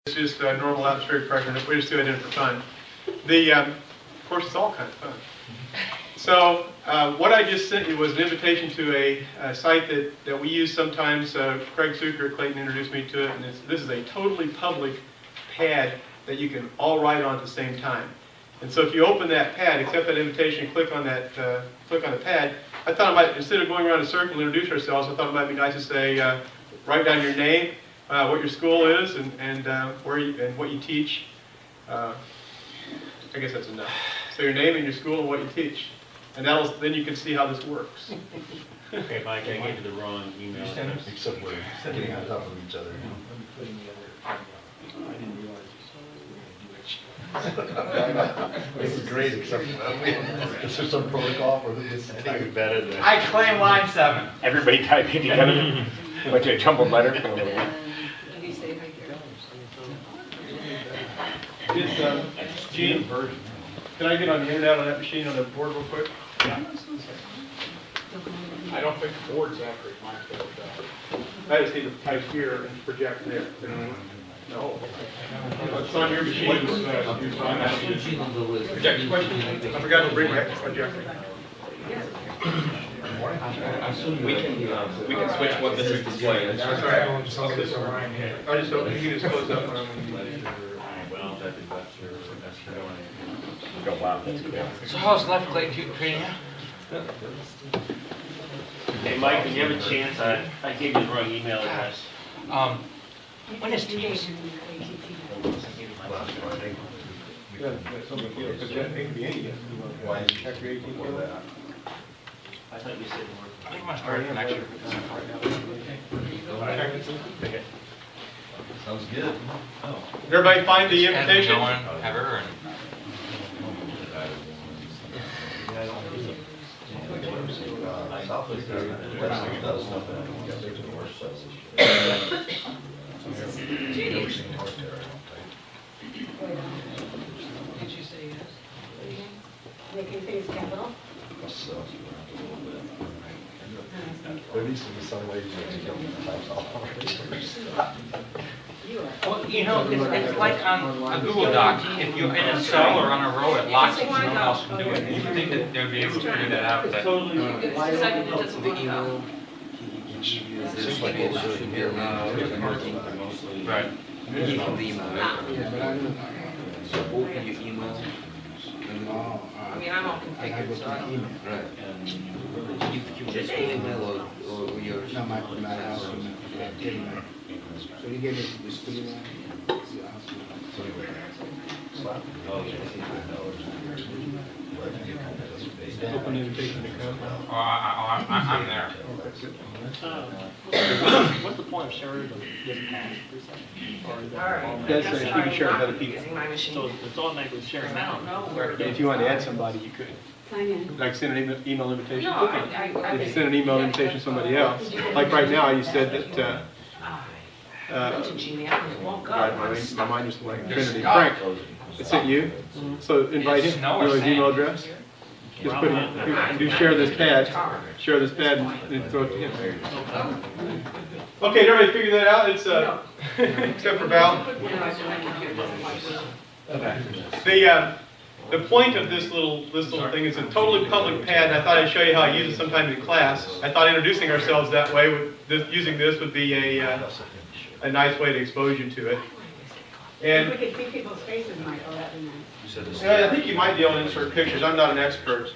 It's just a normal atmospheric pressure. We just do it in for fun. Of course, it's all kind of fun. So what I just sent you was an invitation to a site that we use sometimes. Craig Zucker at Clayton introduced me to it, and this is a totally public pad that you can all write on at the same time. And so if you open that pad, accept that invitation, click on that, click on the pad. I thought it might, instead of going around a circle and introduce ourselves, I thought it might be nice to say, write down your name, what your school is, and where you, and what you teach. I guess that's enough. So your name and your school and what you teach, and then you can see how this works. Okay, Mike, I gave you the wrong email address. Except we're getting on top of each other. This is great, except is there some protocol for who gets I think we better than I claim line 7. Everybody typing together, like a jumbled letter. Gene, can I get on the internet on that machine on the board real quick? I don't think the board's accurate, Mike. I just need to type here and project there. No. It's on your machine. Project question. I forgot to bring my projector. We can switch what this is displaying. That's right. I just hope you can just close up. Oh, wow, that's cool. So how's left Clayton treating you? Hey, Mike, when you have a chance, I gave you the wrong email address. When is Teams? I thought you said I think my start connection. okay. Sounds good. Did everybody find the invitation? No one ever. Southwest does stuff in the north side. Did you say yes? Making things capital? There needs to be some way to get the types off. Well, you know, it's like on a Google Doc. If you're in a cell or on a row, it locks it so no one else can do it. You think that they'd be able to figure that out, but It's the second it doesn't work out. Seems like what we're doing here. right. I mean, I'm all configured, so I don't. Just email or yours. No, my house. So you gave me the school line? Open invitation to come. Oh, I'm there. What's the point of sharing this pad? All right. That's right, you can share it with other people. Using my machine. So it's automatically sharing now. No, where? If you want to add somebody, you could. Sign in. Like send an email invitation. No, I If you send an email invitation to somebody else, like right now, you said that, went to Gmail and it won't go. my mind just went Trinity. Frank, it sent you, so invite him, you know his email address. Just put him, do share this pad and throw it to him. Okay, did everybody figure that out? It's, except for Val. The point of this little thing is a totally public pad, and I thought I'd show you how I use it sometime in class. I thought introducing ourselves that way, using this would be a nice way to expose you to it. And If we could see people's faces, Michael, that'd be nice. I think you might be able to insert pictures. I'm not an expert.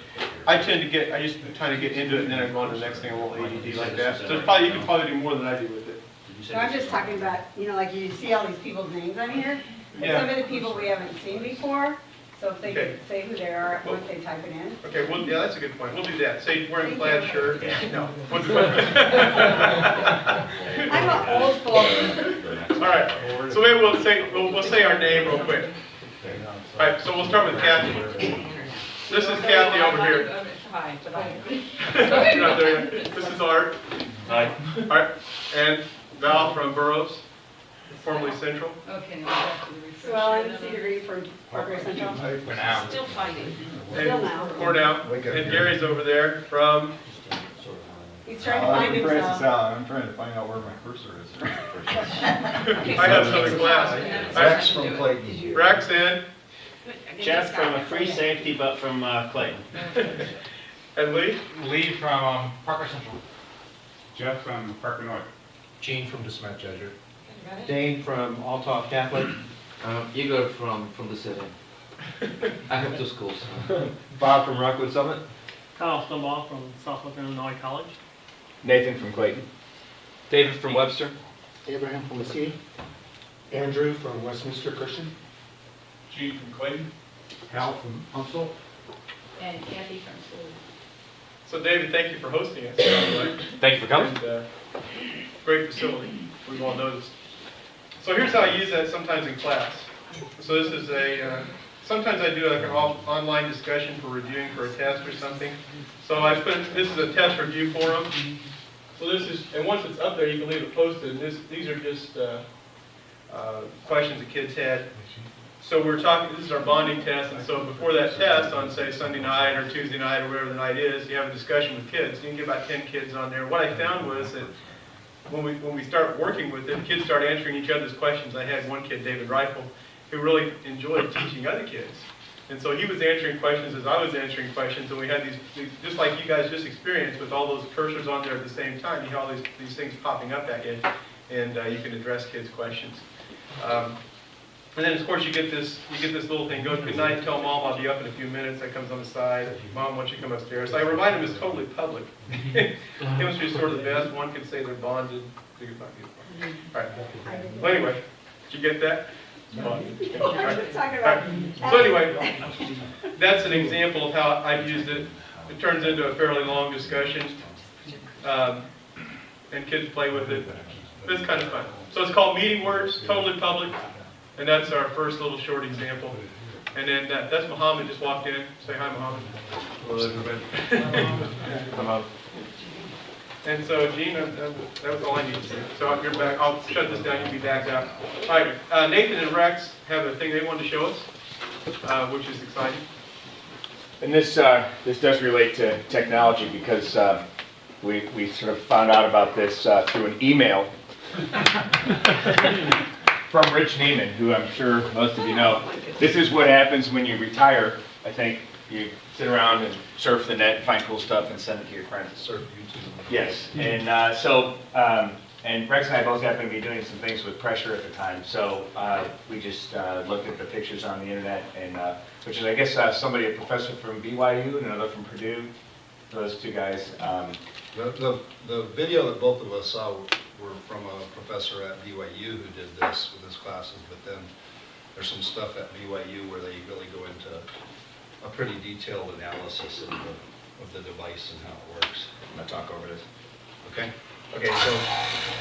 I just try to get into it, and then I go on to the next thing, a little ADD like that. So you can probably do more than I do with it. So I'm just talking about, like you see all these people's names on here. Yeah. Some of the people we haven't seen before, so if they Okay. could say who they are once they type it in. Okay, well, yeah, that's a good point. We'll do that. Say wearing a plaid shirt. No. I'm an old folk. All right. So maybe we'll say our name real quick. All right. So we'll start with Kathy. This is Kathy over here. Hi, but I. You're not there yet. This is Art. Hi. All right. And Val from Burroughs, formerly Central. Okay, now back to the refresh. So I'll see degree for Progress Central. For now. Still fighting. And Cornell. And Gary's over there from He's trying to find himself. I'm trying to find out where my cursor is. I have some in class. Rex from Clayton. Rex in, Jeff from a free safety, but from Clayton. and Lee? Lee from Parker Central. Jeff from Parker North. Gene from DeSmet Jesuit. Dane from Altough Catholic. Igor from the city. I have two schools. Bob from Rockwood Summit. Kyle Snowball from Southwestern Illinois College. Nathan from Clayton. David from Webster. Abraham from the city. Andrew from Westminster Christian. Gene from Clayton. Hal from Huntsville. And Kathy from school. So David, thank you for hosting us, by the way. Thank you for coming. And, great facility, we've all noticed. So here's how I use that sometimes in class. So this is sometimes I do like an online discussion for reviewing for a test or something. So this is a test review forum. So this is, and once it's up there, you can leave it posted. And these are just questions the kids had. So we're talking, this is our bonding test, and so before that test, on say Sunday night or Tuesday night or whatever the night is, you have a discussion with kids. You can get about 10 kids on there. What I found was that when we start working with it, kids start answering each other's questions. I had one kid, David Rifle, who really enjoyed teaching other kids. And so he was answering questions as I was answering questions, and we had these just like you guys just experienced with all those cursors on there at the same time. You have all these things popping up at you, and you can address kids' questions. And then, of course, you get this little thing, go good night, tell Mom I'll be up in a few minutes. That comes on the side. Mom, why don't you come upstairs? So I remind him it's totally public. Chemistry is sort of the best. One could say they're bonded. All right. Well, anyway, did you get that? Bonded. All right. Talking All about. right. So anyway, that's an example of how I've used it. It turns into a fairly long discussion, and kids play with it. It's kind of fun. So it's called Meeting Words, totally public. And that's our first little short example. And then that's Muhammad just walked in. Say hi, Muhammad. Hello, everybody. Come up. And so, Gene, that was all I needed to say. So if you're back, I'll shut this down. You'll be back out. All right. Nathan and Rex have a thing they wanted to show us, which is exciting. And this does relate to technology because we sort of found out about this through an email from Rich Neiman, who I'm sure most of you know. This is what happens when you retire. I think you sit around and surf the net and find cool stuff and send it to your friends. Surf YouTube. Yes, and and Rex and I both happen to be doing some things with pressure at the time. So we just looked at the pictures on the internet, and which is, I guess, a professor from BYU and another from Purdue. Those two guys. The video that both of us saw were from a professor at BYU who did this with his classes, but then there's some stuff at BYU where they really go into a pretty detailed analysis of the device and how it works. I'm gonna talk over this. Okay? Okay, so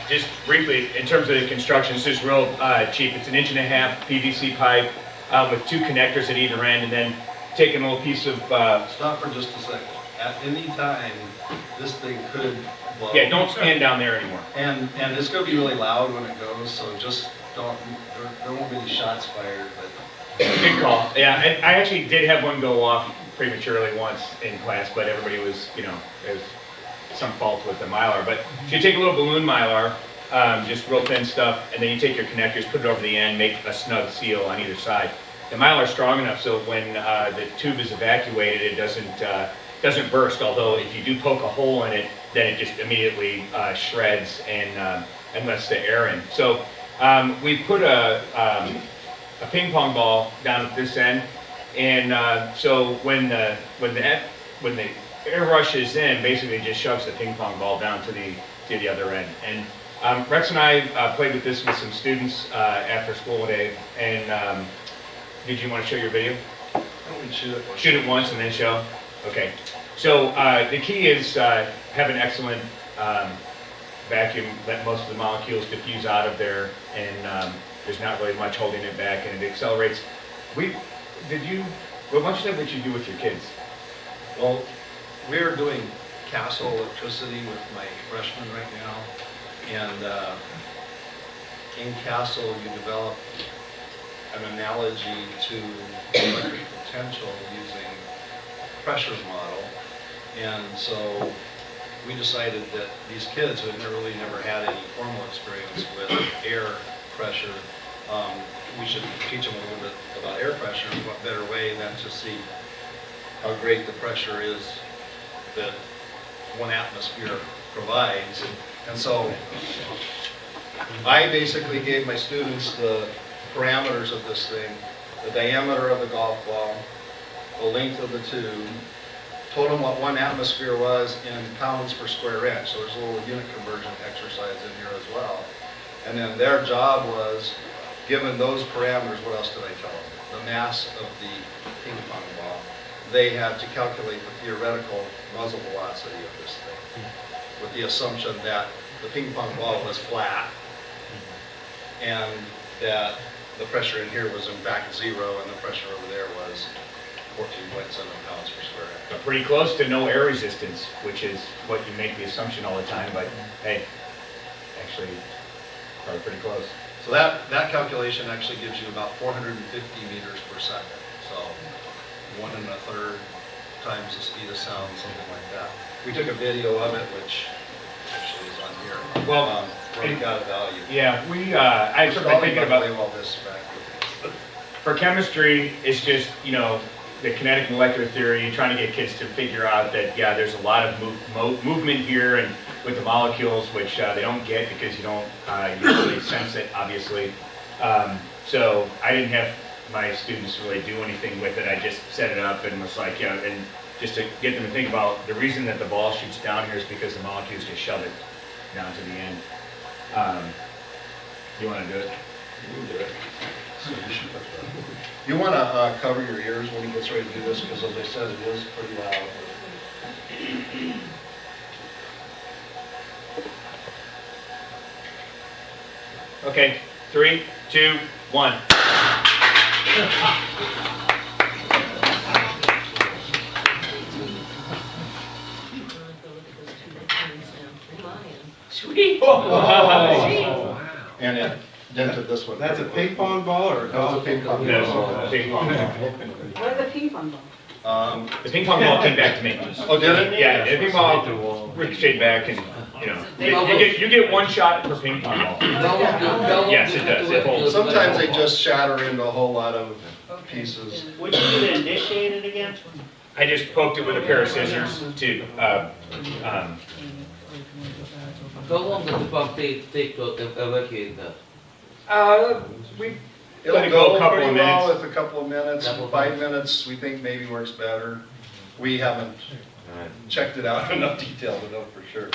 just briefly, in terms of the construction, this is real cheap. It's 1.5 inch PVC pipe with 2 connectors at either end, and then taking a little piece of... Stop for just a second. At any time, this thing could blow. Yeah, don't stand down there anymore. And it's going to be really loud when it goes, so just don't, there won't be any shots fired, but... Good call. Yeah, I actually did have one go off prematurely once in class, but everybody was, there's some fault with the Mylar. But so you take a little balloon Mylar, just real thin stuff, and then you take your connectors, put it over the end, make a snug seal on either side. The Mylar's strong enough so when the tube is evacuated, it doesn't burst, although if you do poke a hole in it, then it just immediately shreds and lets the air in. So we put a ping pong ball down at this end, and so when the air rushes in, basically it just shoves the ping pong ball down to the other end. And Rex and I played with this with some students after school today, and did you want to show your video? I don't mean shoot it. Shoot it once and then show? Okay. So the key is have an excellent vacuum, let most of the molecules diffuse out of there, and there's not really much holding it back, and it accelerates. Why don't you say what you do with your kids? Well, we're doing castle electricity with my freshman right now, and in castle you develop an analogy to electric potential using pressure model, and so we decided that these kids who had never had any formal experience with air pressure, we should teach them a little bit about air pressure, and what better way than to see how great the pressure is that 1 atmosphere provides. And so I basically gave my students the parameters of this thing, the diameter of the golf ball, the length of the tube, told them what 1 atmosphere was in pounds per square inch. So there's a little unit conversion exercise in here as well. And then their job was, given those parameters, what else did I tell them? The mass of the ping pong ball. They had to calculate the theoretical muzzle velocity of this thing, with the assumption that the ping pong ball was flat, and that the pressure in here was in fact 0, and the pressure over there was 14.7 pounds per square inch. But pretty close to no air resistance, which is what you make the assumption all the time, but hey, actually, probably pretty close. So that calculation actually gives you about 450 meters per second. So 1 1/3 times the speed of sound, something like that. We took a video of it, which actually is on here. Well, where we got a value. Yeah, I sort of been thinking about, all this back. for chemistry, it's just, you know, the kinetic molecular theory, trying to get kids to figure out that, yeah, there's a lot of movement here and with the molecules, which they don't get because you don't usually sense it, obviously. So I didn't have my students really do anything with it. I just set it up and was like, yeah, and just to get them to think about the reason that the ball shoots down here is because the molecules just shove it down to the end. You want to do it? You can do it. You want to cover your ears when he gets ready to do this, because as I said, it is pretty loud. Okay, 3, 2, 1. Sweet. And it dented this one. That's a ping pong ball or a golf? That's a ping pong Yes, ball. ping pong. What are the ping pong balls? The ping pong ball came back to me. Oh, did it? Yeah, the ping pong ball ricocheted back, and you know, you get 1 shot per ping pong ball. Yes, it does. It holds. Sometimes they just shatter into a whole lot of pieces. What did you do to initiate it again? I just poked it with a pair of scissors to. How long does the pump take to evacuate that? We It'll let it go go a couple pretty of well minutes. with a couple of minutes. 5 minutes, we think maybe works better. We haven't checked it out in enough detail to know for sure.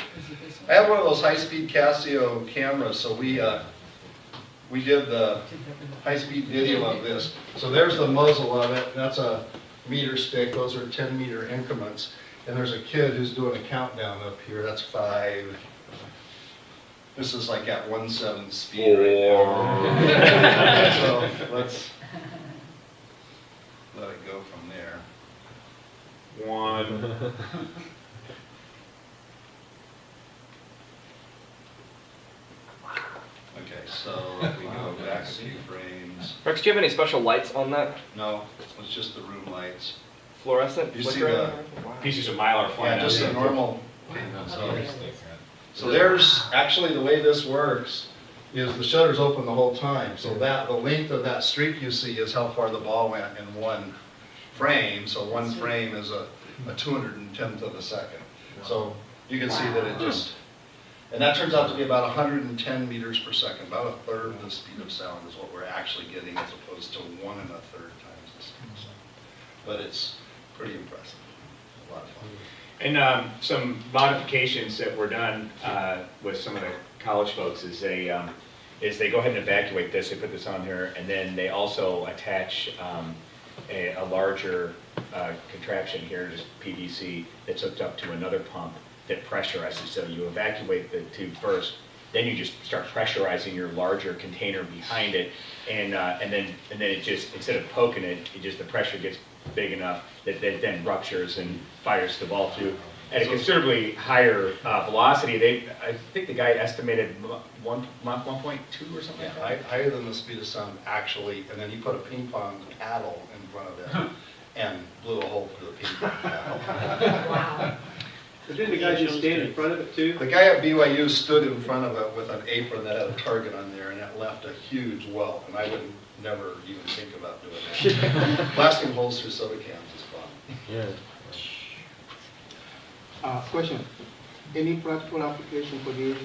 I have one of those high-speed Casio cameras, so we did the high-speed video of this. So there's the muzzle of it. That's a meter stick. Those are 10-meter increments. And there's a kid who's doing a countdown up here. That's 5. This is like at 1/7 speed right now. So let's let it go from there. 1. Okay, so if we go back a few frames. Rex, do you have any special lights on that? No, it's just the room lights. Fluorescent? You see flickering? the, Pieces of mylar flying yeah, out just there. the normal. So there's, actually the way this works is the shutter's open the whole time. So that, the length of that streak you see is how far the ball went in 1 frame. So 1 frame is a 210th of a second. So you can see that it just, and that turns out to be about 110 meters per second, about 1/3 of the speed of sound is what we're actually getting, as opposed to 1 1/3 times the speed of sound. But it's pretty impressive, a lot of fun. And some modifications that were done with some of the college folks is they go ahead and evacuate this. They put this on here, and then they also attach a larger contraption here, just PVC, that's hooked up to another pump that pressurizes. So you evacuate the tube first, then you just start pressurizing your larger container behind it, and then it just, instead of poking it, the pressure gets big enough that it then ruptures and fires the ball through at a considerably higher velocity. I think the guy estimated 1.2 or something like that. Higher than the speed of sound actually, and then he put a ping pong paddle in front of it and blew a hole through the ping pong paddle. Wow. But didn't the guy just stand in front of it too? The guy at BYU stood in front of it with an apron that had a target on there, and it left a huge welt, and I would never even think about doing that. Blasting holes through soda cans is fun. Yeah. Question, any practical application for these?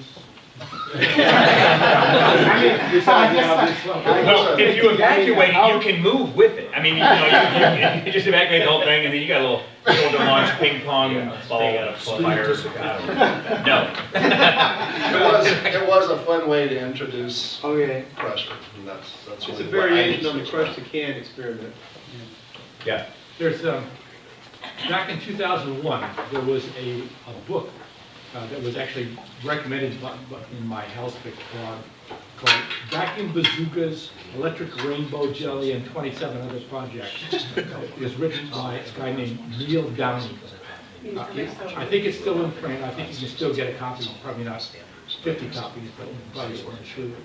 Well, if you evacuate, you can move with it. I mean, you just evacuate the whole thing, and then you got a little to launch ping pong ball fire. No. It was a fun way to introduce Okay. pressure, and that's It's really a what variation I on the crush the can experiment. Yeah. There's, back in 2001, there was a book that was actually recommended in my health blog called Vacuum Bazookas, Electric Rainbow Jelly, and 27 Other Projects. It was written by a guy named Neil Downey. I think it's still in print. I think you can still get a copy, probably not 50 copies, but probably one or two.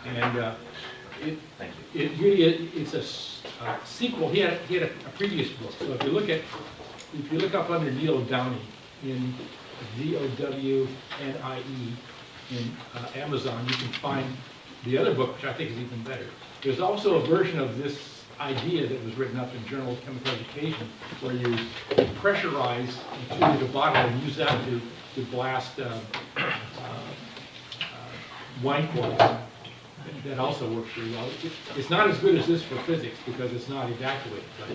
And it really is a sequel. He had a previous book. So if you look up under Neil Downey in DOWNIE in Amazon, you can find the other book, which I think is even better. There's also a version of this idea that was written up in Journal of Chemical Education, where you pressurize into the bottle and use that to blast wine corks. That also works really well. It's not as good as this for physics because it's not evacuated, but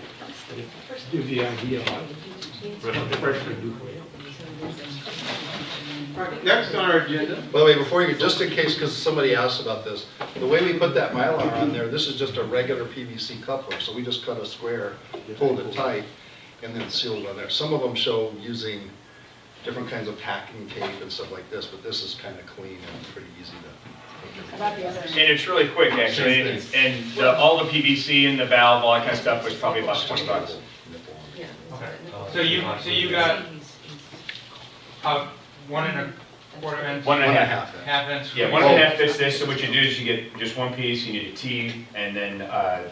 it gives you the idea of what the pressure can do for you. All right, next on our agenda. By the way, before you, just in case, because somebody asked about this, the way we put that Mylar on there, this is just a regular PVC coupler, so we just cut a square, pulled it tight, and then sealed on there. Some of them show using different kinds of packing tape and stuff like this, but this is kind of clean and pretty easy to. How about the other? And it's really quick, actually, and all the PVC and the valve, all that kind of stuff was probably about $20. So you got 1.25 inch? 1.5 inch? Yeah, 1.5 fits this, so what you do is you get just one piece, you need a T, and then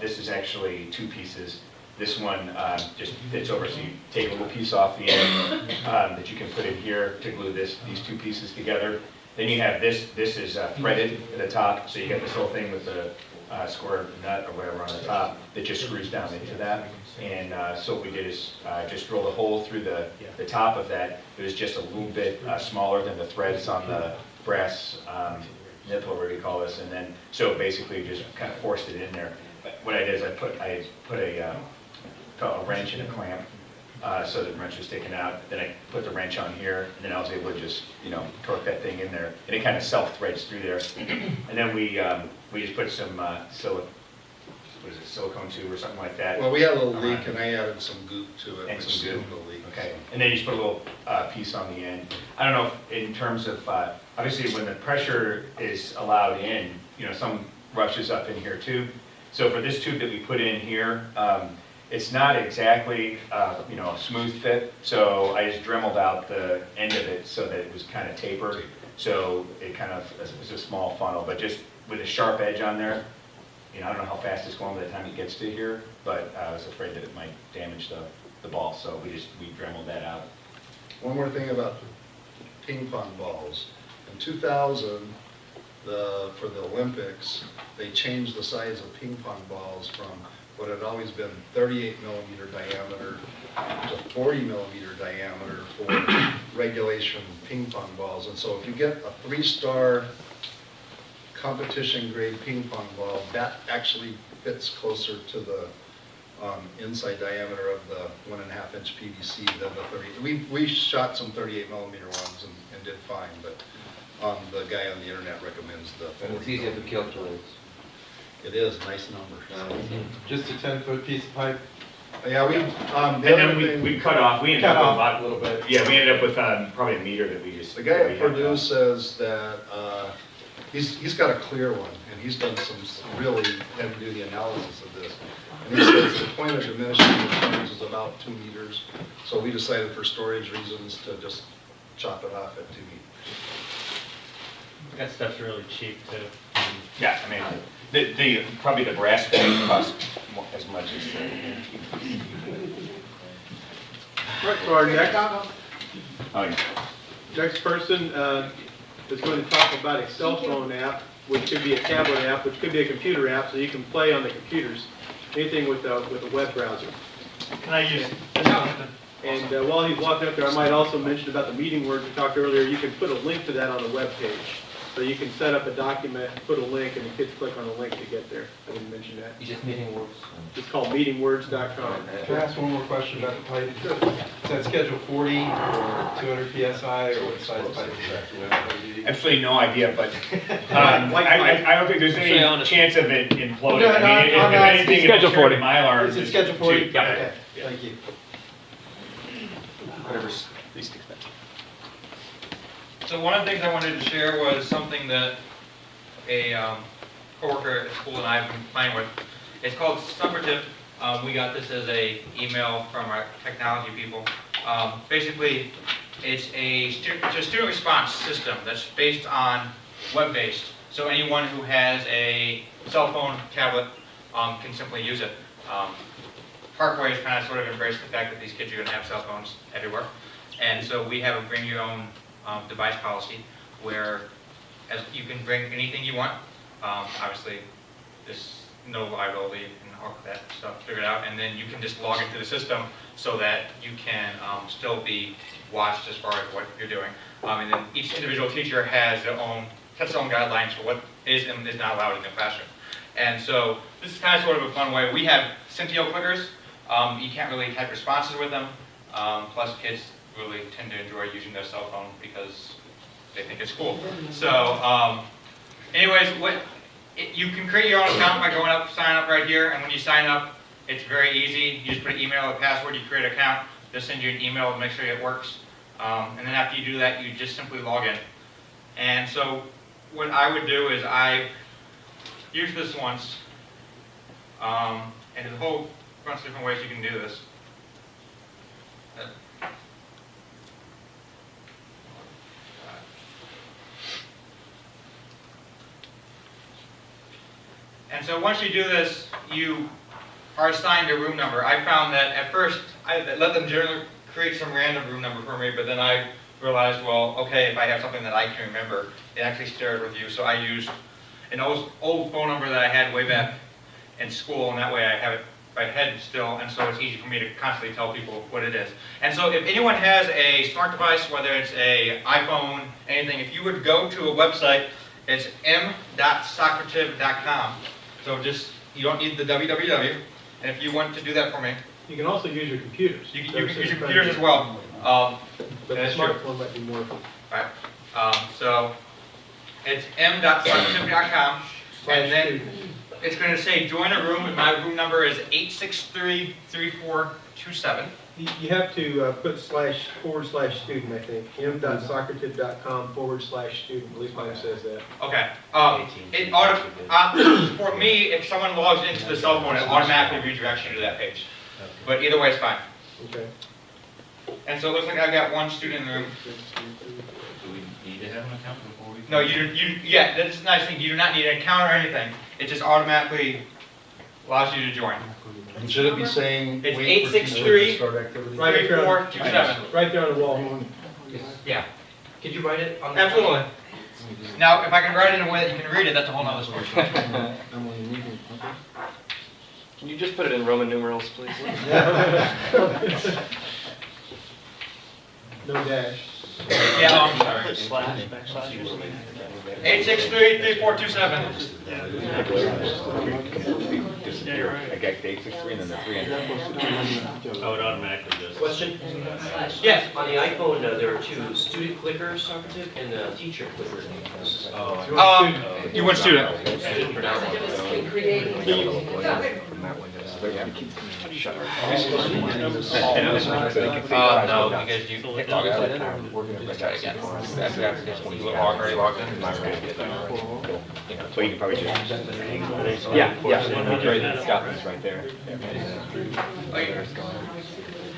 this is actually two pieces. This one just fits over, so you take a little piece off the end that you can put in here to glue these two pieces together. Then you have this is threaded at the top, so you get this whole thing with the square nut or whatever on the top that just screws down into that. And so what we did is just drilled a hole through the top of that. It was just a little bit smaller than the threads on the brass nipple, whatever you call this. And then, so basically just kind of forced it in there. But what I did is I put a wrench and a clamp. So the wrench was taken out, then I put the wrench on here, and then I was able to just, torque that thing in there, and it kind of self-threads through there. And then we just put some silicone tube or something like that. Well, we had a little leak, and I added some goop to it. And which some goop. sealed the leak. Okay, and then you just put a little piece on the end. I don't know if in terms of, obviously when the pressure is allowed in, some rushes up in here too. So for this tube that we put in here, it's not exactly, a smooth fit, so I just dremeled out the end of it so that it was kind of tapered. So it kind of is a small funnel, but just with a sharp edge on there. I don't know how fast it's going by the time it gets to here, but I was afraid that it might damage the ball, so we dremeled that out. One more thing about ping pong balls. In 2000, for the Olympics, they changed the size of ping pong balls from what had always been 38 millimeter diameter to 40 millimeter diameter for regulation ping pong balls. And so if you get a 3-star competition grade ping pong ball, that actually fits closer to the inside diameter of the 1.5 inch PVC than the 30. We shot some 38 millimeter ones and did fine, but the guy on the internet recommends the 40. And it's easier to calculate. It is, nice number. Just a 10-foot piece of pipe. Yeah, And then we cut off, we ended cut up off with a little bit. Yeah, we ended up with probably a meter that we just. The guy that we at had Purdue says that he's got a clear one, and he's done some really heavy-duty analysis of this. And he says the point of diminishing returns is about 2 meters. So we decided for storage reasons to just chop it off at 2 meters. That stuff's really cheap too. Yeah, I mean, probably the brass plate costs as much as the. Right, so our next Oh, yeah. Next person is going to talk about a cell phone app, which could be a tablet app, which could be a computer app, so you can play on the computers, anything with a web browser. Can I use? And while he's walking up there, I might also mention about the meeting words we talked earlier. You can put a link to that on the web page. So you can set up a document, put a link, and the kids click on the link to get there. I didn't mention that. It's just meeting words. It's called meetingwords.com. Can I ask one more question about the pipe? Is that Schedule 40 or 200 PSI or what size pipe is that? You know, Absolutely no idea, but I don't think there's any chance of it imploding. No, no, I mean, no, if no, anything, it's it'll Schedule carry 40. Mylar. Is it just Schedule 40? to- yeah. Okay, thank you. Whatever's least expensive. So one of the things I wanted to share was something that a coworker at school and I have been playing with. It's called Summertip. We got this as a email from our technology people. Basically, it's a student response system that's based on web-based. So anyone who has a cell phone, tablet, can simply use it. Parkway has kind of sort of embraced the fact that these kids are going to have cell phones everywhere. And so we have a bring your own device policy where as you can bring anything you want. Obviously, there's no liability and all that stuff figured out. And then you can just log into the system so that you can still be watched as far as what you're doing. And then each individual teacher has their own, sets their own guidelines for what is and is not allowed in the classroom. And so this is kind of sort of a fun way. We have Scintio clickers. You can't really type responses with them. Plus kids really tend to enjoy using their cell phone because they think it's cool. So anyways, you can create your own account by going up, sign up right here. And when you sign up, it's very easy. You just put an email, a password, you create an account. They'll send you an email to make sure it works. And then after you do that, you just simply log in. And so what I would do is I use this once. And there's a whole bunch of different ways you can do this. And so once you do this, you are assigned a room number. I found that at first, I let them generally create some random room number for me, but then I realized, well, okay, if I have something that I can remember, it actually shared with you. So I used an old phone number that I had way back in school, and that way I have it by head still, and so it's easy for me to constantly tell people what it is. And so if anyone has a smart device, whether it's a iPhone, anything, if you would go to a website, it's m.socrative.com. So just, you don't need the www, and if you want to do that for me. You can also use your computers. You can use your computers as well. But the smartphone might be more. Right. So it's m.socrative.com, and then it's going to say join a room, and my room number is 863-3427. You have to put //student, I think. m.socrative.com/student. I believe mine says that. Okay. For me, if someone logs into the cell phone, it automatically redirects you to that page. But either way, it's fine. Okay. And so it looks like I've got one student in the room. Do we need to have an account before we? No, yeah, that's the nice thing. You do not need an account or anything. It just automatically allows you to join. And should it be saying? It's wait for teacher to start activity? 863-3427. Right there on the wall. Yeah. Could you write it on the? Absolutely. Now, if I can write it in a way that you can read it, that's a whole nother story. Can you just put it in Roman numerals, please? No dash. Yeah, I'm sorry. Slash, backslash. 863-3427. Yeah, you're right. I got 863 and then the 300. Oh, it automatically does. Question? Yes. On the iPhone, there are two, student clicker Socrative and the teacher clicker. You want student? No, because you hit log in. Let's try it again. After the application, you already logged in. So you can probably just. Yeah, it's got this right there.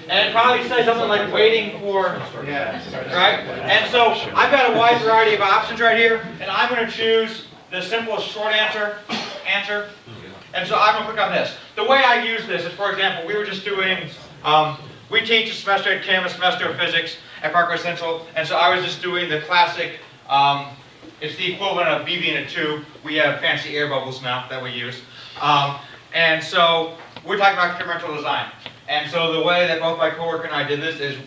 And it probably says something like waiting for, right? And so I've got a wide variety of options right here, and I'm going to choose the simplest short answer. And so I'm going to click on this. The way I use this is, for example, we were just doing, we teach a semester at Kim, a semester of physics, at Parkway Central, and so I was just doing the classic, it's the equivalent of BB in a tube. We have fancy air bubbles now that we use. And so we're talking about experimental design. And so the way that both my coworker and I did this is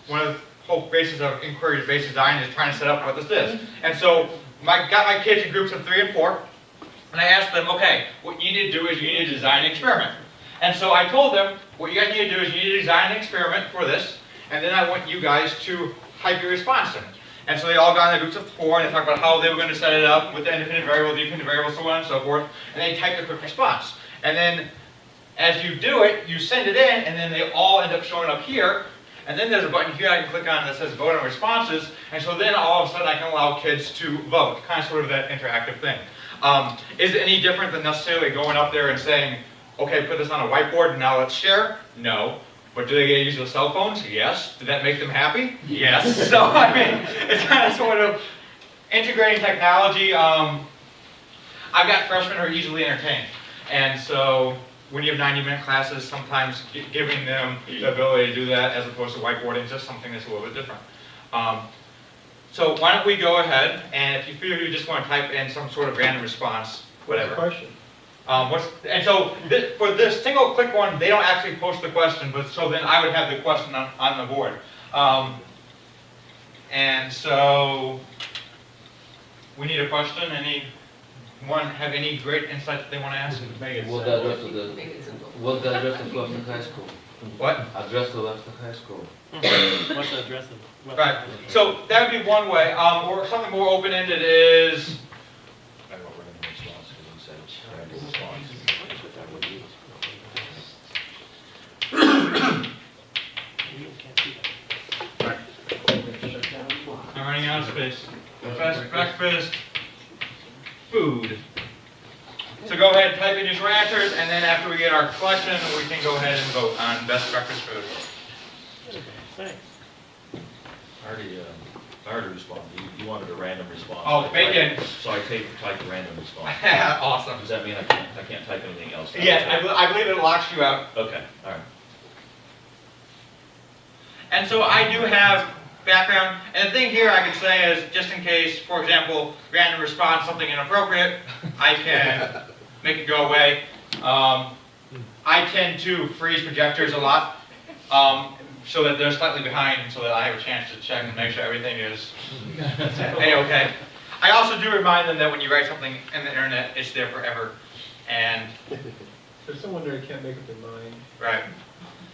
one of the whole basis of inquiry-based design is trying to set up what this is. And so got my kids in groups of 3 and 4, and I asked them, okay, what you need to do is you need to design an experiment. And so I told them, what you guys need to do is you need to design an experiment for this, and then I want you guys to type your response in it. And so they all got in groups of 4, and they talked about how they were going to set it up with the independent variable, the dependent variable, so on and so forth, and they typed a quick response. And then as you do it, you send it in, and then they all end up showing up here. And then there's a button here I can click on that says vote on responses, and so then all of a sudden I can allow kids to vote, kind of sort of that interactive thing. Is it any different than necessarily going up there and saying, okay, put this on a whiteboard and now let's share? No. But do they get to use their cell phones? Yes. Did that make them happy? Yes. So, I mean, it's kind of sort of integrating technology. I've got freshmen who are easily entertained. And so when you have 90-minute classes, sometimes giving them the ability to do that as opposed to whiteboarding is just something that's a little bit different. So why don't we go ahead, and if you feel you just want to type in some sort of random response, whatever. Question. And so for this single click one, they don't actually post the question, but so then I would have the question on the board. And so we need a question. Anyone have any great insight that they want to ask? What the address of Webster High School? What? Address of Webster High School. What's the address of? Right. So that would be one way. Or something more open-ended is. I'm running out of space. Fast breakfast, food. So go ahead and type in your answers, and then after we get our collection, we can go ahead and vote on best breakfast food. Thanks. I already responded. You wanted a random response. Oh, bacon. So I typed a random response. Awesome. Does that mean I can't type anything else? Yes, I believe it locks you out. Okay, all right. And so I do have background, and the thing here I can say is, just in case, for example, random response, something inappropriate, I can make it go away. I tend to freeze projectors a lot, so that they're slightly behind, so that I have a chance to check and make sure everything is A-okay. I also do remind them that when you write something in the internet, it's there forever, and... There's someone there who can't make up their mind. Right.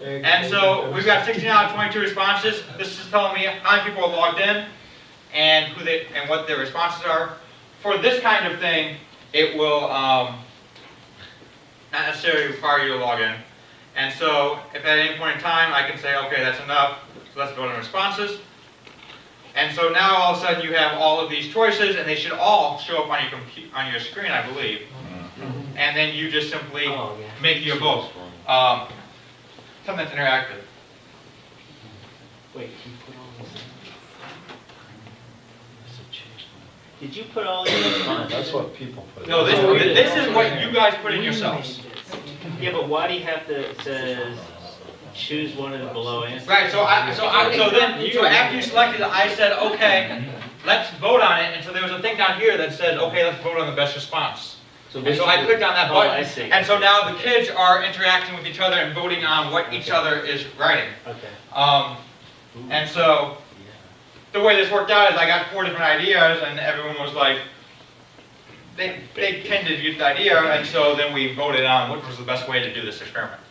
And so we've got 16 out of 22 responses. This is telling me how many people are logged in and what their responses are. For this kind of thing, it will not necessarily require you to log in. And so if at any point in time I can say, okay, that's enough, so let's vote on responses. And so now all of a sudden you have all of these choices, and they should all show up on your screen, I believe. And then you just simply make your vote. Something that's interactive. Wait, did you put all these responses? That's what people put in. No, this is what you guys put in yourselves. Yeah, but why do you have to, it says, choose one of the below answers? Right, so after you selected it, I said, okay, let's vote on it. And so there was a thing down here that said, okay, let's vote on the best response. And so I clicked on that button, I see. and so now the kids are interacting with each other and voting on what each other is writing. Okay. And so the way this worked out is I got 4 different ideas, and everyone was like, they tended to get the idea, and so then we voted on what was the best way to do this experiment.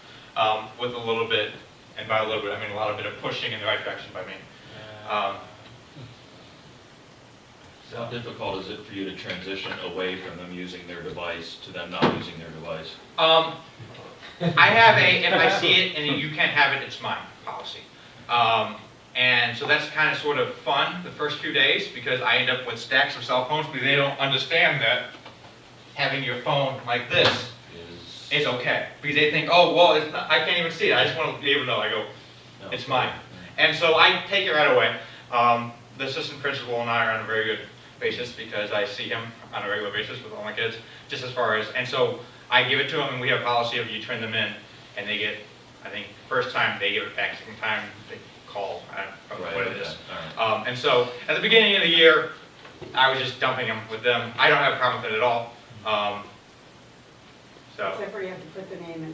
With a little bit, and by a little bit I mean a lot of bit of pushing in the right direction by me. How difficult is it for you to transition away from them using their device to them not using their device? I have if I see it and you can't have it, it's mine policy. And so that's kind of sort of fun the first few days, because I end up with stacks of cell phones because they don't understand that having your phone like this is okay. Because they think, oh, well, it's not, I can't even see it. I just want to be able to know. I go, it's mine. And so I take it right away. The assistant principal and I are on a very good basis because I see him on a regular basis with all my kids, just as far as, and so I give it to them, and we have a policy of you turn them in, and they get, I think, first time they give it back, second time they call, I don't know Right, what it okay, is. all right. And so, at the beginning of the year, I was just dumping them with them. I don't have a problem with it at all. So, Except for you have to put the name and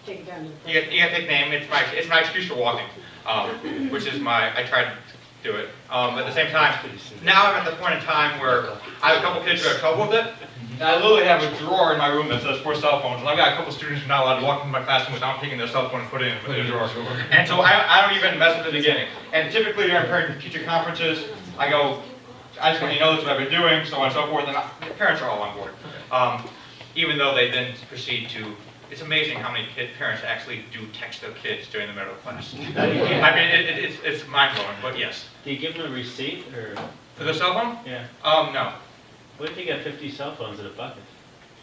take it down to the. you gotta take name, it's my excuse for walking, which is I tried to do it. At the same time, now I'm at the point in time where I have a couple kids who have trouble with it. And I literally have a drawer in my room that says 4 cell phones, and I've got a couple students who are not allowed to walk into my classroom without taking their cell phone and put it in the drawer. And so I don't even mess with it beginning. And typically during parent-teacher conferences, I just want you to know this is what I've been doing, so on and so forth, and the parents are all on board. Even though they then proceed to, it's amazing how many parents actually do text their kids during the middle of class. I mean, it's mind-blowing, but yes. Do you give them a receipt or? For the cell phone? Yeah. No. What if you got 50 cell phones in a bucket?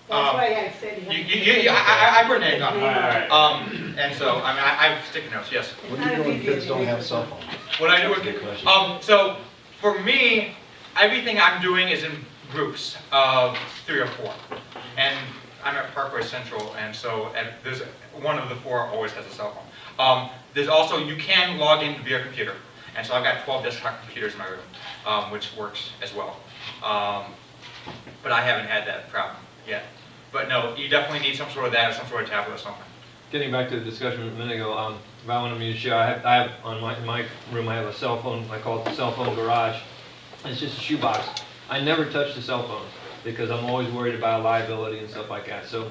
That's why I said you have to. I put names on it. Alright. And so, I mean, I have sticky notes, yes. What do you do when kids don't have cell phones? What I do with, so, for me, everything I'm doing is in groups of 3 or 4. And I'm at Parkway Central, and so there's one of the 4 always has a cell phone. There's also, you can log in via computer. And so I've got 12 desktop computers in my room, which works as well. But I haven't had that problem yet. But no, you definitely need some sort of that or some sort of tablet or something. Getting back to the discussion a minute ago, if I wanted me to share, I have in my room, I have a cell phone, I call it the cell phone garage. It's just a shoebox. I never touch the cell phones because I'm always worried about liability and stuff like that. So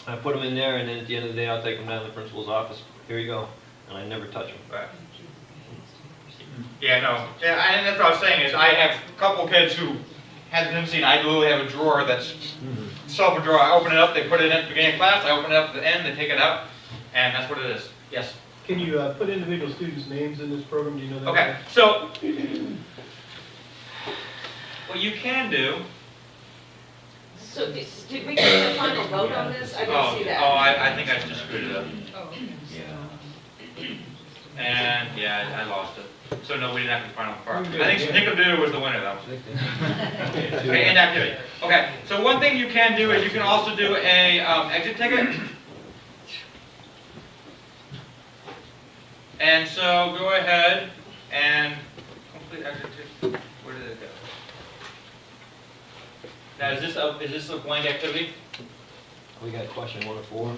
I put them in there, and then at the end of the day, I'll take them down to the principal's office. Here you go. And I never touch them. Right. Yeah, no. Yeah, and that's what I was saying is I have a couple kids who have the tendency, and I literally have a drawer that's self a drawer. I open it up, they put it in at the beginning of class, I open it up at the end, they take it out, and that's what it is. Yes? Can you put individual students' names in this program? Do you know that? Okay, so what you can do. So did we get the final vote on this? I didn't see that. I think I just screwed it up. Oh, okay. And yeah, I lost it. So no, we didn't have the final part. I think Snickerdoodle was the winner though. Okay, inactivity. Okay, so one thing you can do is you can also do a exit ticket. And so go ahead and complete exit ticket. Where did it go? Now is this a blank activity? We got question 1 or 4.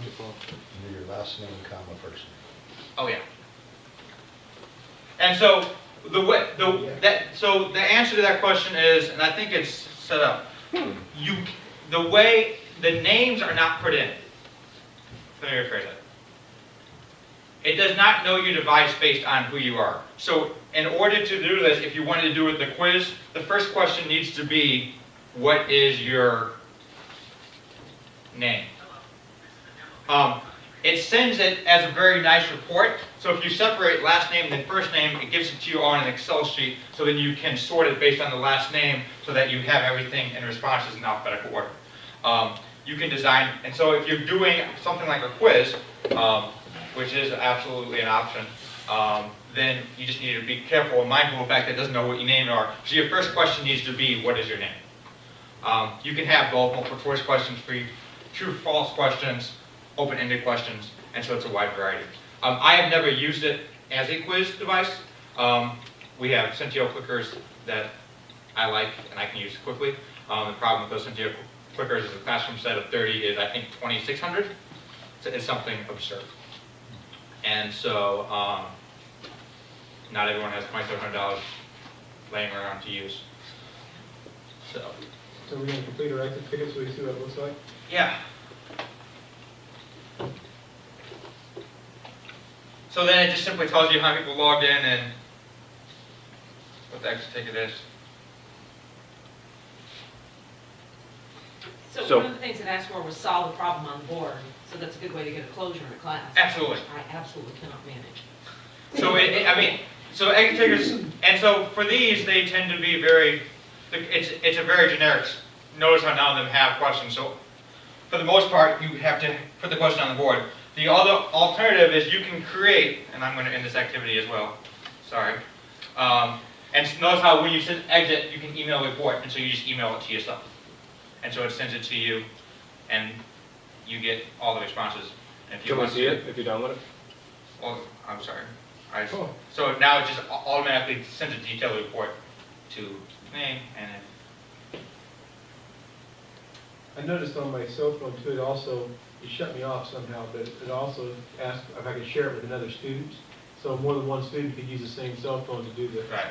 Your last name, comma, first name. Oh yeah. And so the answer to that question is, and I think it's set up. The way the names are not put in. Let me rephrase that. It does not know your device based on who you are. So in order to do this, if you wanted to do it the quiz, the first question needs to be, what is your name? It sends it as a very nice report. So if you separate last name and then first name, it gives it to you on an Excel sheet, so then you can sort it based on the last name so that you have everything in responses in alphabetical order. You can design, and so if you're doing something like a quiz, which is absolutely an option, then you just need to be careful and mindful of the fact that it doesn't know what your name are. So your first question needs to be, what is your name? You can have both multiple choice questions for you, true, false questions, open-ended questions, and so it's a wide variety. I have never used it as a quiz device. We have Centio clickers that I like and I can use quickly. The problem with those Centio clickers is a classroom set of 30 is, I think, 2,600. So it's something absurd. And so not everyone has $2,700 laying around to use. So we're going to complete our exit ticket so we see what it looks like? yeah. So then it just simply tells you how many people logged in and what the exit ticket is. So one of the things it asked for was solve the problem on the board, so that's a good way to get a closure in a class. Absolutely. I absolutely cannot manage. So so exit tickets, and so for these, they tend to be very, it's a very generic. Notice how none of them have questions. So for the most part, you have to put the question on the board. The other alternative is you can create, and I'm going to end this activity as well. Sorry. And notice how when you send exit, you can email a report, and so you just email it to yourself. And so it sends it to you, and you get all the responses. And if you Can we want see it if you download it? Well, I'm sorry. I, Oh. so now it just automatically sends a detailed report to me, and I noticed on my cell phone too, it shut me off somehow, but it also asked if I could share it with another student. So more than one student could use the same cell phone to do this. right.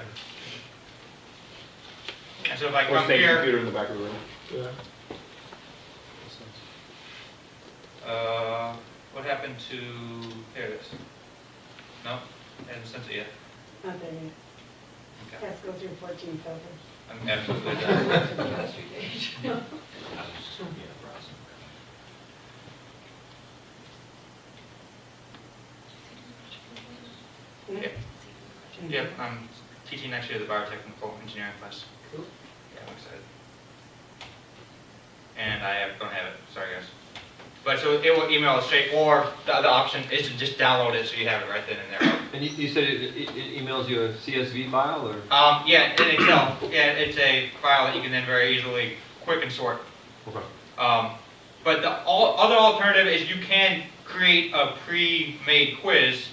And so if I Or come same here, computer in the back of the room. Yeah. what happened to, there it is. No, I haven't sent it yet. Not there yet. Okay. Has to go through 14 filters. I'm absolutely done. Yep. Yep, I'm teaching next year the biotechnical engineering class. Cool. Yeah, I'm excited. And don't have it, sorry guys. But so it will email it straight, or the other option is to just download it so you have it right then and there. And you said it emails you a CSV file, or? Yeah, in Excel. Yeah, it's a file that you can then very easily quick and sort. Okay. But the other alternative is you can create a pre-made quiz.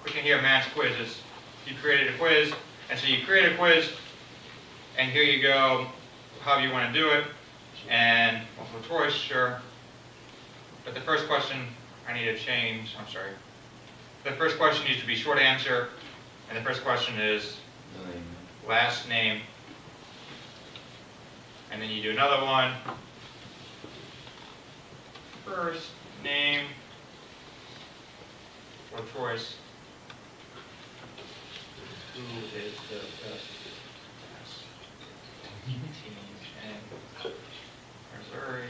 We can hear mass quizzes. You created a quiz, and so you create a quiz, and here you go, however you want to do it, and multiple choice, sure. But the first question I need to change, I'm sorry. The first question needs to be short answer, and the first question is last name. And then you do another one. First name or choice. Who is the best team in Missouri?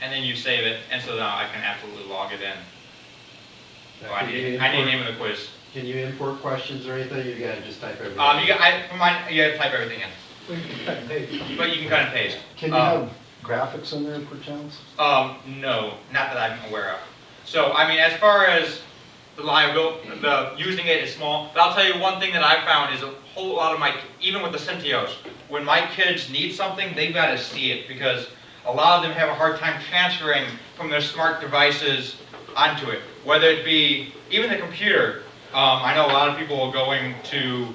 And then you save it, and so now I can absolutely log it in. So I need to name the quiz. Can you import questions or anything? You gotta just type everything. For mine, you have to type everything in, Well, you can cut and paste. but you can cut and paste. Can you have graphics in there perchance? No, not that I'm aware of. So, I mean, as far as the liability, using it is small, but I'll tell you one thing that I found is a whole lot of even with the Centios, when my kids need something, they've got to see it, because a lot of them have a hard time transferring from their smart devices onto it. Whether it be, even the computer, I know a lot of people are going to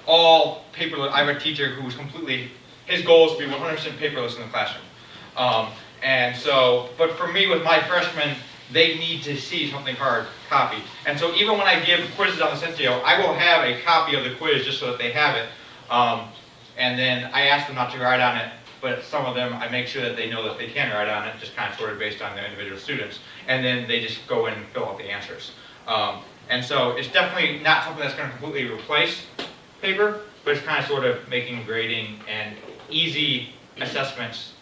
all paperless. I have a teacher who was his goal is to be 100% paperless in the classroom. And so, but for me with my freshmen, they need to see something hard copied. And so even when I give quizzes on the Centio, I will have a copy of the quiz just so that they have it. And then I ask them not to write on it, but some of them I make sure that they know that they can write on it, just kind of sort of based on their individual students. And then they just go in and fill out the answers. And so it's definitely not something that's going to completely replace paper, but it's kind of sort of making grading and easy assessments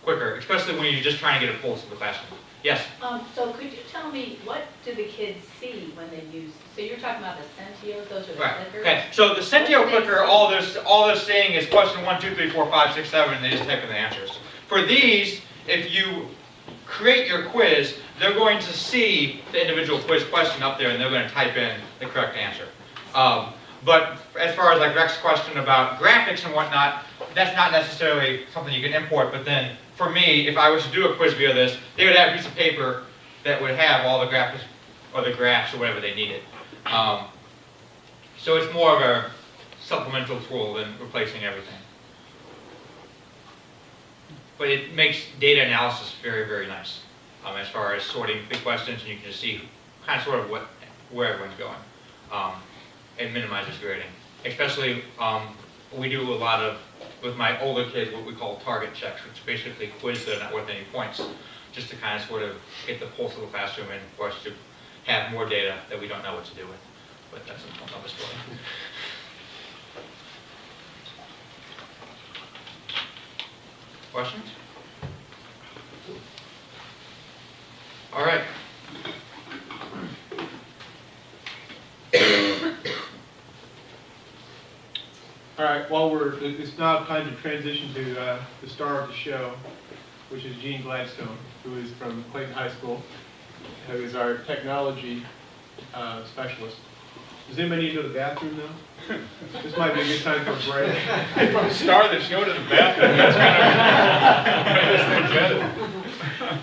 quicker, especially when you're just trying to get a pulse of the classroom. Yes? So could you tell me, what do the kids see when they use, so you're talking about the Centios, those are the Right. clickers? Okay. So the Centio What do they clicker, see? all they're saying is question 1, 2, 3, 4, 5, 6, 7, and they just type in the answers. For these, if you create your quiz, they're going to see the individual quiz question up there, and they're going to type in the correct answer. But as far as like Rex's question about graphics and whatnot, that's not necessarily something you can import. But then for me, if I was to do a quiz via this, they would have a piece of paper that would have all the graphics or the graphs or whatever they needed. So it's more of a supplemental tool than replacing everything. But it makes data analysis very, very nice as far as sorting big questions, and you can just see kind of sort of where everyone's going. It minimizes grading. Especially, we do a lot of, with my older kids, what we call target checks, which basically quiz that are not worth any points, just to kind of sort of get the pulse of the classroom and for us to have more data that we don't know what to do with. But that's another story. Questions? All right. All right, it's now time to transition to the star of the show, which is Gene Gladstone, who is from Clayton High School, who is our technology specialist. Does anybody need to go to the bathroom now? This might be a good time for a break. From the star of the show to the bathroom, that's kind of.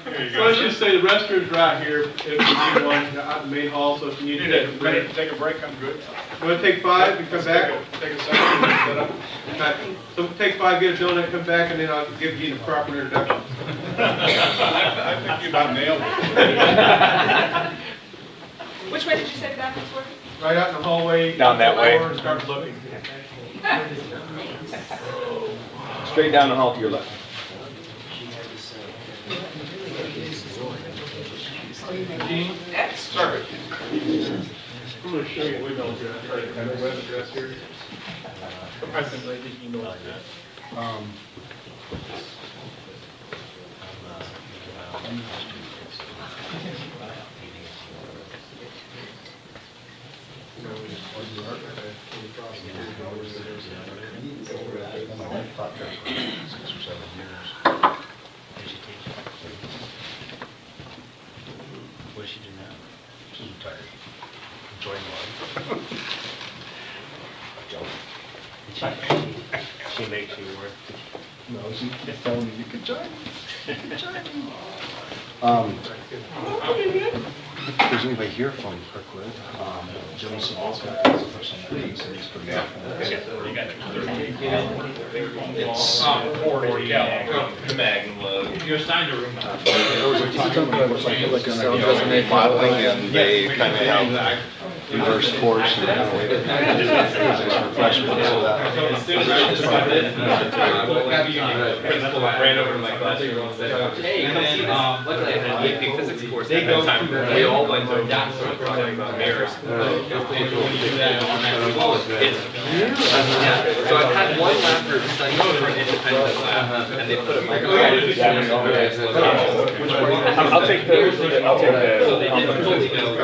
There you So go. let's just say the restrooms are out here, if you need one, out in the main hall, so if you need to take a break. Take a break, I'm good. You want to take 5 and come back? Take a second and set up. Okay. So take 5, get a donut, come back, and then I'll give you the proper introduction. I think you about nailed it. Which way did you say the bathrooms were? Right out in the hallway. Down that way. And start looking. Straight down the hall to your left. Gene? Sir. I'm going to show you an email address, or a web address here. I can lay the email address. What does she do now? She's retired. Enjoying life. She makes you work. No, she's telling me you can join me. You can join me. If there's anybody here from Kirkwood, Jimmy Sabalska has a person that he's pretty helpful. It's 40 cal, the Magnum load. You're assigned a room. modeling and they kind of have reverse course and refreshment so that. Ran over to my classroom and said, hey, come see this. Luckily I had an AP physics course at that time. We all went to that sort of talking about mirrors. It's yeah. So I've had one lab group study for an independent lab, and they put a microphone in various locations. I'll take the. So they did the whole thing over.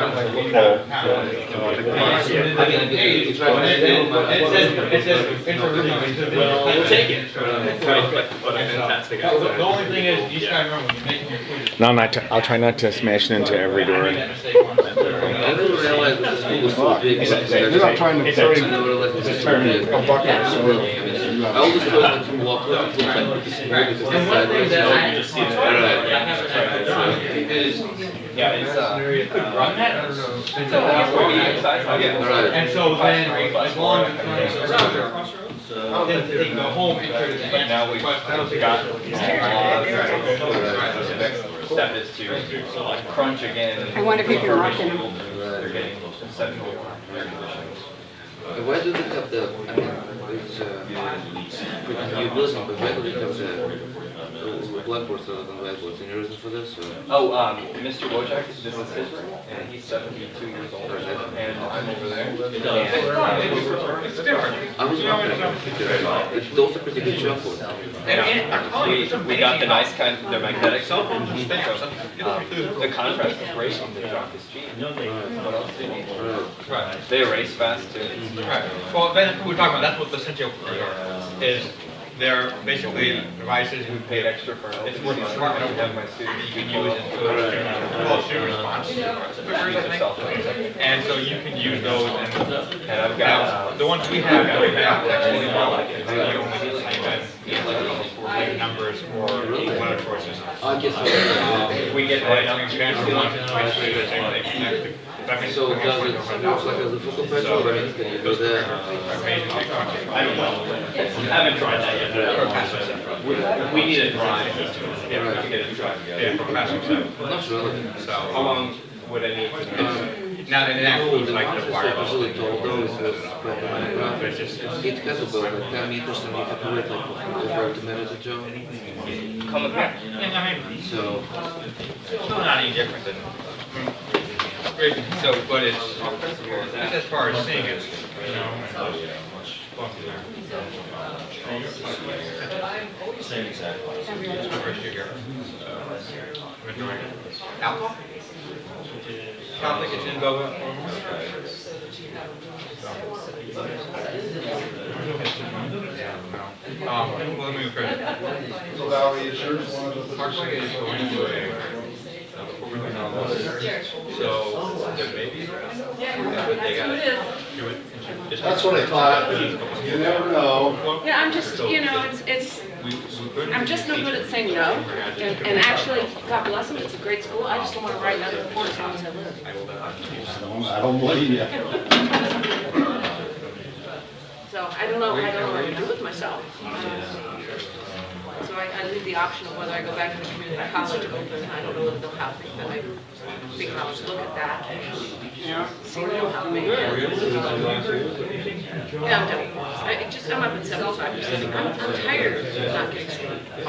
We'll take it. Fantastic. The only thing is, you just gotta remember, when you're making your food. No, I'll try not to smash it into every door. I didn't realize that the school was so big. They're not trying to I never realized it was so big. a bucket, so. I always thought that you walk up to like the school because the And one thing that I is, Yeah, it's run that. And so then, as long as it's running around, then they go home and try to. now we've got. Step is to crunch again. I wonder if you can rock in them. They're getting exceptional air conditions. why do they have the, I mean, it's pretty new building, but why do they have the blackboards rather than whiteboards? Any reason for this? Oh, Mr. Wojcik, this is his room, and he's 72 years old, and I'm over there. It's different. I was wondering, those are pretty good chalkboards. We got the nice kind, they're magnetic. The contrast is great on the chalk is cheap. What else do you need? Right. They erase fast too. Right. Well, then we were talking about, that's what the Centio is. They're basically devices. We paid extra for it. It's worth it. Smart enough to have my students, you can use it to student response. And so you can use those And I've got, the ones we have actually numbers or letter choices. I guess We get that, the ones in my street, the same thing. so. Does it work like as a focal petrol, or can you do that? I don't know. I haven't tried that yet. We need a drive. Yeah, we can get a drive. Yeah, from passive side. Not really. So, How long would I need? now that includes like the wireless. Usually told those was It's just, it has about like 10 meters and you have to wait like over 2 minutes or so. Come with me. I mean, So, it's not any different than, so, but it's as far as seeing it, you know. Same exact. First year here. Alcohol? Catholic, it's in Boba. Well, let me rephrase it. So Valerie, is yours one of the Parkway is going to a, so, the babies are out. But they got it. That's what I thought. You never know. Yeah, I'm just, you know, I'm just no good at saying no. And actually, God bless them, it's a great school. I just don't want to write another report as long as I live. I don't blame you. So I don't know what to do with myself. So I leave the option of whether I go back to the community college open. I don't know if they'll have me, but I think I'll look at that. See what they'll have me. Yeah, I'm done. I'm up at 75%. I'm tired of not getting sleep. Yeah.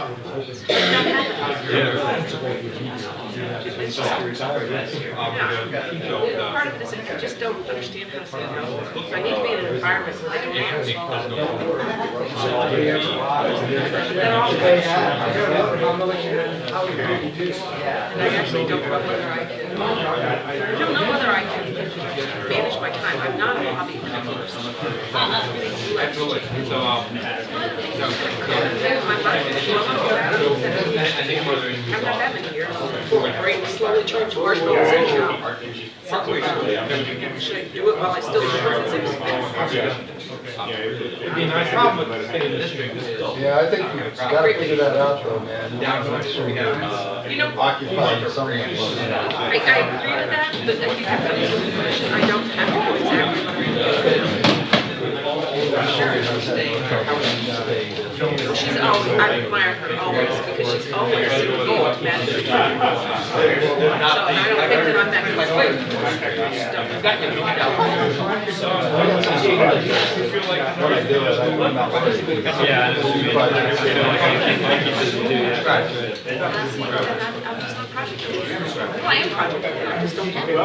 Part of it is that I just don't understand how to say no. I need to be in an environment where I don't have to swallow. They're all and I actually don't know whether I can. I don't know whether I can manage my time. I'm not a hobby person. Absolutely. So, My mind is flowing around. I've not that many years. Brain slowly turns towards goals and should I do it while I still do physics? it'd be a nice problem with the state of the district. Yeah, I think we've got to figure that out though, man. You know, Occupying someone. I agree with that, but I think I've got a question. I don't have to go exactly. She's always, I admire her always, because she's always goal to manage her time. So, and I don't think that I'm that quick. What I did was I went out. I'm just not project manager. Well, I am project manager, I just don't have it.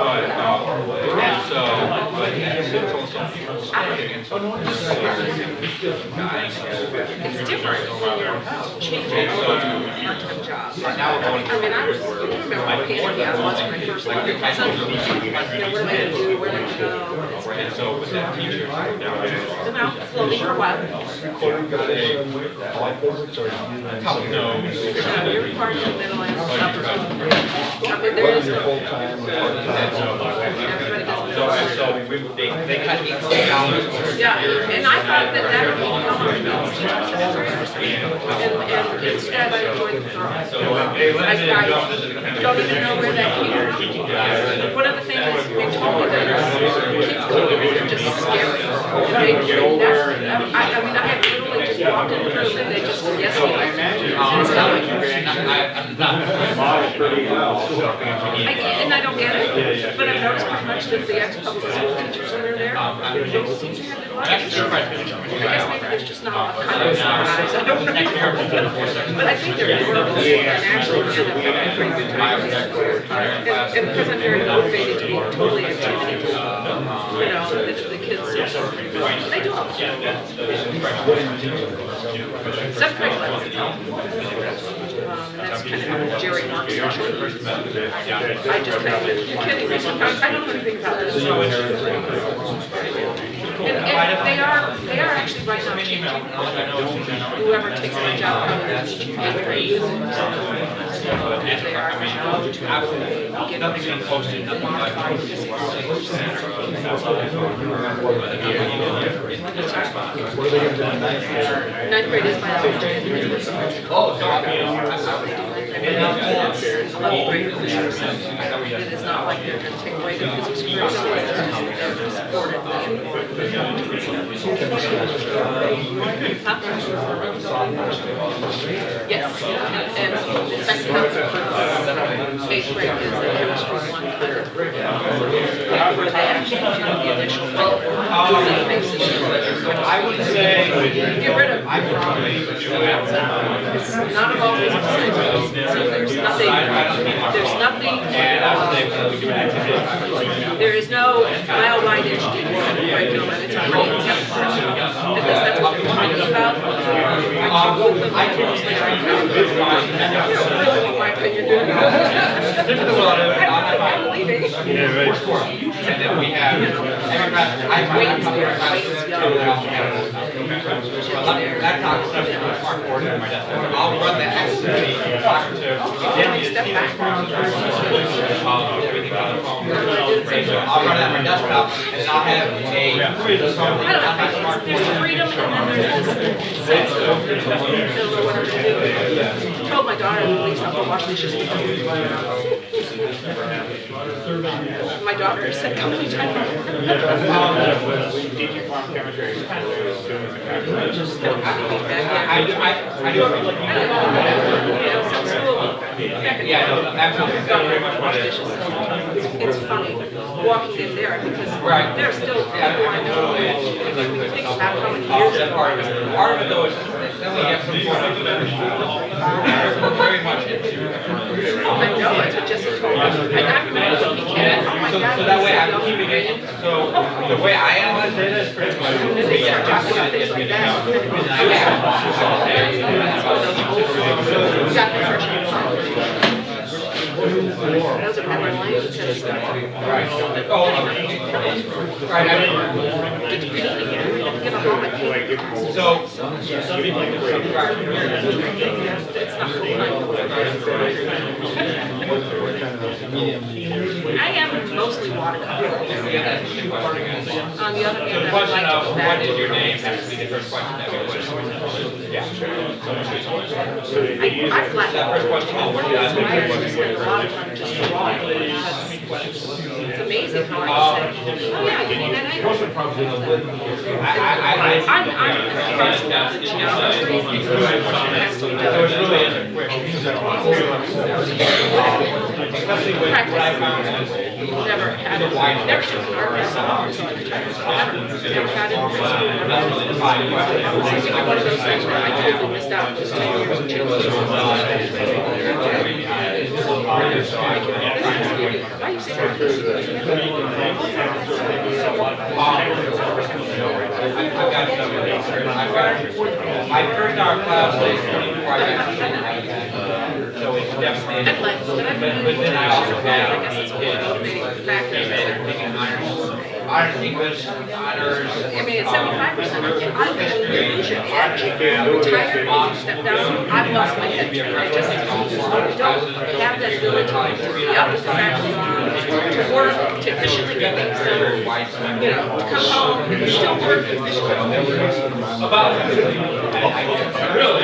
It's different when you're changing over to a part-time job. I mean, I remember how panicky I was when I first learned it. So, you know, what am I going to do, where am I going to go? Been out floating for a while. You're part of the middle and upper. I mean, there is no. Everybody does. They cut $18. Yeah, and I thought that would be and instead I enjoyed the girl. I don't even know where that came from. One of the things they told me that kids go to are just scary. I mean, I had literally just walked in the room and they just yes me. And I don't get it, but I've noticed pretty much that the ex-public school teachers when they're there, they seem to have their lives. I guess maybe there's just not enough kind of eyes, I don't know. But I think they're working and actually really having a pretty good time. And because I'm very motivated to be totally activity, you know, the kids, they do all. Seventh grade level. That's kind of how Jerry works. I just kind of, you're kidding me, I don't know anything about this. And they are actually right now changing. Whoever takes my job out of that, they are using. They are Nothing's been posted, nothing like Ninth grade is biology. Oh, sorry. It is not like they're going to take away the physics curriculum. They're supported. Yes, and in fact, eighth grade is the chemistry one where they actually do the initial basis. I would say, Get rid of it. It's not about physics. So there is no mile line engineering curriculum, and it's pretty intense. At least that's what they're talking about. I talk with them continuously. I don't really want my opinion. leaving. Yeah, right. And then we have, laptop stuff is on a smart board on my desk. I'll run the activity, talk to everything on the phone. I'll run it on my desktop, and then I'll have a something on my smart board. There's freedom and then there's this. I don't know what I'm gonna do. I told my daughter, please don't go wash dishes. My daughter said, come anytime. Teaching farm chemistry. I do it like Some school, back in Yeah, no, absolutely. That's very much wash dishes. It's funny walking in there because there are still people I know. When you think about how many years ago. Part of it though is then we get some sort of very much into. I know, that's what Jessica told me. And I remember when he came in, my So dad that way was I'm keeping it, so the way I analyze data is pretty much. they start talking about things like that. Got the pressure. Doesn't matter my language, it's just Right. get a home at So. I am mostly watercolor. On the other So hand, the I question like of to what is your name has to be the first question that we would. Yeah. I flat. That first question, oh, what do you So I guys actually spend a lot of time just drawing. It's amazing how I can say, oh yeah, you mean that angle. I'm first now the geometry. So it's really especially with what I found is Never had it. Never took an art class at all. So never got into high school. It's like one of those things where I totally missed out just 10 years of change. Why you say that? my first art class was before I got so it's definitely. But then I also have the kids Factors. taking honors English, honors. I mean, at 75%, I don't lose your head. Retired, step down, I've lost my head. I just don't have that ability to be up and back to work, to efficiently get things done. You know, come home, still work efficiently. About really.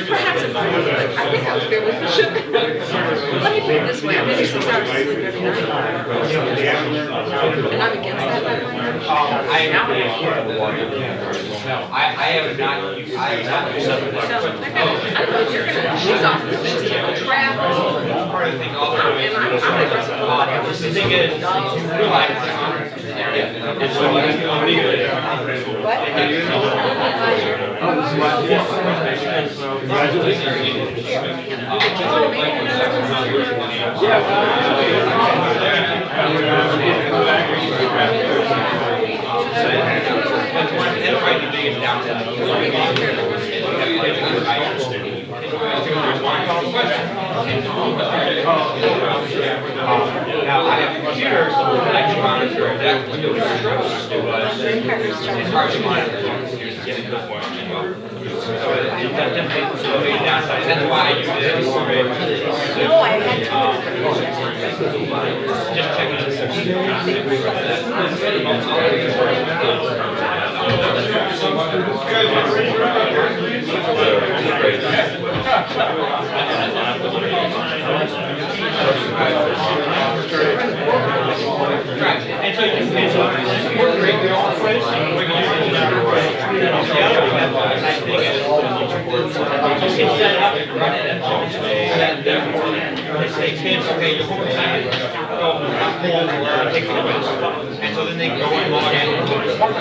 Perhaps if I think I was fairly efficient. Let me put it this way, I'm getting 6 hours of sleep every night. And I'm against that, by the way. I have not. So, I don't know if you're gonna, she's off the list, travel. Part of the thing also And I'm aggressive about the everything. thing is, realize the honors area. And so it's legally. Now, I have computers that I can monitor exactly what it's hard to monitor. So that's definitely a big downside. That's why I do this. No, I had to. Just checking and so you can incorporate your own friends. The other thing that I think is you can set it up and run it at home. And therefore, they say, kids, okay, your homework assignment, go, take the quiz. And so then they can go and log in. I'm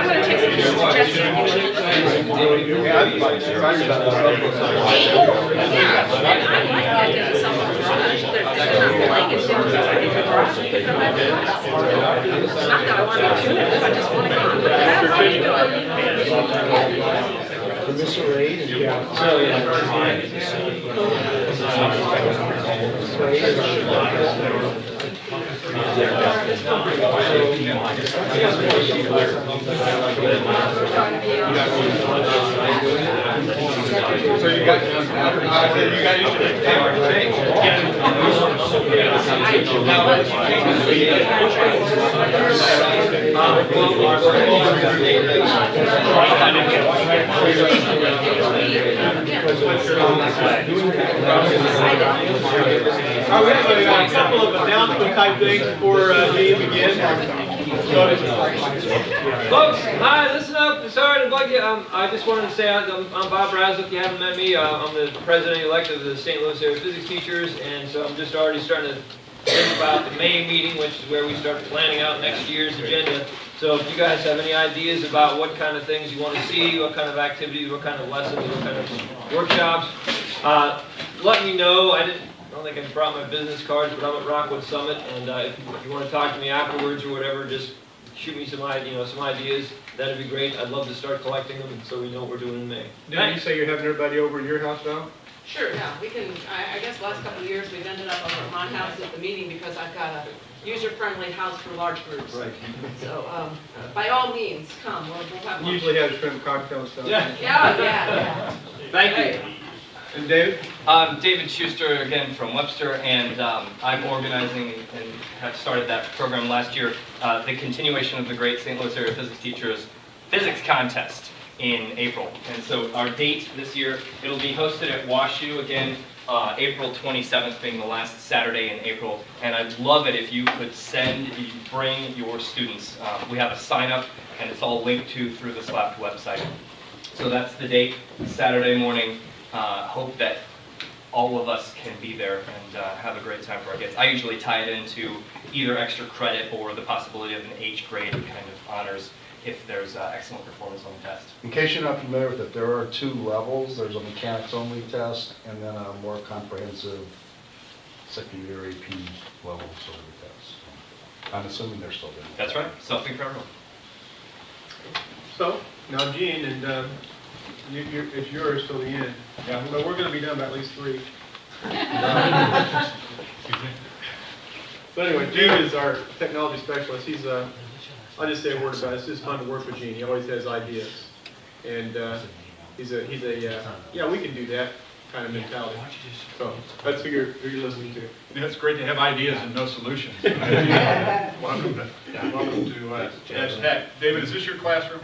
gonna take some suggestions. Yeah, I'd be excited about this. Yeah, I might get to some of the garage, they're not playing it down in the garage, and pick them up at the house. Not that I want to do it, I just want to go on, but that's how you do it. Mr. Reed? So you got used to the camera today. All right, we have a couple of announcement type things before Dave begins. Folks, hi, listen up. Sorry to bug you. I just wanted to say I'm Bob Brazel. If you haven't met me, I'm the president-elect of the St. Louis area physics teachers, and so I'm just already starting to think about the May meeting, which is where we start planning out next year's agenda. So if you guys have any ideas about what kind of things you want to see, what kind of activities, what kind of lessons, what kind of workshops, let me know. I don't think I brought my business cards, but I'm at Rockwood Summit, and if you want to talk to me afterwards or whatever, just shoot me some ideas. That'd be great. I'd love to start collecting them so we know what we're doing in May. Did you say you're having everybody over at your house now? Sure, yeah, we can, I guess last couple of years, we've ended up over at my house at the meeting because I've got a user-friendly house for large groups. Right. So, by all means, come, we'll have lunch. Usually have shrimp cocktail stuff. Yeah. Thank you. And David? David Schuster again from Webster, and I'm organizing and have started that program last year, the continuation of the great St. Louis area physics teachers physics contest in April. And so our date this year, it'll be hosted at WashU again, April 27th being the last Saturday in April. And I'd love it if you could bring your students. We have a sign up and it's all linked to through the SLAPT website. So that's the date, Saturday morning. Hope that all of us can be there and have a great time for our kids. I usually tie it into either extra credit or the possibility of an H grade kind of honors if there's excellent performance on the test. In case you're not familiar with it, there are two levels. There's a mechanics only test and then a more comprehensive secondary P level sort of test. I'm assuming they're still doing that. That's right, something for everyone. So, now Gene, and it's yours till the end. Yeah. But we're going to be done by at least 3. So anyway, Gene is our technology specialist. He's I'll just say a word about it. It's just fun to work with Gene. He always has ideas. And he's a yeah, we can do that kind of mentality. So that's who you're listening to. Yeah, it's great to have ideas and no solutions. Welcome to Edge Tech. David, is this your classroom?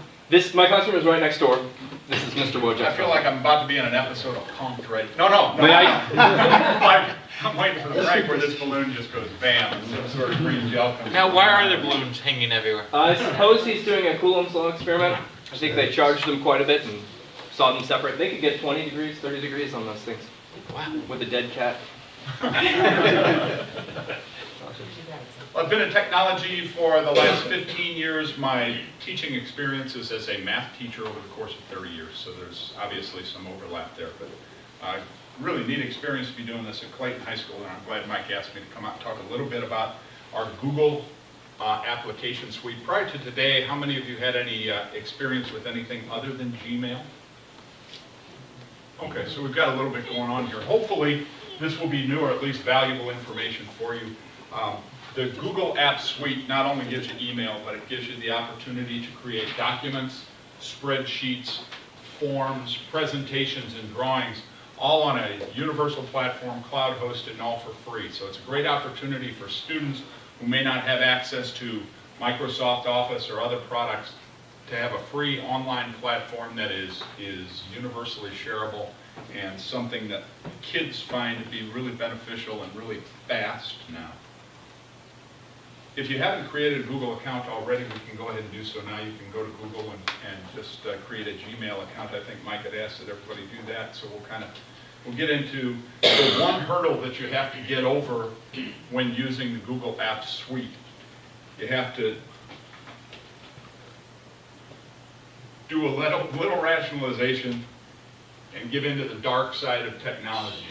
My classroom is right next door. This is Mr. Wojcik. I feel like I'm about to be in an episode of Punk'd right. No. May I? I'm waiting for the break where this balloon just goes bam, and some sort of green gel comes. Now, why are there balloons hanging everywhere? I suppose he's doing a Coulomb's law experiment. I think they charged them quite a bit and saw them separate. They could get 20 degrees, 30 degrees on those things. Wow. With a dead cat. I've been in technology for the last 15 years. My teaching experience is as a math teacher over the course of 30 years, so there's obviously some overlap there. But really neat experience to be doing this at Clayton High School, and I'm glad Mike asked me to come out and talk a little bit about our Google application suite. Prior to today, how many of you had any experience with anything other than Gmail? Okay, so we've got a little bit going on here. Hopefully, this will be new or at least valuable information for you. The Google Apps Suite not only gives you email, but it gives you the opportunity to create documents, spreadsheets, forms, presentations, and drawings, all on a universal platform, cloud hosted, and all for free. So it's a great opportunity for students who may not have access to Microsoft Office or other products to have a free online platform that is universally shareable and something that kids find to be really beneficial and really fast now. If you haven't created a Google account already, we can go ahead and do so now. You can go to Google and just create a Gmail account. I think Mike had asked that everybody do that, so we'll get into the one hurdle that you have to get over when using the Google Apps suite. You have to do a little rationalization and give into the dark side of technology.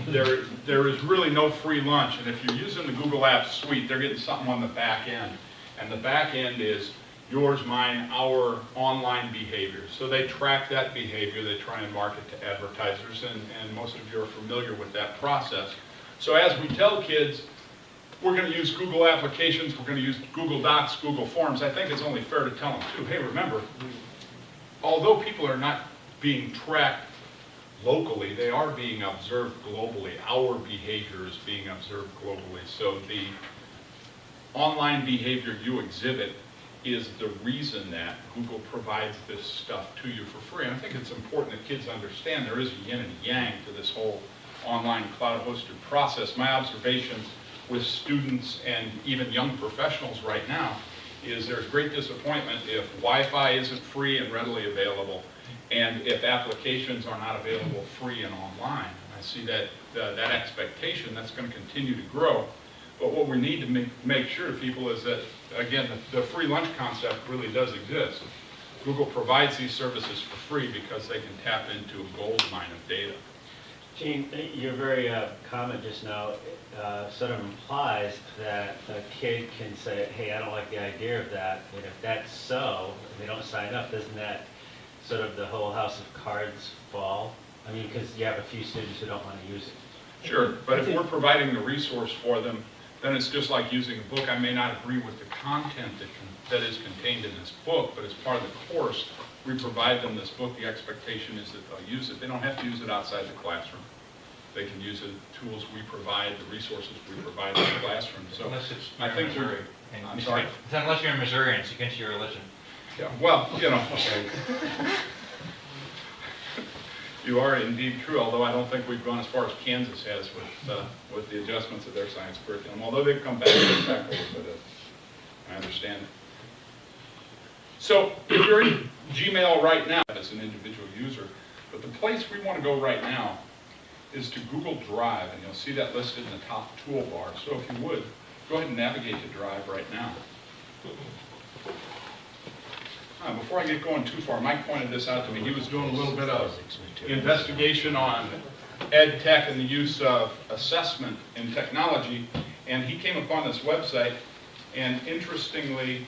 There is really no free lunch, and if you're using the Google Apps suite, they're getting something on the back end. And the back end is yours, mine, our online behavior. So they track that behavior, they try and market to advertisers, and most of you are familiar with that process. So as we tell kids, we're going to use Google applications, we're going to use Google Docs, Google Forms, I think it's only fair to tell them too, hey, remember, although people are not being tracked locally, they are being observed globally. Our behavior is being observed globally. So the online behavior you exhibit is the reason that Google provides this stuff to you for free. And I think it's important that kids understand there is a yin and yang to this whole online cloud-hosted process. My observations with students and even young professionals right now is there's great disappointment if Wi-Fi isn't free and readily available, and if applications are not available free and online. I see that that expectation, that's going to continue to grow. But what we need to make sure to people is that, again, the free lunch concept really does exist. Google provides these services for free because they can tap into a gold mine of data. Gene, your very comment just now sort of implies that a kid can say, hey, I don't like the idea of that, and if that's so, and they don't sign up, doesn't that sort of the whole house of cards fall? I mean, because you have a few students who don't want to use it. Sure, but if we're providing the resource for them, then it's just like using a book. I may not agree with the content that is contained in this book, but as part of the course, we provide them this book. The expectation is that they'll use it. They don't have to use it outside the classroom. They can use the tools we provide, the resources we provide in the classroom. So Unless it's I think Missouri. I'm sorry? Unless you're in Missouri and it's against your religion. Yeah, well, you know, you are indeed true, although I don't think we've gone as far as Kansas has with the adjustments of their science curriculum, although they've come back a little bit. I understand it. So if you're in Gmail right now as an individual user, but the place we want to go right now is to Google Drive, and you'll see that listed in the top toolbar. So if you would, go ahead and navigate to Drive right now. Before I get going too far, Mike pointed this out to me. He was doing a little bit of investigation on ed tech and the use of assessment in technology, and he came upon this website, and interestingly,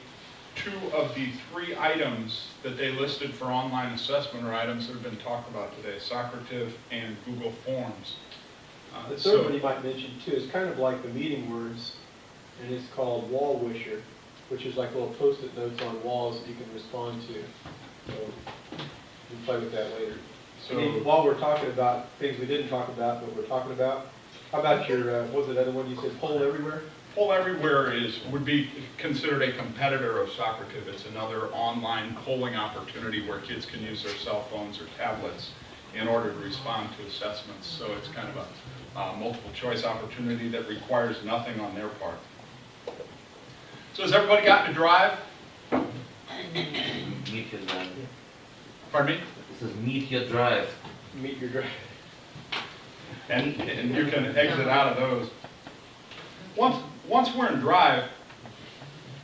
2 of the 3 items that they listed for online assessment are items that have been talked about today, Socrative and Google Forms. The third one you might mention too is kind of like the meeting words, and it's called Wall Wisher, which is like little post-it notes on walls that you can respond to. So you can play with that later. So while we're talking about things we didn't talk about, but we're talking about, how about your, what was the other one you said, Poll Everywhere? Poll Everywhere would be considered a competitor of Socrative. It's another online polling opportunity where kids can use their cell phones or tablets in order to respond to assessments. So it's kind of a multiple choice opportunity that requires nothing on their part. So has everybody gotten to Drive? Meet your drive. Pardon me? It says meet your drive. Meet your drive. And you can exit out of those. Once we're in Drive,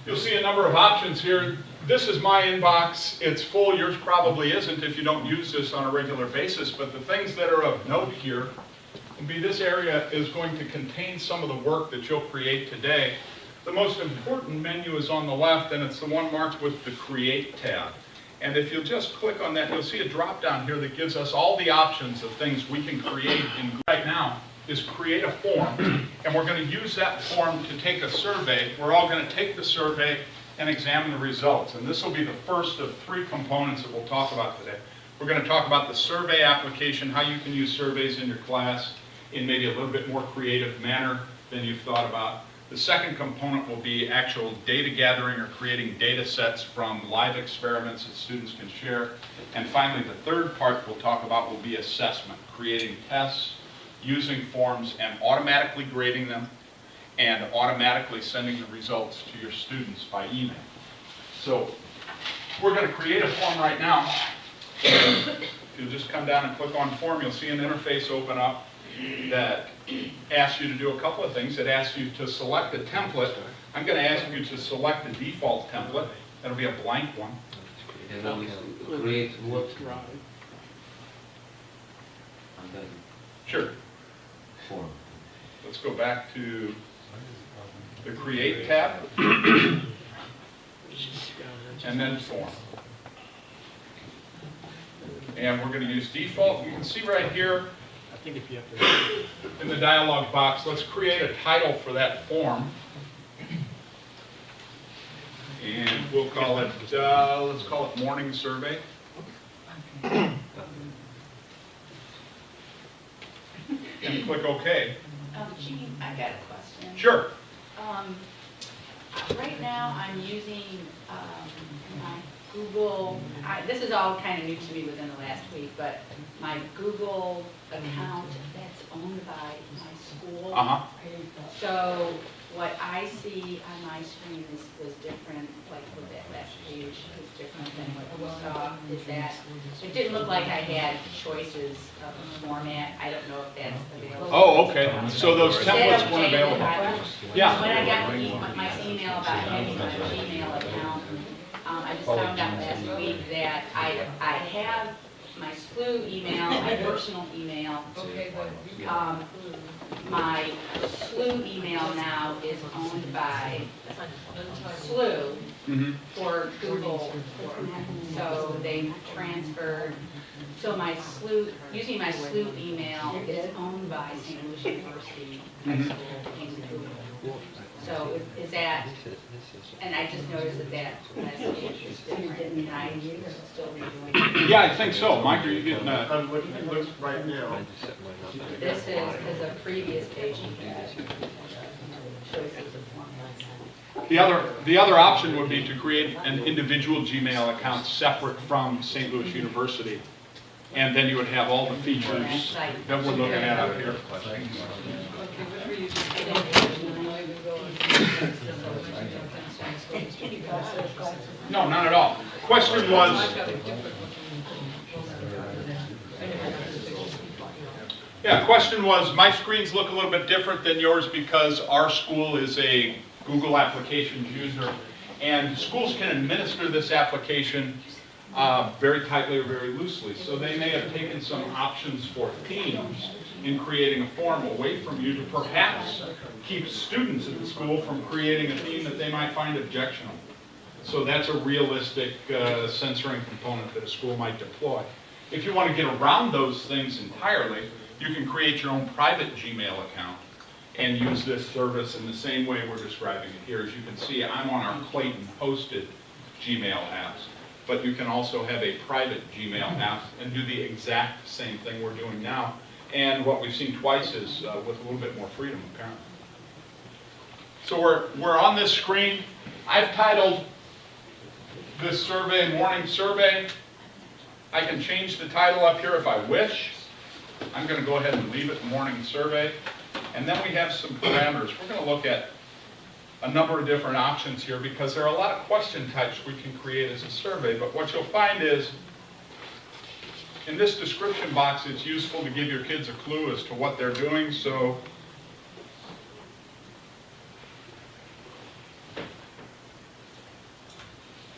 you'll see a number of options here. This is my inbox. It's full. Yours probably isn't if you don't use this on a regular basis. But the things that are of note here will be this area is going to contain some of the work that you'll create today. The most important menu is on the left, and it's the one marked with the Create tab. And if you'll just click on that, you'll see a drop-down here that gives us all the options of things we can create. Right now is create a form, and we're going to use that form to take a survey. We're all going to take the survey and examine the results. And this will be the first of 3 components that we'll talk about today. We're going to talk about the survey application, how you can use surveys in your class in maybe a little bit more creative manner than you've thought about. The second component will be actual data gathering or creating data sets from live experiments that students can share. And finally, the third part we'll talk about will be assessment, creating tests, using forms, and automatically grading them, and automatically sending the results to your students by email. So we're going to create a form right now. You'll just come down and click on form. You'll see an interface open up that asks you to do a couple of things. It asks you to select a template. I'm going to ask you to select the default template. That'll be a blank one. And then we create what? Sure. Form. Let's go back to the Create tab, and then Form. And we're going to use default. You can see right here in the dialog box, let's create a title for that form. And we'll call it, let's call it Morning Survey. And click OK. Gene, I got a question. Sure. Right now, I'm using my Google, this is all kind of new to me within the last week, but my Google account that's owned by my school. Uh-huh. So what I see on my screen was different, like with that last page was different than what we saw. Is that, it didn't look like I had choices of format. I don't know if that's available. Oh, okay. So those Is that templates weren't okay? available. Yeah. When I got my email about having a Gmail account, I just found out last week that I have my SLU email, my personal email. My SLU email now is owned by SLU for Google. So they transferred, so my SLU, using my SLU email is owned by St. Louis University High School in Google. So is that, and I just noticed that last page is different, and I still redoing. Yeah, I think so. Mike, are you getting that? I'm looking at this right now. This is because a previous page you had choices of format. The other option would be to create an individual Gmail account separate from St. Louis University. And then you would have all the features that we're looking at up here. No, not at all. Question was, question was, my screens look a little bit different than yours because our school is a Google Applications user, and schools can administer this application very tightly or very loosely. So they may have taken some options for themes in creating a form away from you to perhaps keep students at the school from creating a theme that they might find objectionable. So that's a realistic censoring component that a school might deploy. If you want to get around those things entirely, you can create your own private Gmail account and use this service in the same way we're describing it here. As you can see, I'm on our Clayton hosted Gmail apps, but you can also have a private Gmail app and do the exact same thing we're doing now. And what we've seen twice is with a little bit more freedom, apparently. So we're on this screen. I've titled this survey Morning Survey. I can change the title up here if I wish. I'm going to go ahead and leave it Morning Survey. And then we have some parameters. We're going to look at a number of different options here because there are a lot of question types we can create as a survey. But what you'll find is in this description box, it's useful to give your kids a clue as to what they're doing. So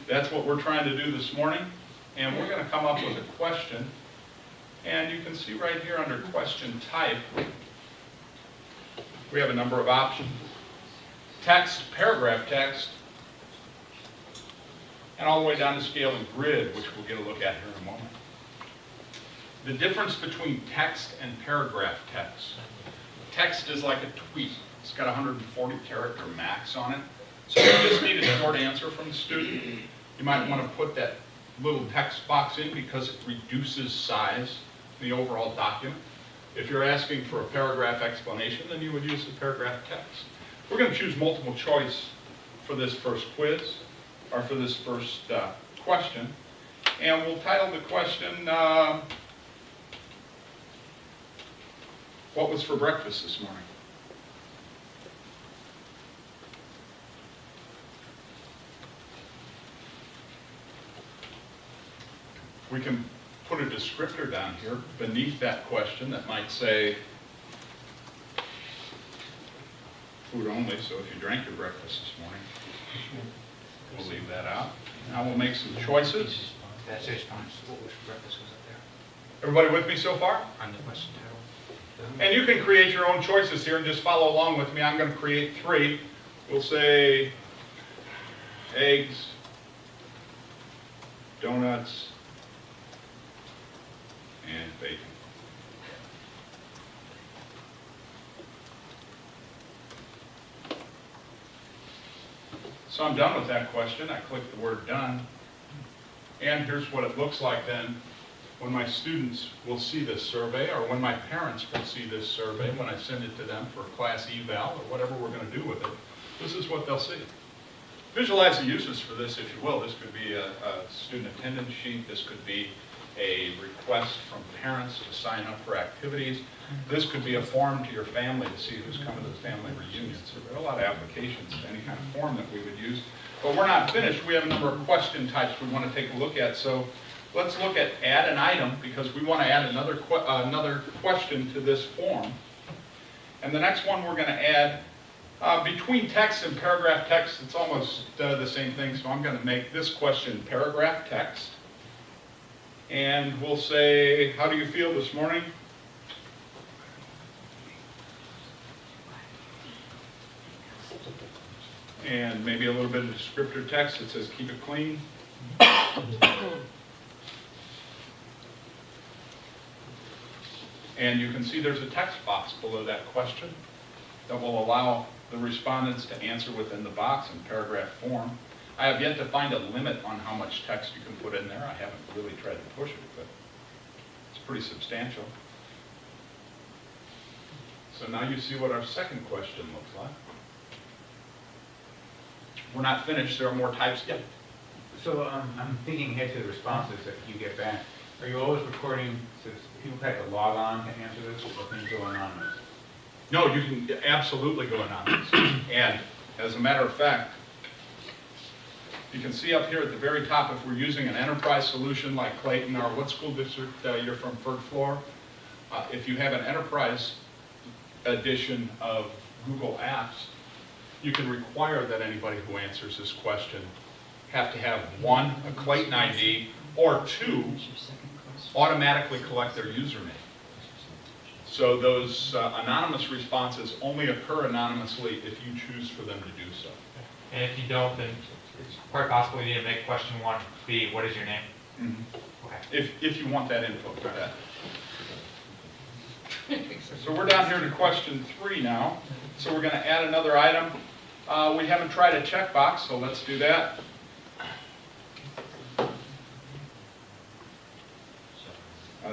that's what we're trying to do this morning. And we're going to come up with a question. And you can see right here under question type, we have a number of options. Text, paragraph text, and all the way down to scale and grid, which we'll get a look at here in a moment. The difference between text and paragraph text. Text is like a tweet. It's got 140 character max on it. So if you just need a short answer from the student, you might want to put that little text box in because it reduces size in the overall document. If you're asking for a paragraph explanation, then you would use the paragraph text. We're going to choose multiple choice for this first quiz, or for this first question. And we'll title the question, what was for breakfast this morning? We can put a descriptor down here beneath that question that might say food only, so if you drank your breakfast this morning, we'll leave that out. Now we'll make some choices. That's it, what was for breakfast was up there? Everybody with me so far? On the question title. And you can create your own choices here and just follow along with me. I'm going to create 3. We'll say eggs, donuts, and bacon. So I'm done with that question. I click the word done. And here's what it looks like then when my students will see this survey, or when my parents will see this survey, when I send it to them for a class eval or whatever we're going to do with it. This is what they'll see. Visualize the uses for this, if you will. This could be a student attendance sheet. This could be a request from parents to sign up for activities. This could be a form to your family to see who's coming to the family reunion. So there are a lot of applications to any kind of form that we would use. But we're not finished. We have a number of question types we want to take a look at. So let's look at add an item, because we want to add another question to this form. And the next one we're going to add, between text and paragraph text, it's almost the same thing. So I'm going to make this question paragraph text. And we'll say, how do you feel this morning? And maybe a little bit of descriptor text that says keep it clean. And you can see there's a text box below that question that will allow the respondents to answer within the box in paragraph form. I have yet to find a limit on how much text you can put in there. I haven't really tried to push it, but it's pretty substantial. So now you see what our second question looks like. We're not finished. There are more types. Yeah. So I'm thinking ahead to the responses that you get back. Are you always recording, so people have to log on to answer this, or can you go anonymous? No, you can absolutely go anonymous. And as a matter of fact, you can see up here at the very top, if we're using an enterprise solution like Clayton, or what school district you're from, third floor, if you have an enterprise edition of Google Apps, you can require that anybody who answers this question have to have 1, a Clayton ID, or 2, automatically collect their username. So those anonymous responses only occur anonymously if you choose for them to do so. And if you don't, then it's quite possible you need to make question 1 be, what is your name? Mm-hmm. Okay. If you want that info for that. So we're down here to question 3 now. So we're going to add another item. We haven't tried a checkbox, so let's do that.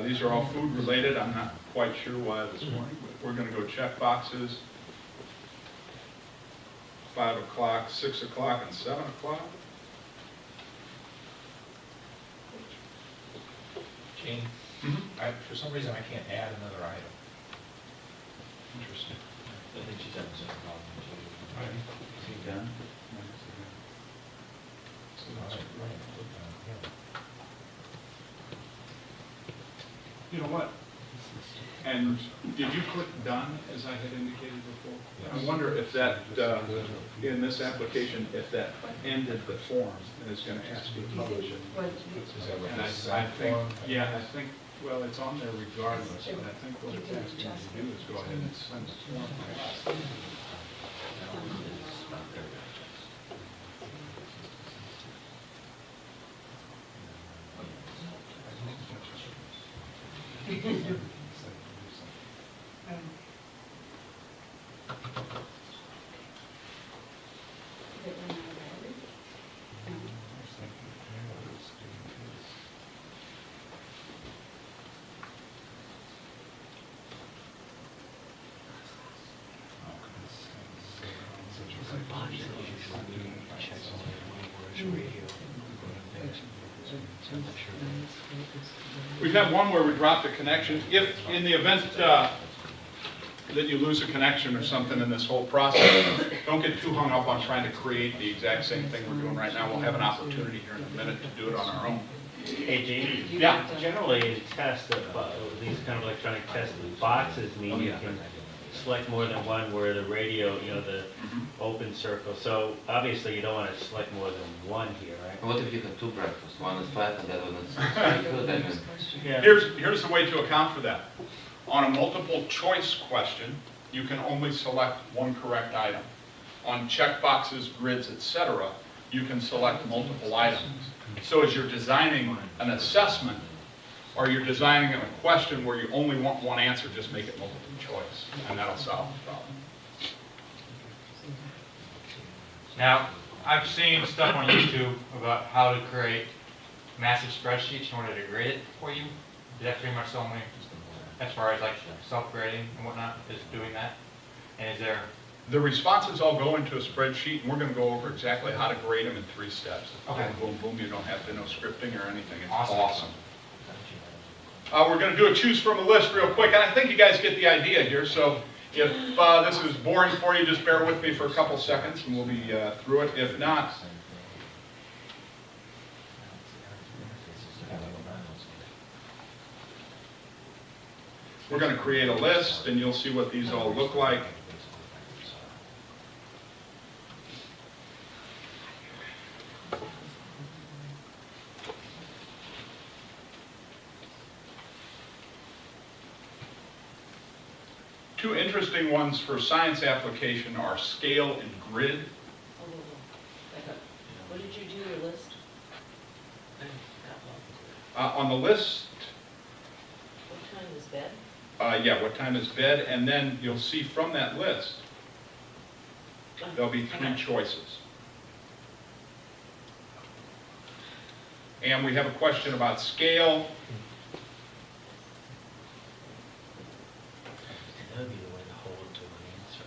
These are all food related. I'm not quite sure why this morning, but we're going to go check boxes. 5 o'clock, 6 o'clock, and 7 o'clock. Gene, for some reason I can't add another item. Interesting. I think she's having some problem. Is he done? You know what? And did you click done, as I had indicated before? I wonder if that, in this application, if that ended the form and is going to ask you to publish it. And I think, yeah, I think, well, it's on there regardless, but I think what it's asking you to do is go ahead and send the form. We've had one where we dropped a connection. If, in the event that you lose a connection or something in this whole process, don't get too hung up on trying to create the exact same thing we're doing right now. We'll have an opportunity here in a minute to do it on our own. Hey, Gene? Yeah. Generally, tests of these kind of electronic test boxes mean you can select more than one where the radio, you know, the open circle. So obviously you don't want to select more than one here, right? What if you have two breakfasts? One is 5 and the other one is 6. I mean, Yeah. Here's the way to account for that. On a multiple choice question, you can only select one correct item. On checkboxes, grids, etc., you can select multiple items. So as you're designing an assessment, or you're designing a question where you only want one answer, just make it multiple choice, and that'll solve the problem. Now, I've seen stuff on YouTube about how to create massive spreadsheets in order to grade it for you. Is that pretty much the only, as far as like self-grading and whatnot, is doing that? And is there... The responses all go into a spreadsheet, and we're going to go over exactly how to grade them in 3 steps. Okay. Boom, boom, you don't have to know scripting or anything. It's Awesome. awesome. We're going to do a choose from a list real quick, and I think you guys get the idea here. So if this is boring for you, just bear with me for a couple seconds, and we'll be through it. If not, we're going to create a list, and you'll see what these all look like. Two interesting ones for science application are scale and grid. What did you do, your list? On the list, What time is bed? yeah, what time is bed, and then you'll see from that list, there'll be 3 choices. And we have a question about scale. That'd be the way to hold to an answer.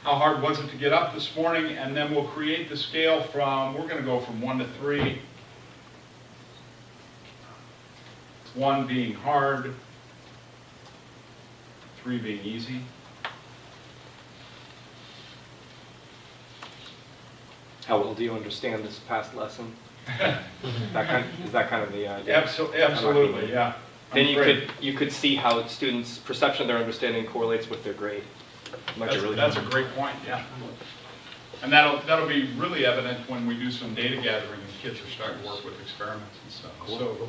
How hard was it to get up this morning? And then we'll create the scale from, we're going to go from 1 to 3. 1 being hard, 3 being easy. How well do you understand this past lesson? Is that kind of the idea? Absolutely, yeah. Then you could see how students' perception of their understanding correlates with their grade. That's a great point, yeah. And that'll be really evident when we do some data gathering and kids are starting to work with experiments and stuff. So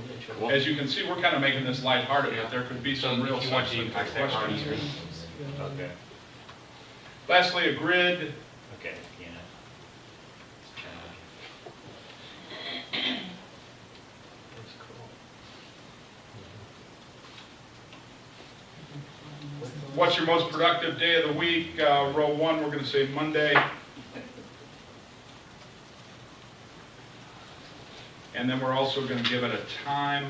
as you can see, we're kind of making this lighthearted, but there could be some real substantive questions here. Okay. Lastly, a grid. Okay, you know. What's your most productive day of the week? Row 1, we're going to say Monday. And then we're also going to give it a time.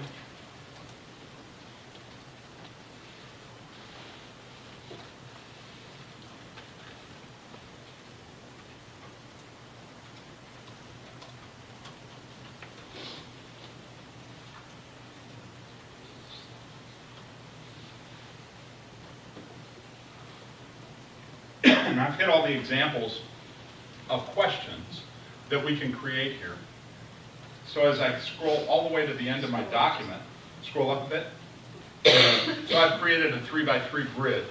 And I've hit all the examples of questions that we can create here. So as I scroll all the way to the end of my document, scroll up a bit. So I've created a 3x3 grid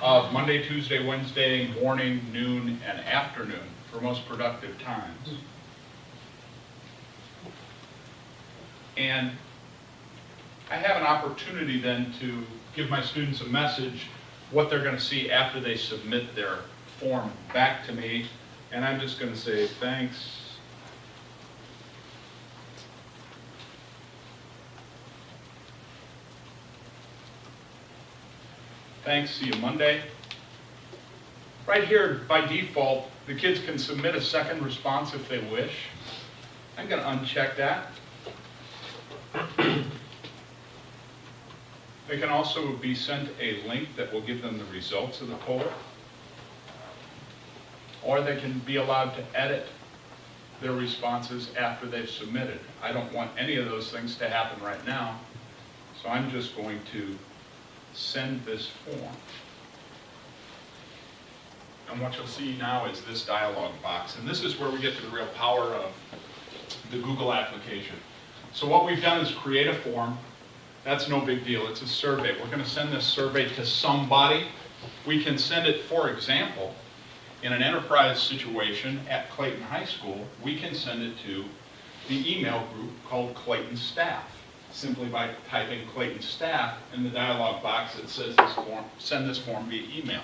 of Monday, Tuesday, Wednesday, morning, noon, and afternoon for most productive times. And I have an opportunity then to give my students a message, what they're going to see after they submit their form back to me. And I'm just going to say, thanks. Thanks, see you Monday. Right here, by default, the kids can submit a second response if they wish. I'm going to uncheck that. They can also be sent a link that will give them the results of the poll. Or they can be allowed to edit their responses after they've submitted. I don't want any of those things to happen right now, so I'm just going to send this form. And what you'll see now is this dialog box, and this is where we get to the real power of the Google application. So what we've done is create a form. That's no big deal, it's a survey. We're gonna send this survey to somebody. We can send it, for example, in an enterprise situation at Clayton High School, we can send it to the email group called Clayton Staff. Simply by typing Clayton Staff in the dialog box that says this form, send this form via email.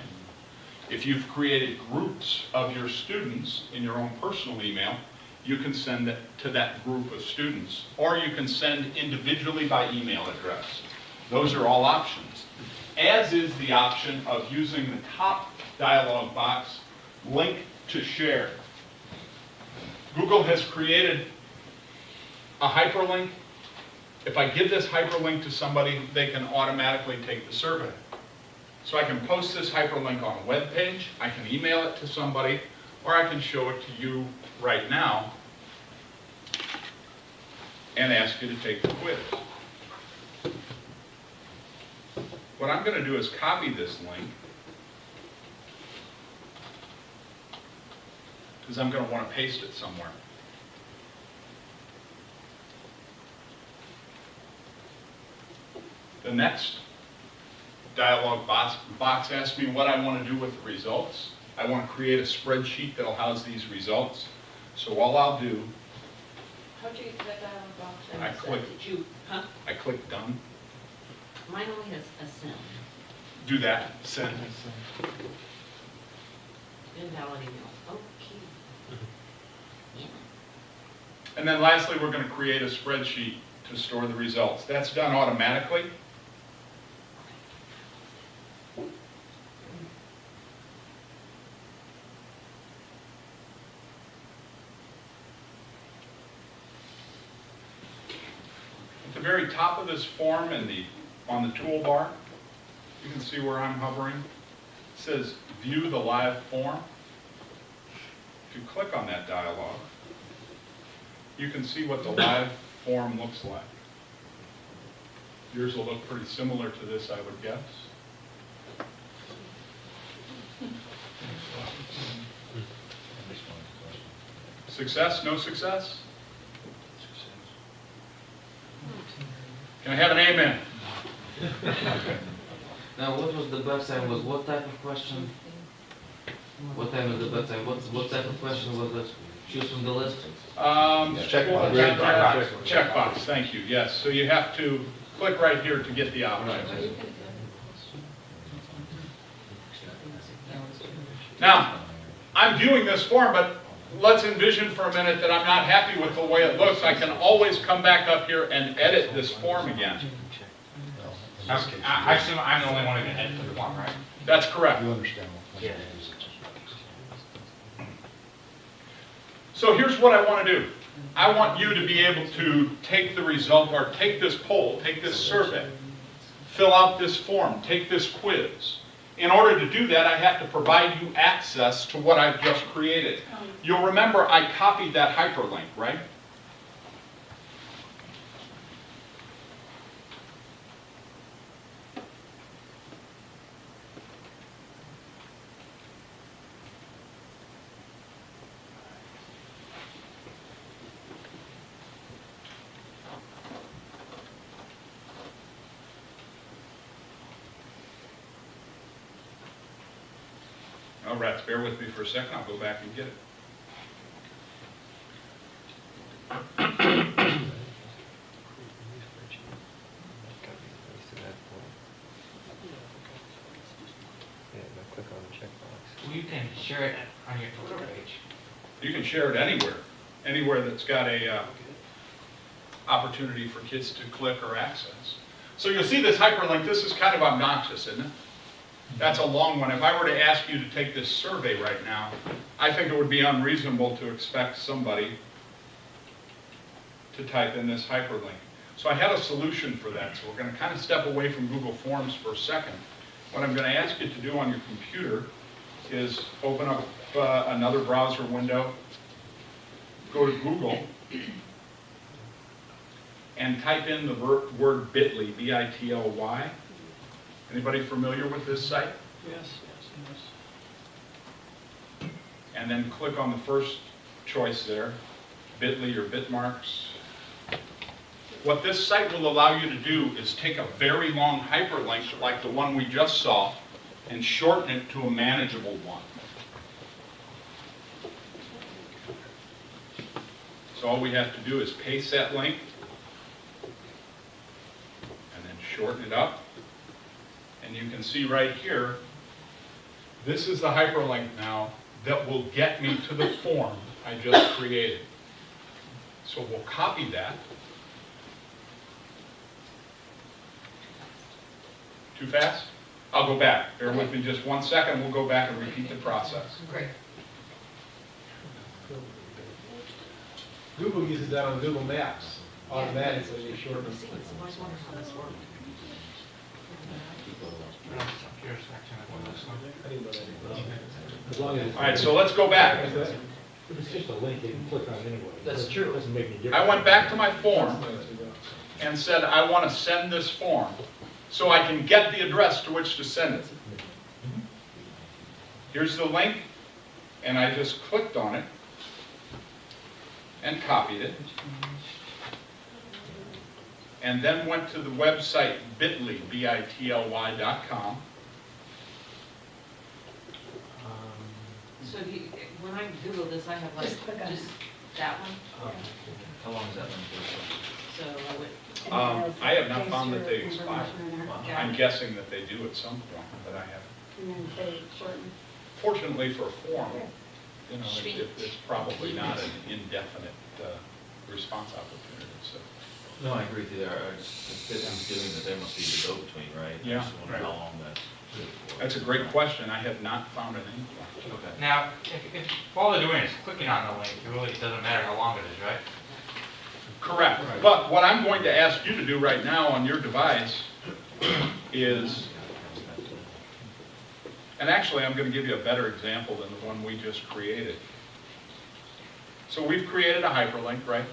If you've created groups of your students in your own personal email, you can send it to that group of students, or you can send individually by email address. Those are all options, as is the option of using the top dialog box link to share. Google has created a hyperlink. If I give this hyperlink to somebody, they can automatically take the survey. So I can post this hyperlink on a web page, I can email it to somebody, or I can show it to you right now and ask you to take the quiz. What I'm going to do is copy this link, because I'm going to want to paste it somewhere. The next dialog box asks me what I want to do with the results. I want to create a spreadsheet that'll house these results. So all I'll do, How'd you get to that dialog box? I click, Huh? I click done. Mine only has a send. Do that, send. Invalid emails. Okay. Yeah. And then lastly, we're going to create a spreadsheet to store the results. That's done automatically. At the very top of this form and on the toolbar, you can see where I'm hovering. It says view the live form. If you click on that dialog, you can see what the live form looks like. Yours will look pretty similar to this, I would guess. Success, no success? Can I have an amen? Now, what was the back sign? Was what type of question? What type of the back sign? What type of question was that? Choose from the list? Checkbox. Checkbox, thank you, yes. So you have to click right here to get the options. Now, I'm viewing this form, but let's envision for a minute that I'm not happy with the way it looks. I can always come back up here and edit this form again. I assume I'm the only one who can edit the form, right? That's correct. You understand. Yeah. So here's what I want to do. I want you to be able to take the result, or take this poll, take this survey, fill out this form, take this quiz. In order to do that, I have to provide you access to what I've just created. You'll remember I copied that hyperlink, right? Oh, rats, bear with me for a second. I'll go back and get it. Well, you can share it on your Twitter page. You can share it anywhere that's got a opportunity for kids to click or access. So you'll see this hyperlink. This is kind of obnoxious, isn't it? That's a long one. If I were to ask you to take this survey right now, I think it would be unreasonable to expect somebody to type in this hyperlink. So I had a solution for that. So we're going to kind of step away from Google Forms for a second. What I'm going to ask you to do on your computer is open up another browser window go to Google and type in the word bit.ly, B-I-T-L-Y. Anybody familiar with this site? Yes. And then click on the first choice there, bit.ly or bitmarks. What this site will allow you to do is take a very long hyperlink like the one we just saw and shorten it to a manageable one. So all we have to do is paste that link and then shorten it up. And you can see right here, this is the hyperlink now that will get me to the form I just created. So we'll copy that. Too fast? I'll go back. Bear with me just 1 second. We'll go back and repeat the process. Great. Google uses that on Google Maps automatically, they shorten it. As long as it's- All right, so let's go back. If it's just a link, you can click on it anyway. That's true. It doesn't make any difference. I went back to my form and said, I want to send this form so I can get the address to which to send it. Here's the link, and I just clicked on it and copied it. And then went to the website bit.ly, bitly.com. So when I Google this, I have like, Just click on just that one, How long is that one so I would. I have not found that they expire. Okay. I'm guessing that they do at some point, but I haven't. And then say shorten. Fortunately for a form, you know, Sweet. it's probably not an indefinite response opportunity, so. No, I agree with you there. I'm assuming that there must be the go-between, right? I Yeah, just wonder right. how long that's good for. That's a great question. I have not found it anywhere. Okay. Now, if all they're doing is clicking on the link, it really doesn't matter how long it is, right? Correct. But what I'm going to ask you to do right now on your device is, and actually I'm going to give you a better example than the one we just created. So we've created a hyperlink, right?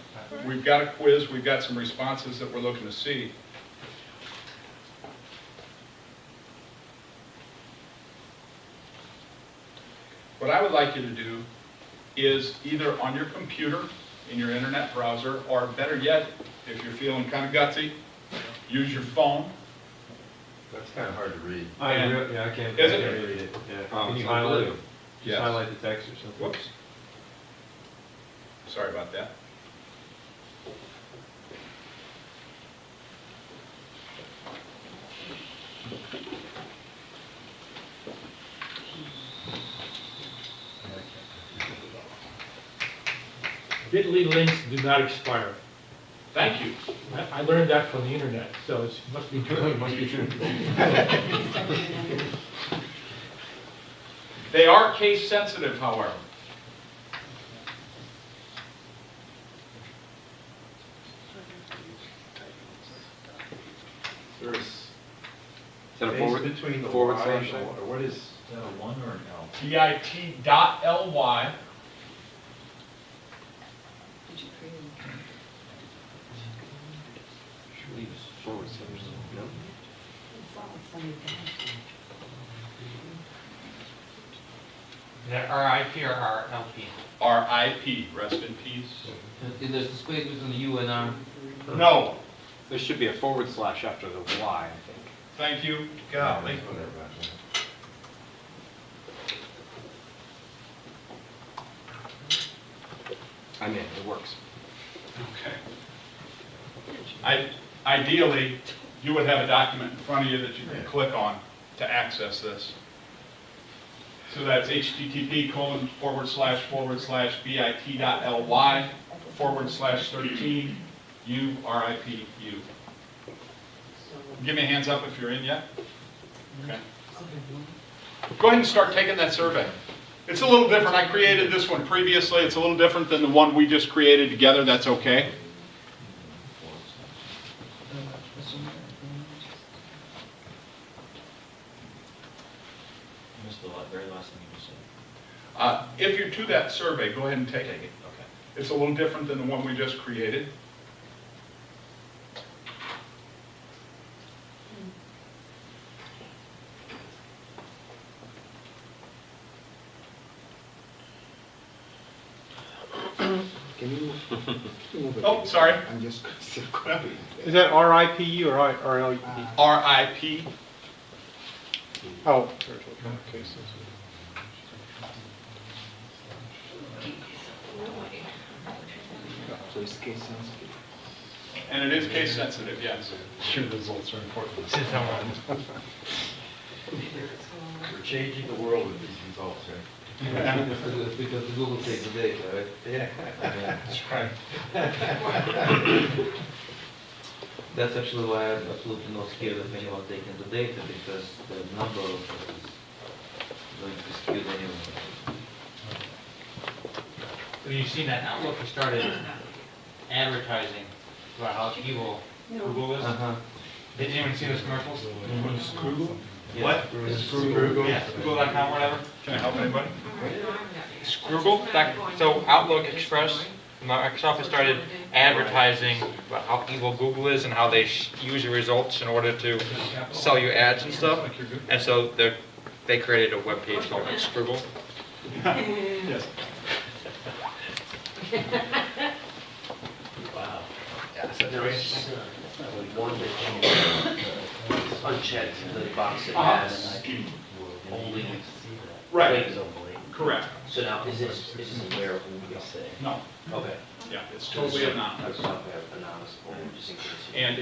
We've got a quiz, we've got some responses that we're looking to see. What I would like you to do is either on your computer, in your internet browser, or better yet, if you're feeling kind of gutsy, use your phone. That's kind of hard to read. I And- can't Is it? read it. Yeah. Oh, Can you it's highlight it? blue. Just Yes. highlight the text or something. Whoops. Sorry about that. Bit.ly links do not expire. Thank you. I learned that from the internet, so it must be true. It must be true. They are case sensitive, however. There's Is that a space forward, between the forward Y slash? and the- or what is? Is that a 1 or an L? bit.ly. Did you create it? Should use forward slash. No? It's not like somebody can- Is that RIP or RLP? RIP, rest in peace. And there's the space between the U and R. No, There should be a forward slash after the Y, I think. thank you. Golly. I mean, it works. Okay. Ideally, you would have a document in front of you that you can click on to access this. So that's http://bit.ly/13 URIPU. Give me a hands up if you're in yet. Okay. Go ahead and start taking that survey. It's a little different. I created this one previously. It's a little different than the one we just created together. That's okay. I missed the very last thing you just said. If you're to that survey, go ahead and take it. Okay. It's a little different than the one we just created. Can you move it? Oh, sorry. I'm just. Is that RIPE or RLUP? RIP. Oh. So it's case sensitive. And it is case sensitive, yes. Sure, results are important. We're changing the world with these results, right? Because Google takes the data, right? Yeah. That's right. That's actually why I'm absolutely not scared of anyone taking the data, because the number of it is going to be skewed anyway. Have you seen that Outlook has started advertising about how evil Google is? Did anyone see those commercials? Google? What? Google. Yeah, Google.com, whatever. Can I help anybody? Google, so Outlook Express, Microsoft has started advertising about how evil Google is and how they use your results in order to sell you ads and stuff. And so they created a web page called Google. Yes. Wow. Yeah, so there is one that unchecked the box that has only Right. Correct. So now, is this aware of who we say? No. Okay. Yeah, it's totally anonymous. Anonymous, just in case. And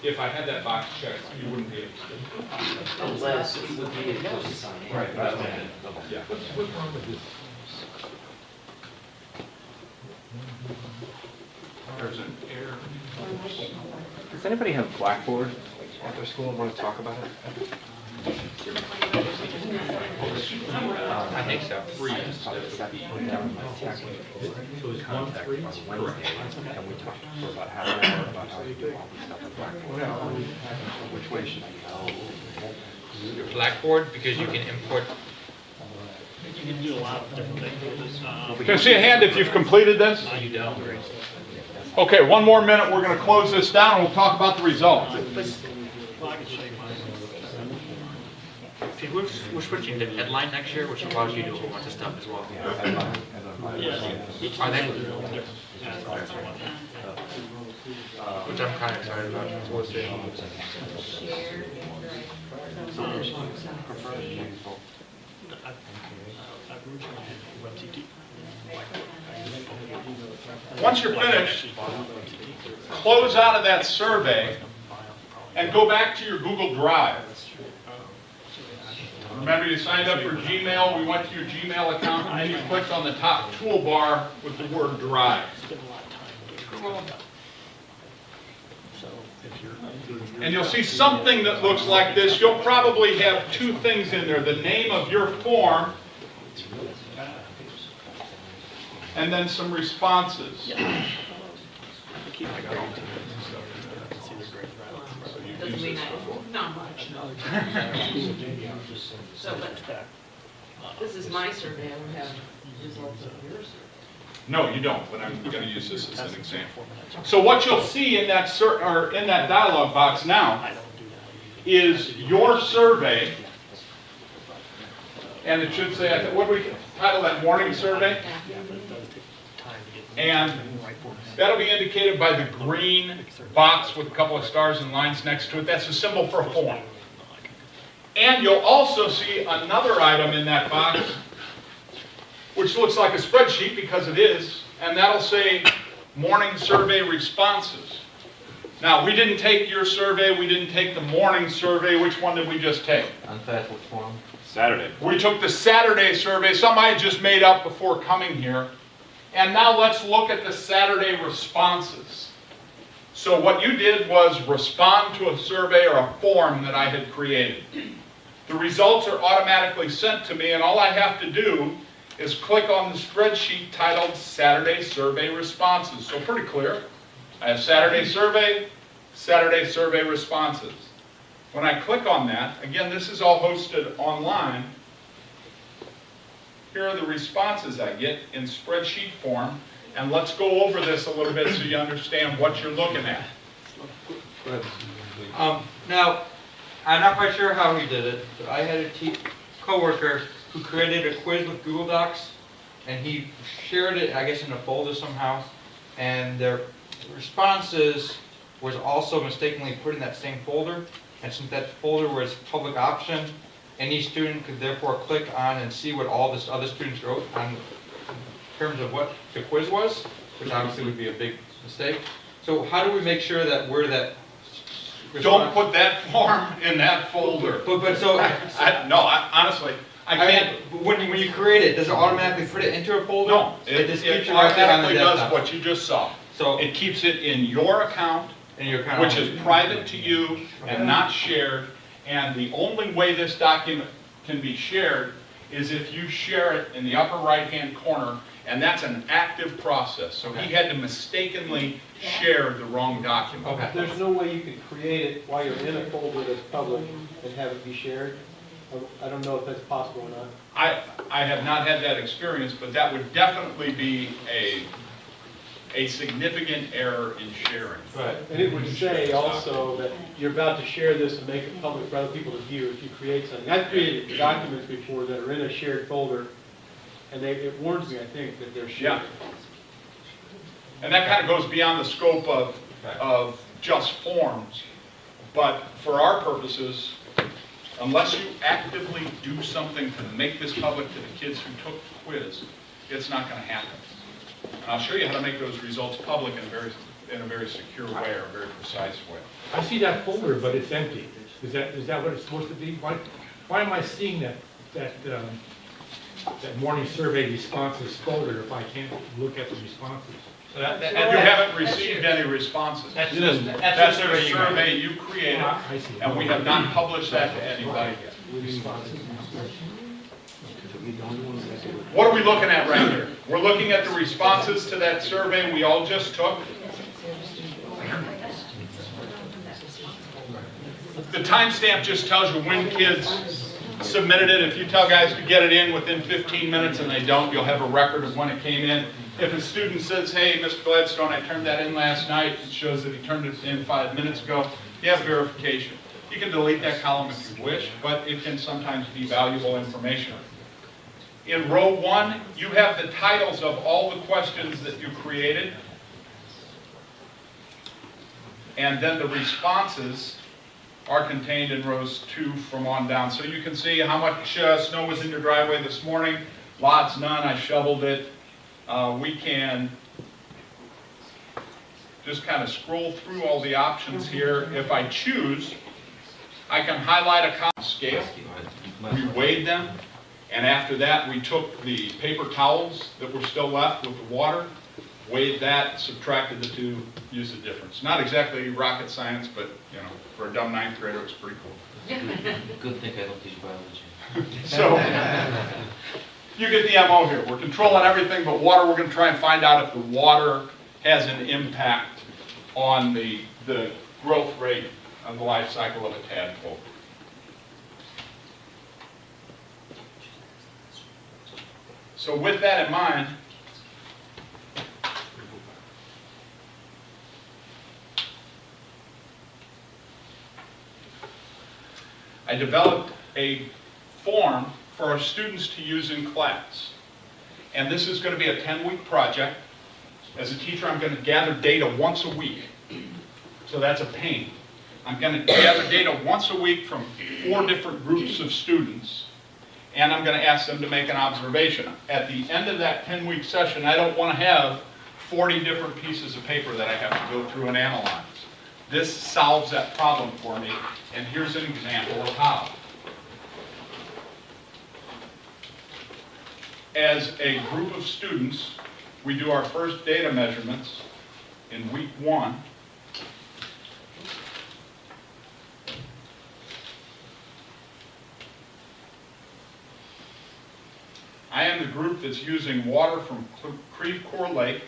if I had that box checked, you wouldn't be able to. Unless it would be a close sign. Right. Okay. Yeah. What's wrong with this? There's an error. Does anybody have Blackboard at their school and want to talk about it? I think so. Put down my text. Contact on Wednesday, and we talked for about half an hour about how to do all this stuff with Blackboard. Which way should I go? Your Blackboard, because you can import. You can do a lot of different things. Can I see a hand if you've completed this? You don't. Okay, one more minute, we're going to close this down and we'll talk about the results. See, we're switching to headline next year, which allows you to do a whole bunch of stuff as well. Are they? Which I'm kind of excited about. We'll see. Once you're finished, close out of that survey and go back to your Google Drive. Remember, you signed up for Gmail, we went to your Gmail account, and then you clicked on the top toolbar with the word Drive. And you'll see something that looks like this. You'll probably have two things in there, the name of your form, and then some responses. Doesn't mean not much. So, but this is my survey, I would have results of your survey. No, you don't, but I'm going to use this as an example. So what you'll see in that dialog box now is your survey, and it should say, what do we title that, morning survey? And that'll be indicated by the green box with a couple of stars and lines next to it. That's a symbol for a form. And you'll also see another item in that box, which looks like a spreadsheet because it is, and that'll say morning survey responses. Now, we didn't take your survey, we didn't take the morning survey. Which one did we just take? Untitled form. Saturday. We took the Saturday survey, something I had just made up before coming here. And now let's look at the Saturday responses. So what you did was respond to a survey or a form that I had created. The results are automatically sent to me, and all I have to do is click on the spreadsheet titled Saturday Survey Responses. So pretty clear. I have Saturday Survey Responses. When I click on that, again, this is all hosted online. here are the responses I get in spreadsheet form, and let's go over this a little bit so you understand what you're looking at. Now, I'm not quite sure how he did it, but I had a coworker who created a quiz with Google Docs, and he shared it, I guess, in a folder somehow, and their responses was also mistakenly put in that same folder, and since that folder was public option, any student could therefore click on and see what all the other students wrote on in terms of what the quiz was, which obviously would be a big mistake. So how do we make sure that we're that Don't put that form in that folder. But so honestly, I can't. When you create it, does it automatically put it into a folder? No, it just it keeps it right there on the automatically does desktop. what you just saw. So it keeps it in your account, which is private to you and not shared. And the only way this document can be shared is if you share it in the upper right-hand corner, and that's an active process. So he had to mistakenly share the wrong document. There's no way you could create it while you're in a folder that's public and have it be shared? I don't know if that's possible or not. I have not had that experience, but that would definitely be a significant error in sharing. Right. And it would say also that you're about to share this and make it public for other people to view if you create something. I've created documents before that are in a shared folder, and it warns me, I think, that they're shared. Yeah. And that kind of goes beyond the scope of just forms. But for our purposes, unless you actively do something to make this public to the kids who took the quiz, it's not going to happen. And I'll show you how to make those results public in a very secure way or a very precise way. I see that folder, but it's empty. Is that what it's supposed to be? Why am I seeing that morning survey responses folder if I can't look at the responses? So you haven't received any responses. That's the survey you created, and we have not published that to anybody yet. What are we looking at right here? We're looking at the responses to that survey we all just took. The timestamp just tells you when kids submitted it. If you tell guys to get it in within 15 minutes and they don't, you'll have a record of when it came in. If a student says, hey, Mr. Gladstone, I turned that in last night, it shows that he turned it in 5 minutes ago, you have verification. You can delete that column if you wish, but it can sometimes be valuable information. In row 1, you have the titles of all the questions that you created, and then the responses are contained in rows 2 from on down. So you can see how much snow was in your driveway this morning. Lots, none, I shoveled it. We can just kind of scroll through all the options here. If I choose, I can highlight a column scale. We weighed them, and after that we took the paper towels that were still left with the water, weighed that, subtracted the two, used the difference. Not exactly rocket science, but for a dumb 9th grader, it's pretty cool. Good thing I don't teach biology. So, you get the MO here. We're controlling everything but water. We're going to try and find out if the water has an impact on the growth rate of the life cycle of a tadpole. So with that in mind, I developed a form for our students to use in class. And this is going to be a 10-week project. As a teacher, I'm going to gather data once a week. So that's a pain. I'm going to gather data once a week from 4 different groups of students, and I'm going to ask them to make an observation. At the end of that 10-week session, I don't want to have 40 different pieces of paper that I have to go through and analyze. This solves that problem for me, and here's an example of how. As a group of students, we do our first data measurements in week 1. I am the group that's using water from Creve Coeur Lake.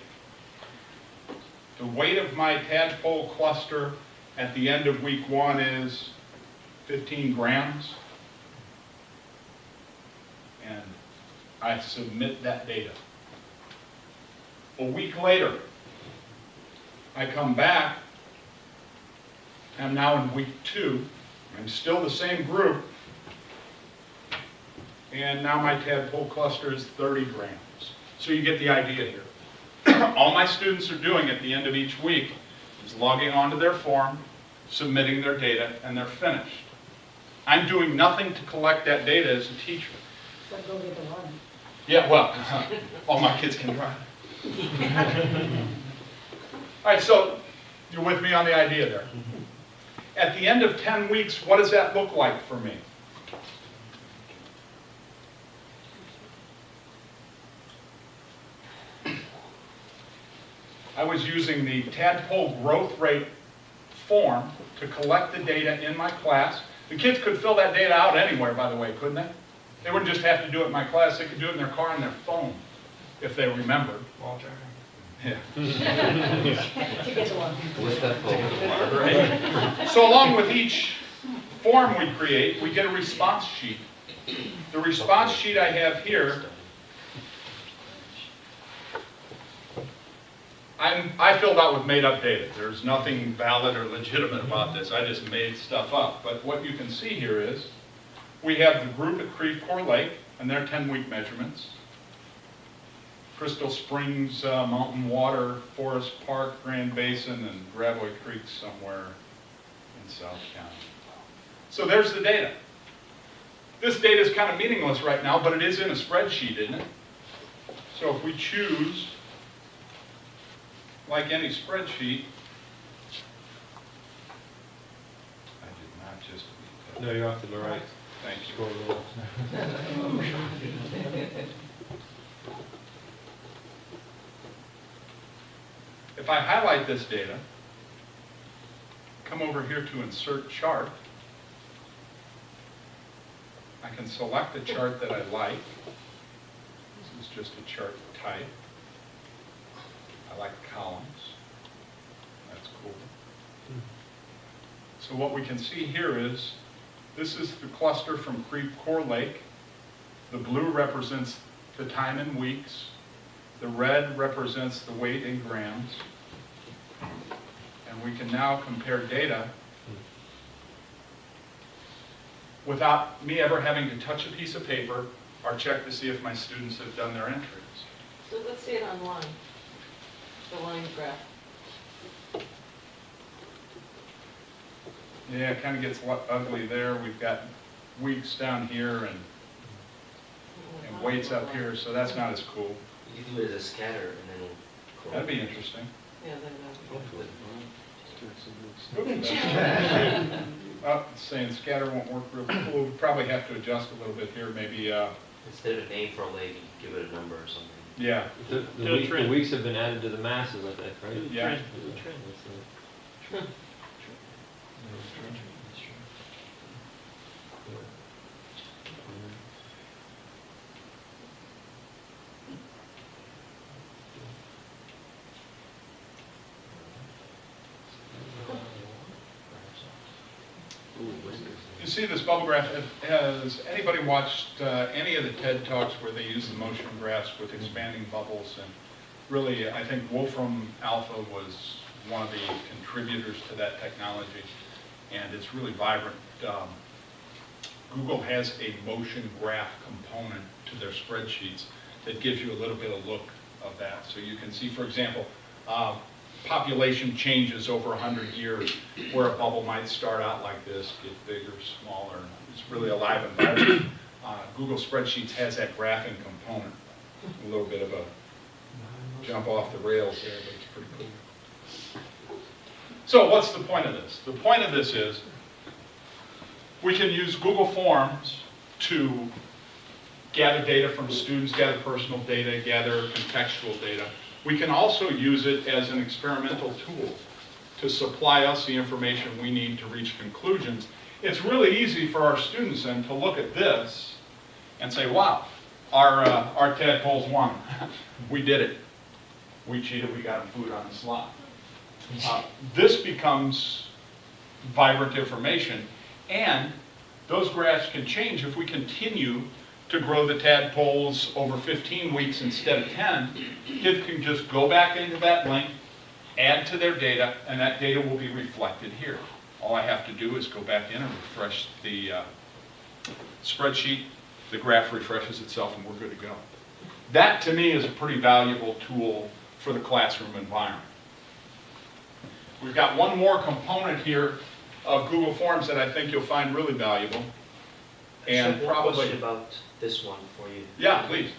The weight of my tadpole cluster at the end of week 1 is 15 grams. And I submit that data. A week later, I come back, I'm now in week 2, I'm still the same group, and now my tadpole cluster is 30 grams. So you get the idea here. All my students are doing at the end of each week is logging onto their form, submitting their data, and they're finished. I'm doing nothing to collect that data as a teacher. So go get the water. Yeah, well, all my kids can drive. All right, so you're with me on the idea there. At the end of 10 weeks, what does that look like for me? I was using the tadpole growth rate form to collect the data in my class. The kids could fill that data out anywhere, by the way, couldn't they? They wouldn't just have to do it in my class, they could do it in their car on their phone, if they remembered. Yeah. To get the water. What's that called? So along with each form we create, we get a response sheet. The response sheet I have here, I filled out with made-up data. There's nothing valid or legitimate about this. I just made stuff up. But what you can see here is we have the group at Creve Coeur Lake and their 10-week measurements. Crystal Springs, Mountain Water, Forest Park, Grand Basin, and Gravois Creek somewhere in South County. So there's the data. This data is kind of meaningless right now, but it is in a spreadsheet, isn't it? So if we choose, like any spreadsheet, I did not just read that. No, you're off to the right. Thank you. Scroll a little. If I highlight this data, come over here to insert chart, I can select a chart that I like. This is just a chart type. I like columns. That's cool. So what we can see here is, this is the cluster from Creve Coeur Lake. The blue represents the time in weeks. The red represents the weight in grams. And we can now compare data without me ever having to touch a piece of paper or check to see if my students have done their entries. So let's see it online, the line graph. Yeah, it kind of gets ugly there. We've got weeks down here and weights up here, so that's not as cool. You can do it as a scatter and then it'll. That'd be interesting. Yeah, then, It's saying scatter won't work real cool. We'll probably have to adjust a little bit here, maybe, Instead of a name for a lake, you give it a number or something. yeah. The weeks have been added to the masses, I think, right? Yeah. You see this bubble graph, has anybody watched any of the TED Talks where they use the motion graphs with expanding bubbles? And really, I think Wolfram Alpha was one of the contributors to that technology, and it's really vibrant. Google has a motion graph component to their spreadsheets that gives you a little bit of look of that. So you can see, for example, population changes over 100 years, where a bubble might start out like this, get bigger, smaller. It's really alive and vibrant. Google Spreadsheets has that graphing component. A little bit of a jump off the rails there, but it's pretty cool. So what's the point of this? The point of this is we can use Google Forms to gather data from students, gather personal data, gather contextual data. We can also use it as an experimental tool to supply us the information we need to reach conclusions. It's really easy for our students then to look at this and say, wow, our tadpoles won. We did it. We cheated, we got them food on the slot. This becomes vibrant information, and those graphs can change if we continue to grow the tadpoles over 15 weeks instead of 10, kids can just go back into that link, add to their data, and that data will be reflected here. All I have to do is go back in and refresh the spreadsheet, the graph refreshes itself, and we're good to go. That, to me, is a pretty valuable tool for the classroom environment. We've got one more component here of Google Forms that I think you'll find really valuable. And So one probably, question about this one for you. yeah, please.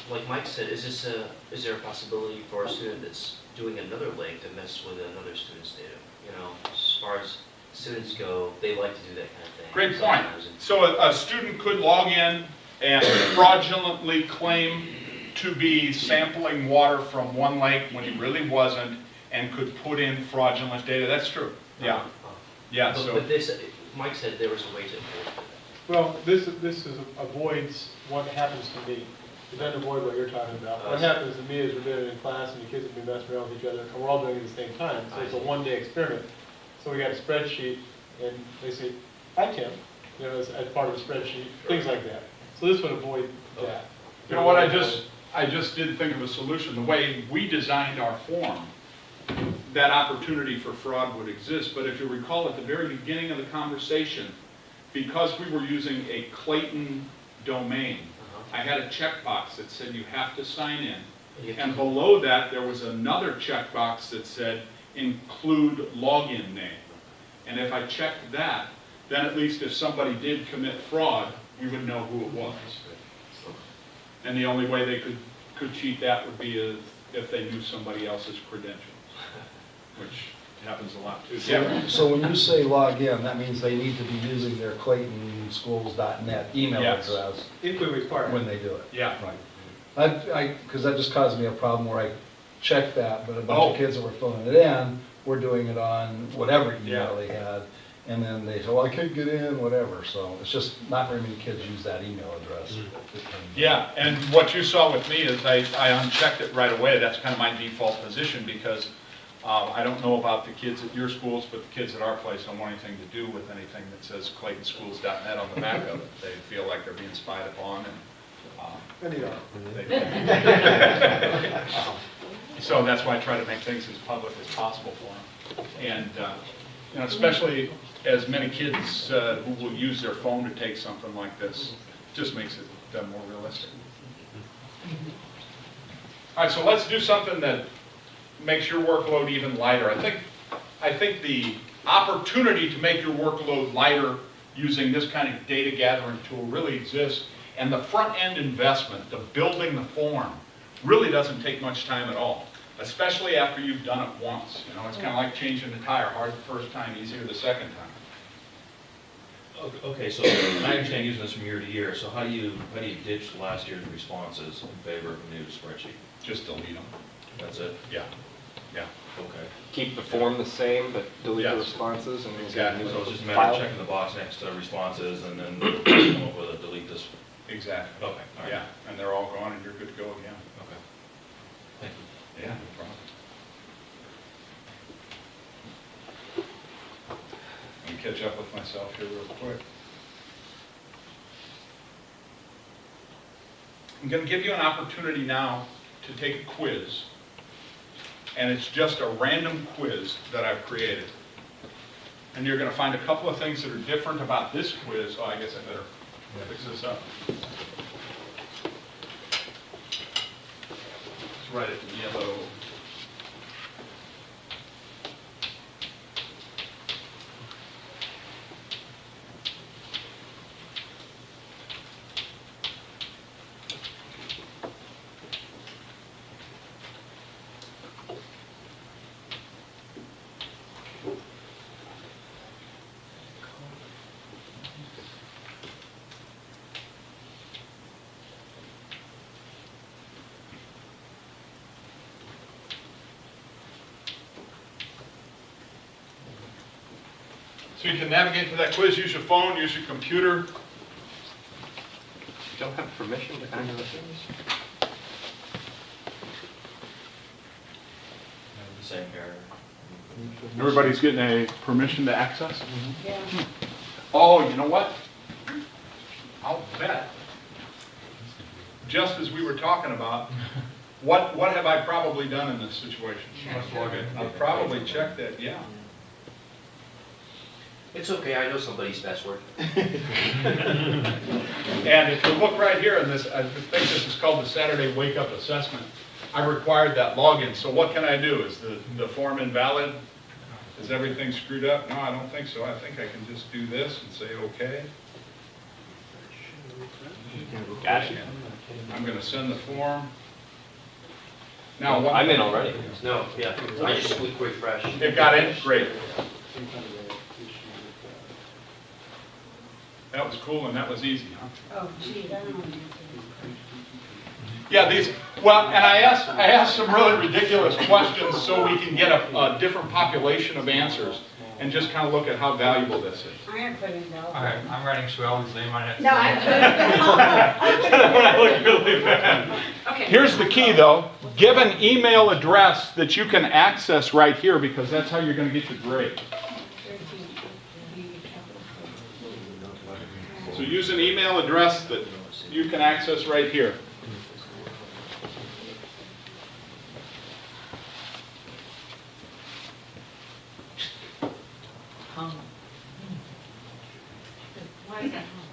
Like Mike said, is there a possibility for a student that's doing another link to mess with another student's data? You know, as far as students go, they like to do that kind of thing. Great point. sometimes. So a student could log in and fraudulently claim to be sampling water from one lake when he really wasn't, and could put in fraudulent data. That's true. Yeah. Yeah. So. But this, Mike said there was a way to avoid that. Well, this avoids what happens to me. It doesn't avoid what you're talking about. What happens to me is we're doing it in class and the kids will be messing around with each other and we're all doing it at the same time. So it's a one-day experiment. So we got a spreadsheet and they say, hi Tim, you know, as part of the spreadsheet, things like that. So this would avoid that. You know what, I just did think of a solution. The way we designed our form, that opportunity for fraud would exist. But if you recall at the very beginning of the conversation, because we were using a Clayton domain, I had a checkbox that said you have to sign in. And below that, there was another checkbox that said include login name. And if I checked that, then at least if somebody did commit fraud, we would know who it was. And the only way they could cheat that would be if they knew somebody else's credentials, which happens a lot too. So when you say log in, that means they need to be using their claytonschools.net email address when they do it. Yeah. Right. Because that just caused me a problem where I checked that, but a bunch of kids that were filling it in were doing it on whatever email they had. And then they said, well, I couldn't get in, whatever. So it's just not very many kids use that email address. Yeah, and what you saw with me is I unchecked it right away. That's kind of my default position because I don't know about the kids at your schools, but the kids at our place don't want anything to do with anything that says claytonschools.net on the back of it. They feel like they're being spied upon. And so that's why I try to make things as public as possible for them. And you know, especially as many kids who will use their phone to take something like this, just makes it more realistic. All right, so let's do something that makes your workload even lighter. I think the opportunity to make your workload lighter using this kind of data gathering tool really exists, and the front end investment, the building the form, really doesn't take much time at all, especially after you've done it once. You know, it's kind of like changing the tire, hard the first time, easier the second time. Okay, so I understand using this from year to year, so how do you ditch last year's responses in favor of a new spreadsheet? Just delete them. That's it? Yeah. Yeah. Okay. Keep the form the same, but delete the responses and exactly. So it's just a matter of checking the box next to responses and then come up with a delete this. Exactly. Okay. All right. Yeah, and they're all gone and you're good to go again. Okay. Thank you. Yeah, no problem. Let me catch up with myself here real quick. I'm going to give you an opportunity now to take a quiz. And it's just a random quiz that I've created. And you're going to find a couple of things that are different about this quiz. Oh, I guess I better fix this up. Let's write it in yellow. So you can navigate to that quiz, use your phone, use your computer. You don't have permission to enter the things? The same here. Everybody's getting a permission to access? Yeah. Oh, you know what? I'll bet just as we were talking about, what have I probably done in this situation? I've probably checked that, yeah. It's okay, I know somebody's password. And if you look right here in this, I think this is called the Saturday Wake Up Assessment. I required that login, so what can I do? Is the form invalid? Is everything screwed up? No, I don't think so. I think I can just do this and say okay. Gotcha. I'm going to send the form. Now, what? I'm in already. No, yeah, I just quick refresh. It got in? Great. That was cool and that was easy, huh? Oh, geez, I don't know. Yeah, well, and I asked some really ridiculous questions so we can get a different population of answers and just kind of look at how valuable this is. I'm gonna put in Bell. All right, I'm writing Swell's name on it. No, I I look really bad. Okay. Here's the key though, give an email address that you can access right here because that's how you're going to get your grade. So use an email address that you can access right here. Why is that home?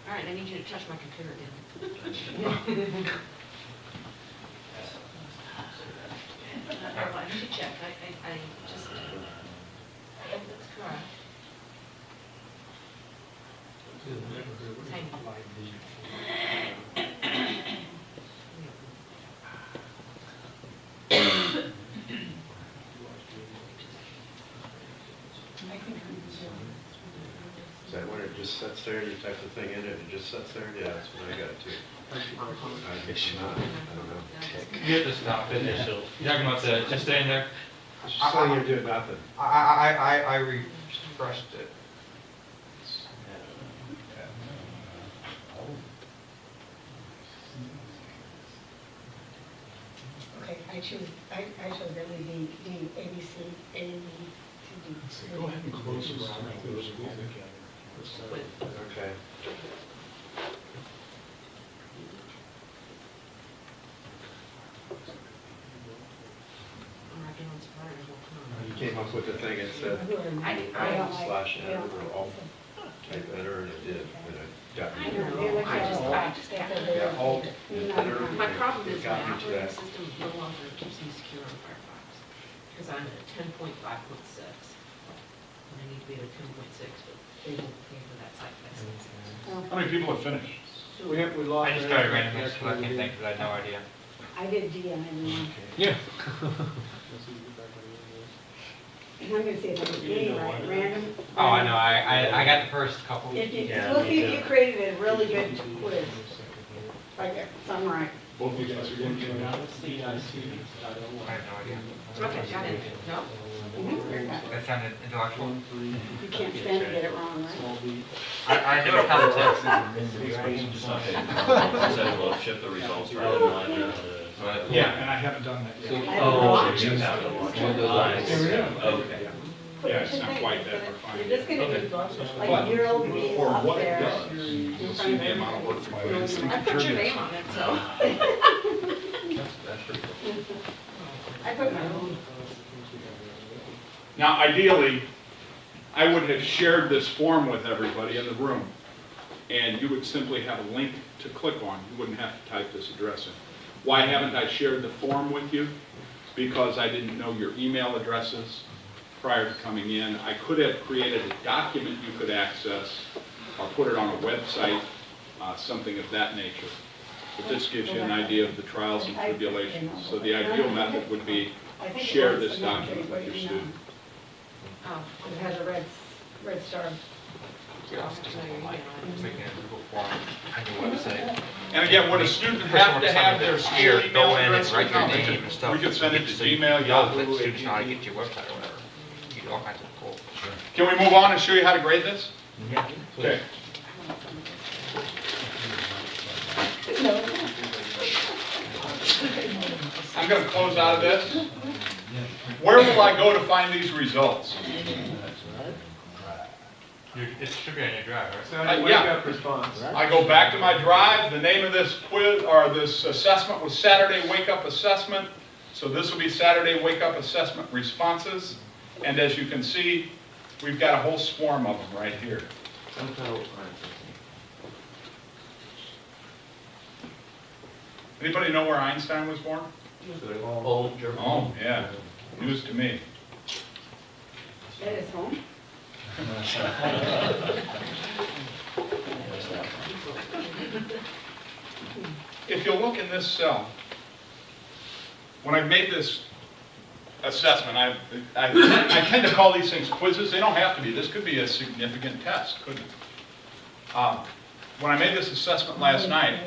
All right, I need you to touch my computer again. I need to check, I just, that's correct. Hang on. Is that when it just sits there, you type the thing in it, it just sits there? Yeah, that's what I got too. It's not, I don't know. You have to stop it. You're talking about the, just staying there? It's just saying you're doing nothing. I refreshed it. Okay, I chose WD, ABC, A, B, C, D. So go ahead and close this. Okay. You came up with the thing that said slash enter or alt type enter and it did, and it got I me. know, I just have to. Yeah, alt enter. My problem is my got me to operating that. system no longer keeps me secure on Firefox, because I'm at 10.5.6. And I need to be at 10.6, but they won't pay for that site license. How many people have finished? We lost. I just started writing this, so I can't think, because I had no idea. I did D on everyone. Yeah. And I'm gonna see if I can get it right, random. Oh, I know, I got the first couple. We'll see if you created a really good quiz. Right there, something right. Both you guys are going to now. I have no idea. Okay, got it. No? That sounded intellectual. You can't stand to get it wrong, right? I knew it context. Said we'll ship the results rather than line it. Yeah, and I haven't done that yet. Oh, you have to watch it. Okay. Yeah, it's not quite that refined. You're just gonna be like your old me For up what it there. does, you'll see the amount of work from my I put your name on it, so. That's pretty cool. I put my own. Now, ideally, I would have shared this form with everybody in the room, and you would simply have a link to click on. You wouldn't have to type this address in. Why haven't I shared the form with you? Because I didn't know your email addresses prior to coming in. I could have created a document you could access or put it on a website, something of that nature. But this gives you an idea of the trials and tribulations. So the ideal method would be share this document with your student. Oh, It has a red star. Making a Google form on your website. And again, would a student have to have their school Here, email go in and address? write your No, name and stuff. we could send it to So you Gmail, know that Yahoo, students know how to AT&T. get to your website or whatever. You do all kinds of cool. Can we move on and show you how to grade this? Yeah. Okay. I'm going to close out of this. Where will I go to find these results? It should be on your drive, right? So I wake yeah. up response. I go back to my drive, the name of this quiz, or this assessment was Saturday Wake Up Assessment. So this will be Saturday Wake Up Assessment responses. And as you can see, we've got a whole swarm of them right here. Anybody know where Einstein was born? Home, Germany. Oh, yeah. News to me. That is home? If you look in this cell, when I made this assessment, I tend to call these things quizzes. They don't have to be. This could be a significant test, couldn't it? When I made this assessment last night,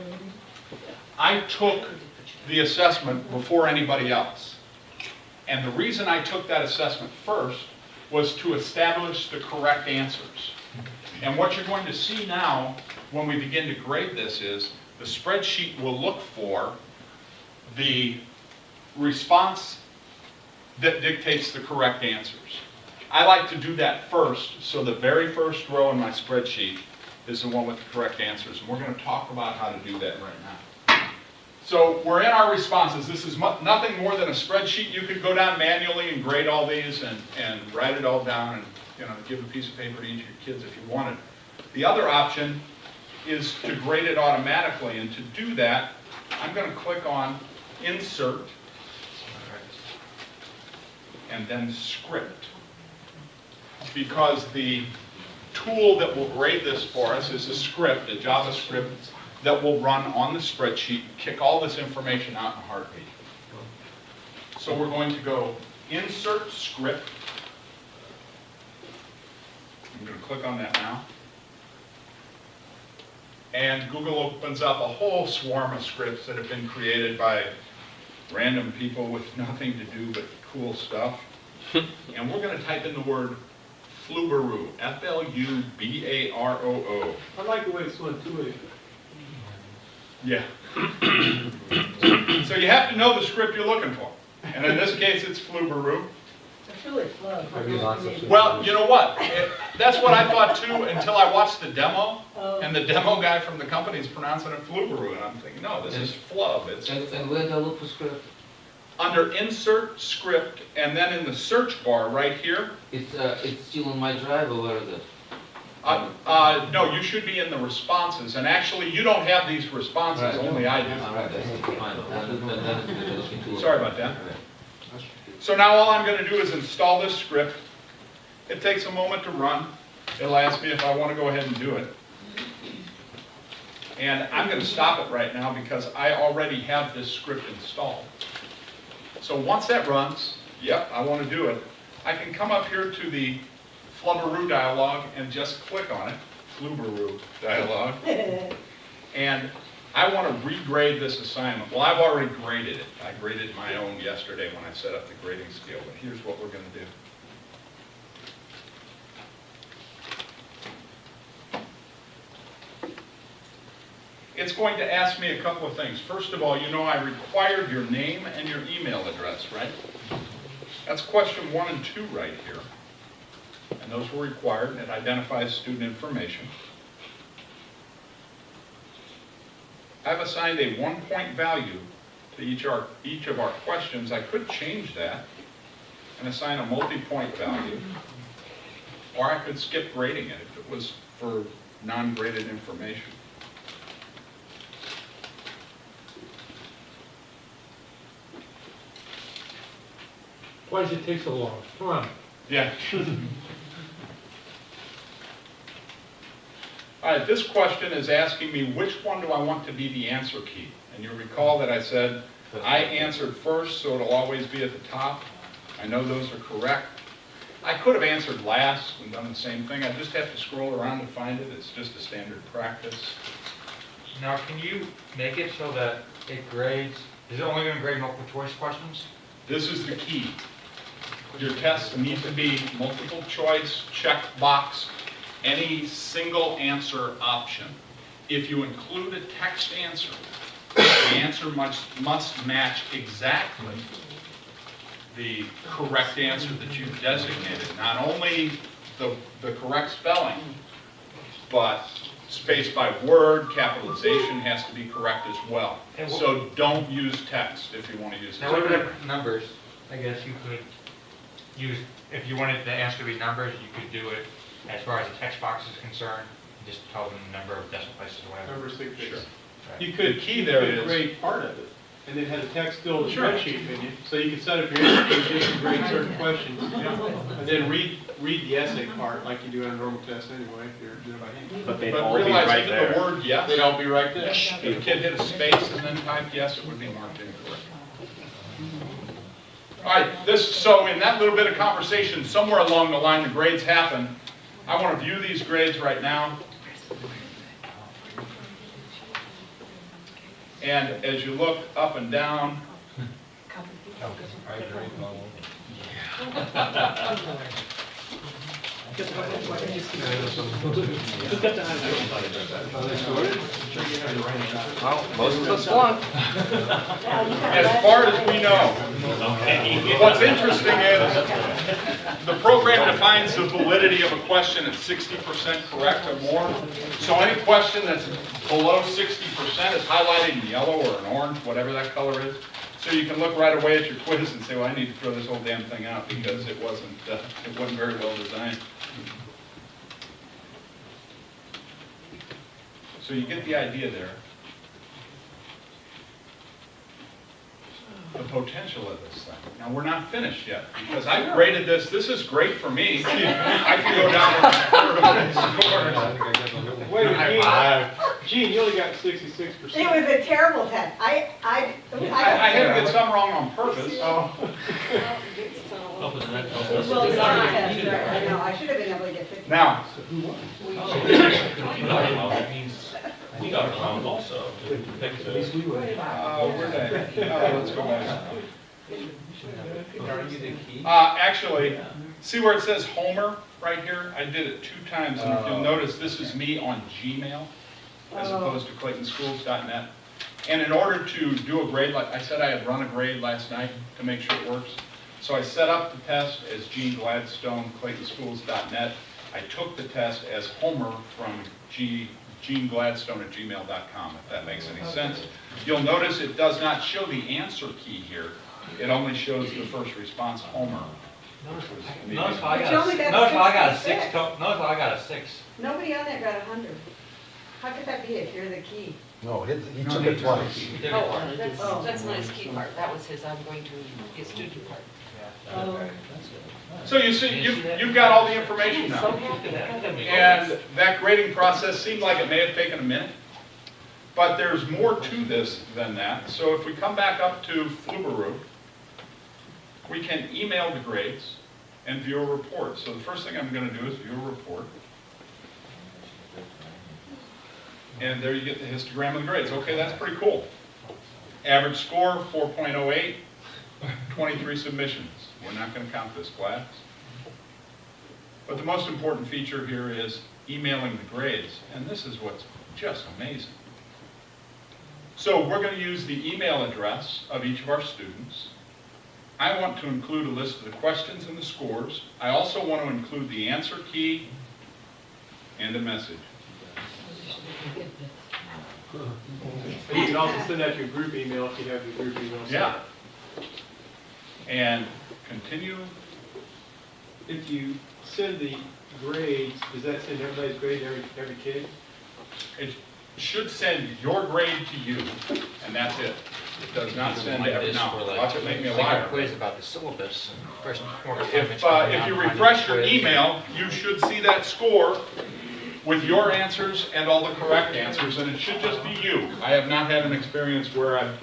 I took the assessment before anybody else. And the reason I took that assessment first was to establish the correct answers. And what you're going to see now when we begin to grade this is the spreadsheet will look for the response that dictates the correct answers. I like to do that first, so the very first row in my spreadsheet is the one with the correct answers. And we're going to talk about how to do that right now. So we're in our responses. This is nothing more than a spreadsheet. You could go down manually and grade all these and write it all down and give a piece of paper to each of your kids if you wanted. The other option is to grade it automatically, and to do that, I'm going to click on Insert and then Script, because the tool that will grade this for us is a script, a JavaScript that will run on the spreadsheet and kick all this information out in a heartbeat. So we're going to go Insert Script. I'm going to click on that now. And Google opens up a whole swarm of scripts that have been created by random people with nothing to do but cool stuff. And we're going to type in the word Flubaroo, F-L-U-B-A-R-O-O. I like the way it's going two-way. Yeah. So you have to know the script you're looking for. And in this case, it's Flubaroo. It's really fun. Well, you know what? That's what I thought too until I watched the demo. And the demo guy from the company is pronouncing it Flubaroo. And I'm thinking, no, this is flub. It's And where do I look for script? under Insert Script, and then in the search bar right here. It's still on my drive, or where is it? No, you should be in the responses. And actually, you don't have these responses, Right. only I do. All right, that's fine. Sorry about that. So now all I'm going to do is install this script. It takes a moment to run. It'll ask me if I want to go ahead and do it. And I'm going to stop it right now because I already have this script installed. So once that runs, yep, I want to do it, I can come up here to the Flubaroo dialog and just click on it, Flubaroo dialog, and I want to regrade this assignment. Well, I've already graded it. I graded my own yesterday when I set up the grading scale, but here's what we're going to do. It's going to ask me a couple of things. First of all, you know I required your name and your email address, right? That's question 1 and 2 right here. And those were required, and it identifies student information. I've assigned a 1-point value to each of our questions. I could change that and assign a multi-point value, or I could skip grading it if it was for non-graded information. Why does it take so long? Come on. Yeah. All right, this question is asking me which one do I want to be the answer key? And you'll recall that I said I answered first, so it'll always be at the top. I know those are correct. I could have answered last and done the same thing. I just have to scroll around to find it. It's just a standard practice. Now, can you make it so that it grades, is it only going to grade multiple choice questions? This is the key. Your tests need to be multiple choice, check box, any single answer option. If you include a text answer, the answer must match exactly the correct answer that you've designated. Not only the correct spelling, but space by word, capitalization has to be correct as well. And So don't use text if you want to use Now, what text. about numbers? I guess you could use, if you wanted the answer to be numbers, you could do it as far as the text box is concerned, just tell them the number of decimal places or whatever. Number 6. Sure. You could, The key there you could is- grade part of it, and then have the text still in the Sure. spreadsheet opinion. So you can set up your answer sheet just to grade certain questions, and then read the essay part like you do on a normal test anyway, if you're doing it by hand. But they'd But all be realize right if there. the word yes, They'd all be right there. if the kid hit a space and then typed yes, it would be marked incorrect. All right, so in that little bit of conversation, somewhere along the line, the grades happen. I want to view these grades right now. And as you look up and down, Well, most of us won. as far as we know, what's interesting is the program defines the validity of a question at 60% correct or more. So any question that's below 60% is highlighted in yellow or in orange, whatever that color is. So you can look right away at your quiz and say, well, I need to throw this whole damn thing out because it wasn't very well designed. So you get the idea there. The potential of this thing. Now, we're not finished yet, because I graded this. This is great for me. I can go down and score. Wait a minute, Gene, you only got 66%. It was a terrible test. I had to get some wrong on purpose. Well, it's not a test, right? I know, I should have been able to get 50. Now, He got a round also. where'd let's go back. Actually, see where it says Homer right here? I did it 2 times, and if you'll notice, this is me on Gmail as opposed to ClaytonSchools.net. And in order to do a grade, like I said, I had run a grade last night to make sure it works. So I set up the test as Gene Gladstone, ClaytonSchools.net. I took the test as Homer from GeneGladstone@gmail.com, if that makes any sense. You'll notice it does not show the answer key here. It only shows the first response, Homer. Notice how I But got you only got notice how I got a 66. 6. Notice how I got a 6. Nobody on there got 100. How could that be if you're the key? No, he took it twice. Oh, that's a nice key part. That was his, I'm going to be a student part. Oh. So you see, you've got all the information now. And that grading process seemed like it may have taken a minute, but there's more to this than that. So if we come back up to Flubaroo, we can email the grades and view a report. So the first thing I'm going to do is view a report. And there you get the histogram of the grades. Okay, that's pretty cool. Average score, 4.08, 23 submissions. We're not going to count this class. But the most important feature here is emailing the grades. And this is what's just amazing. So we're going to use the email address of each of our students. I want to include a list of the questions and the scores. I also want to include the answer key and a message. You can also send out your group email if you have your group email. Yeah. And continue. If you send the grades, does that send everybody's grade, every kid? It should send your grade to you, and that's it. It does not send to every, now, watch it make me a liar. Like a quiz about the syllabus. First and foremost, If you refresh your email, you should see that score with your answers and all the correct answers, and it should just be you. I have not had an experience where I've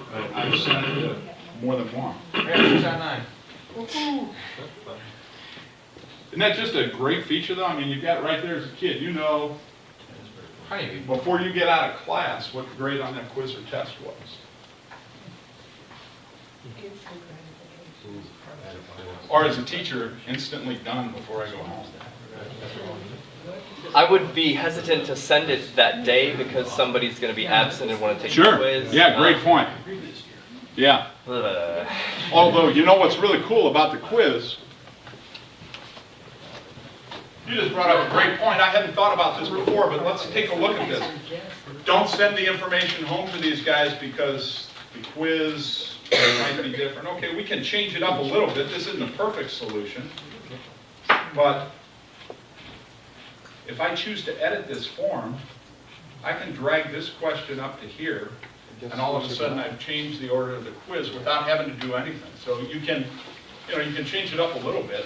sent it to more than one. Isn't that just a great feature, though? I mean, you've got it right there as a kid. You know, before you get out of class, what the grade on that quiz or test was. Or as a teacher, instantly done before I go home. I would be hesitant to send it that day because somebody's going to be absent and want to take Sure. the quiz. Yeah, great point. Yeah. Although, you know what's really cool about the quiz You just brought up a great point. I hadn't thought about this before, but let's take a look at this. Don't send the information home to these guys because the quiz might be different. Okay, we can change it up a little bit. This isn't a perfect solution. But if I choose to edit this form, I can drag this question up to here, and all of a sudden I've changed the order of the quiz without having to do anything. So you can change it up a little bit.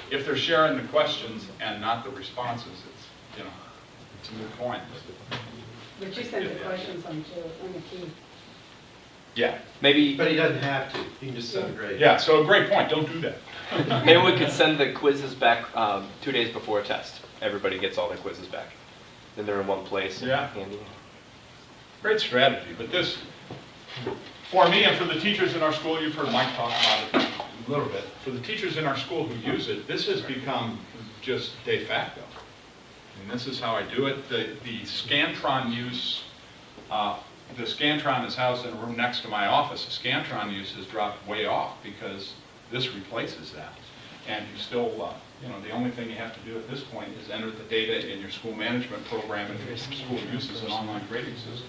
If they're sharing the questions and not the responses, it's a moot point. But you sent the questions on the key. Yeah. Maybe. But he doesn't have to. He can just send a grade. Yeah, so a great point. Don't do that. Maybe we could send the quizzes back 2 days before a test. Everybody gets all the quizzes back. Then they're in one place. Yeah. Handy. Great strategy. But this, for me and for the teachers in our school, you've heard Mike talk about it a little bit. For the teachers in our school who use it, this has become just de facto. And this is how I do it. The Scantron use, the Scantron is housed in a room next to my office. The Scantron use has dropped way off because this replaces that. And you still, the only thing you have to do at this point is enter the data in your school management program if your school uses an online grading system.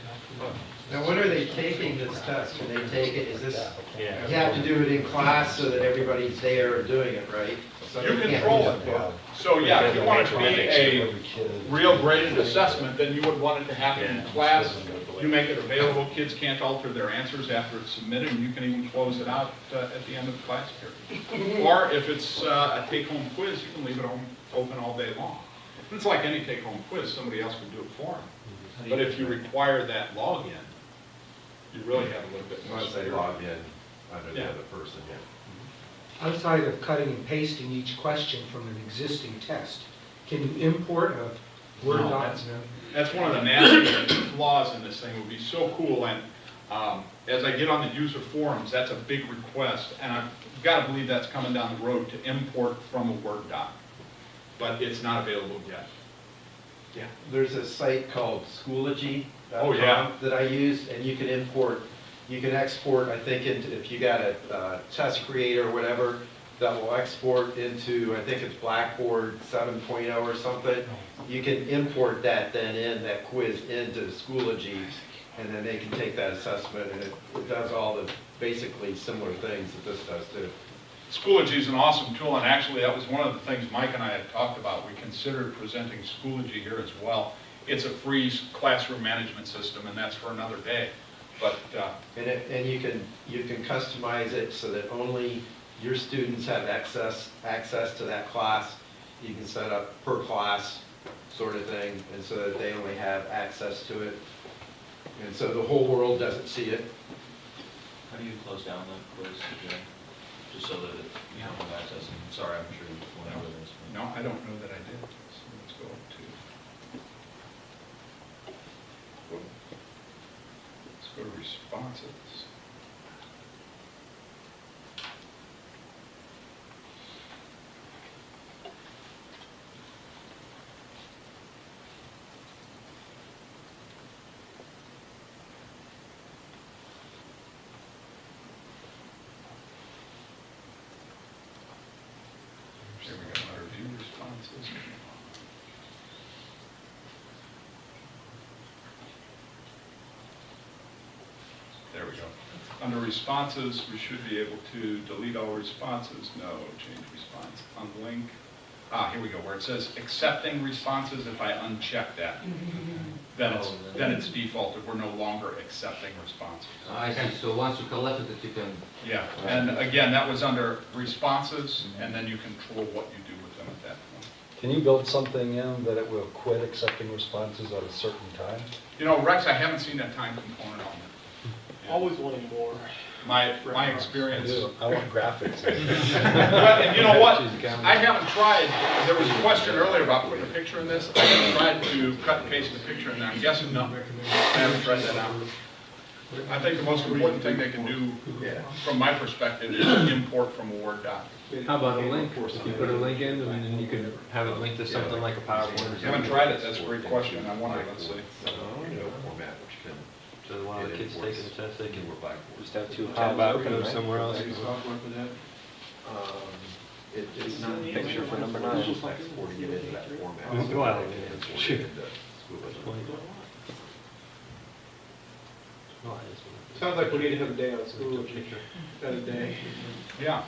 Now, when are they taking this test? When they take it, is this, you have to do it in class so that everybody's there and doing it, right? So You they can't control use it. a book. So yeah, if you want it to be a real graded assessment, then you would want it to happen in class. You make it available, kids can't alter their answers after it's submitted, and you can even close it out at the end of the class period. Or if it's a take-home quiz, you can leave it open all day long. It's like any take-home quiz, somebody else can do it for them. But if you require that login, you really have a little bit more. Once they log in under the other person, Outside of cutting and pasting each question from an existing test, can you import a Word No, document? That's one of the nasty flaws in this thing. It would be so cool, and as I get on the user forums, that's a big request, and I've got to believe that's coming down the road to import from a Word doc, but it's not available yet. Yeah. There's a site called Schoology.com Oh, yeah. that I use, and you can export, I think, into, if you got a test creator or whatever, that will export into, I think it's Blackboard 7.0 or something. You can import that that quiz into Schoology, and then they can take that assessment, and it does all the basically similar things that this does too. Schoology is an awesome tool, and actually that was one of the things Mike and I had talked about. We considered presenting Schoology here as well. It's a free classroom management system, and that's for another day. But and you can customize it so that only your students have access to that class. You can set up per class sort of thing, and so that they only have access to it, and so the whole world doesn't see it. How do you close down the quiz again? Just so that you don't have access? Sorry, I'm sure you went over this. no, I don't know that I did. So let's go to responses. There we go, under view responses. There we go. Under responses, we should be able to delete all responses. No, change response, unlink. Here we go, where it says accepting responses, if I uncheck that, then it's defaulted. We're no longer accepting responses. I see, so once you collected it, you can... Yeah, and again, that was under responses, and then you control what you do with them at that point. Can you build something in that it will quit accepting responses at a certain time? You know, Rex, I haven't seen that time component on it. Always wanting more. My experience. I want graphics. Well, and you know what? I haven't tried, there was a question earlier about putting a picture in this. I haven't tried to cut and paste the picture in there. I'm guessing no. I haven't tried that out. I think the most important thing they can do, from my perspective, is import from a Word doc. How about a link? You put a link in, and then you can have it linked to something like a PowerPoint or something. Haven't tried it, that's a great question. I wonder, let's see. So while the kids taking the test, they can just have two tabs open or somewhere else. Software for that? It's not a picture for number 9. Exporting it into that format. Well, Sounds like we need to have a day on school, that day. Yeah.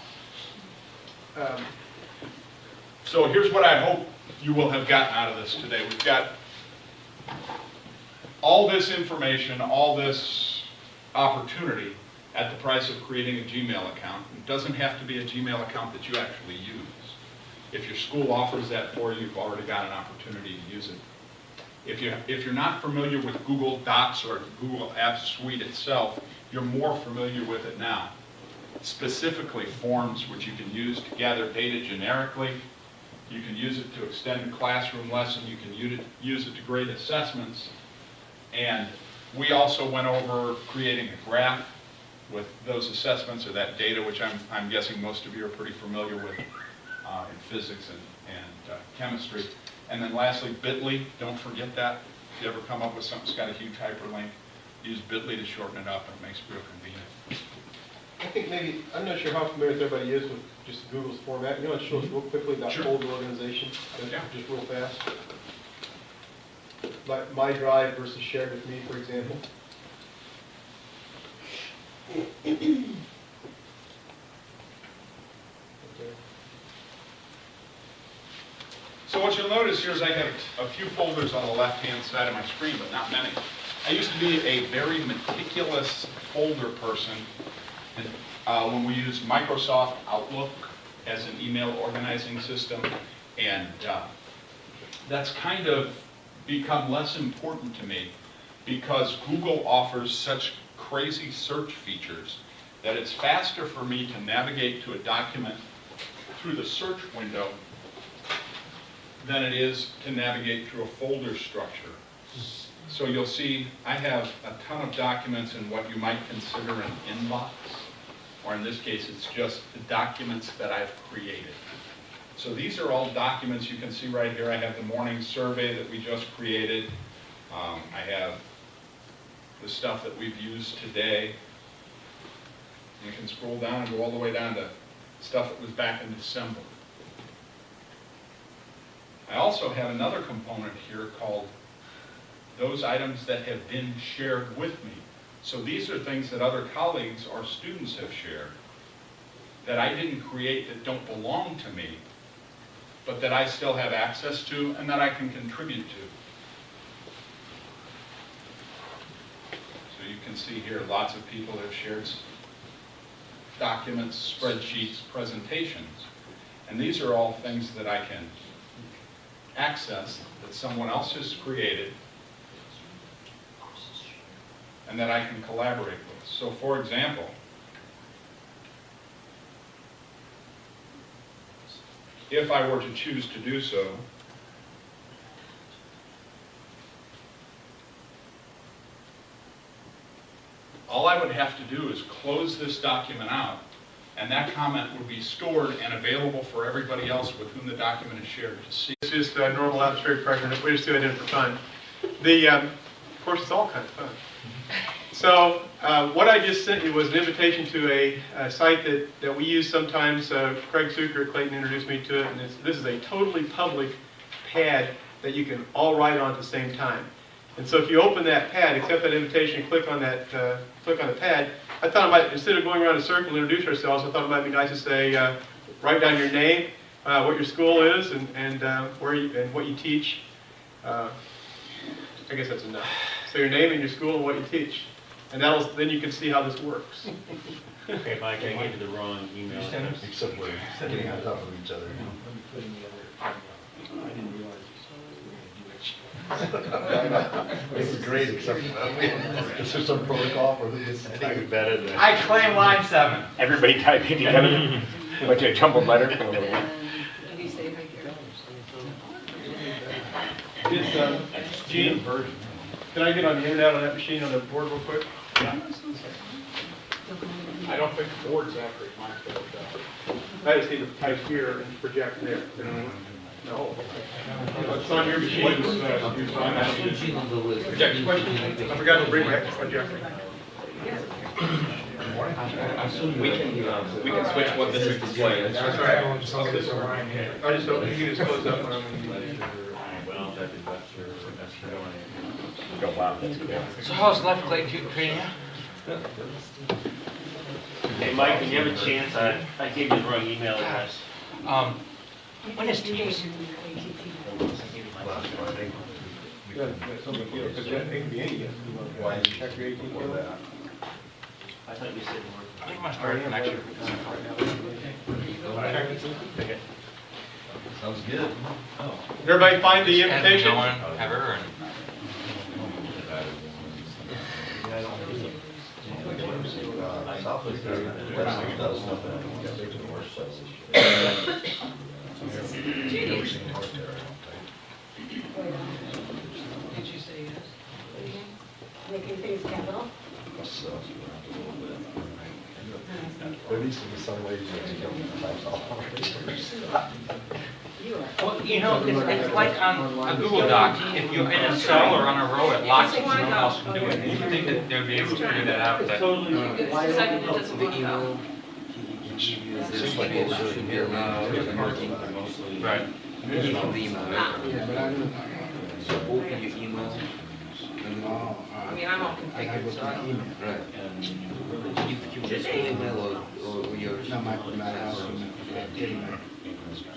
So here's what I hope you will have gotten out of this today. We've got all this information, all this opportunity at the price of creating a Gmail account. It doesn't have to be a Gmail account that you actually use. If your school offers that for you, you've already got an opportunity to use it. If you're not familiar with Google Docs or Google Apps Suite itself, you're more familiar with it now. Specifically forms which you can use to gather data generically. You can use it to extend a classroom lesson. You can use it to grade assessments. And we also went over creating a graph with those assessments or that data, which I'm guessing most of you are pretty familiar with in physics and chemistry. And then lastly, bit.ly, don't forget that. If you ever come up with something that's got a huge hyperlink, use bit.ly to shorten it up, and it makes it real convenient. I think maybe, I'm not sure how familiar everybody is with just Google's format. You want to show us real quickly that folder organization, just real fast? Like my drive versus shared with me, for example. Okay. So what you'll notice here is I have a few folders on the left-hand side of my screen, but not many. I used to be a very meticulous folder person when we used Microsoft Outlook as an email organizing system, and that's kind of become less important to me because Google offers such crazy search features that it's faster for me to navigate to a document through the search window than it is to navigate through a folder structure. So you'll see I have a ton of documents in what you might consider an inbox, or in this case it's just the documents that I've created. So these are all documents you can see right here. I have the morning survey that we just created. I have the stuff that we've used today. You can scroll down and go all the way down to stuff that was back in December. I also have another component here called those items that have been shared with me. So these are things that other colleagues or students have shared that I didn't create, that don't belong to me, but that I still have access to and that I can contribute to. So you can see here lots of people have shared documents, spreadsheets, presentations, and these are all things that I can access that someone else has created and that I can collaborate with. So for example, if I were to choose to do so, all I would have to do is close this document out, and that comment would be stored and available for everybody else with whom the document is shared to see. It's just a normal atmospheric pressure. We just do it in for fun. Of course, it's all kind of fun. So what I just sent you was an invitation to a site that we use sometimes. Craig Zucker at Clayton introduced me to it, and this is a totally public pad that you can all write on at the same time. And so if you open that pad, accept that invitation, click on that, click on the pad, I thought it might, instead of going around in a circle and introduce ourselves, I thought it might be nice to say, write down your name, what your school is, and where you, and what you teach. I guess that's enough. So your name and your school and what you teach. And then you can see how this works. Okay, Mike, I gave you the wrong email. Except we're sitting on top of each other. This is great, except is there some protocol for who gets to type? I claim line 7. Everybody typing together, like a jumbled letter. Gene, can I get on the internet on that machine on the board real quick? I don't think the board's accurate, mine's built up. I just need to type here and project there. No. It's on your machine. Project question. I forgot to bring my projector. We can switch what this is displaying. That's right. I just hope you can just close up on So how's life, Clayton, treating you? Hey, Mike, when you have a chance, I gave you the wrong email address. When is Teams? I thought you said I think my start next year. Sounds good. Did everybody find the invitation? No one ever, and Did you say yes? Making things capital? There needs to be some way to get the types off. well, you know, it's like on a Google Doc. If you're in a cell or on a row, it locks it, so no one else can do it. You would think that they'd be able to figure that out, but. It's the second it doesn't work out. Seems like it's showing here now, Right. the email. So open your email. I mean, I'm all configured, so I don't. Right. You just email or yours. No, my house.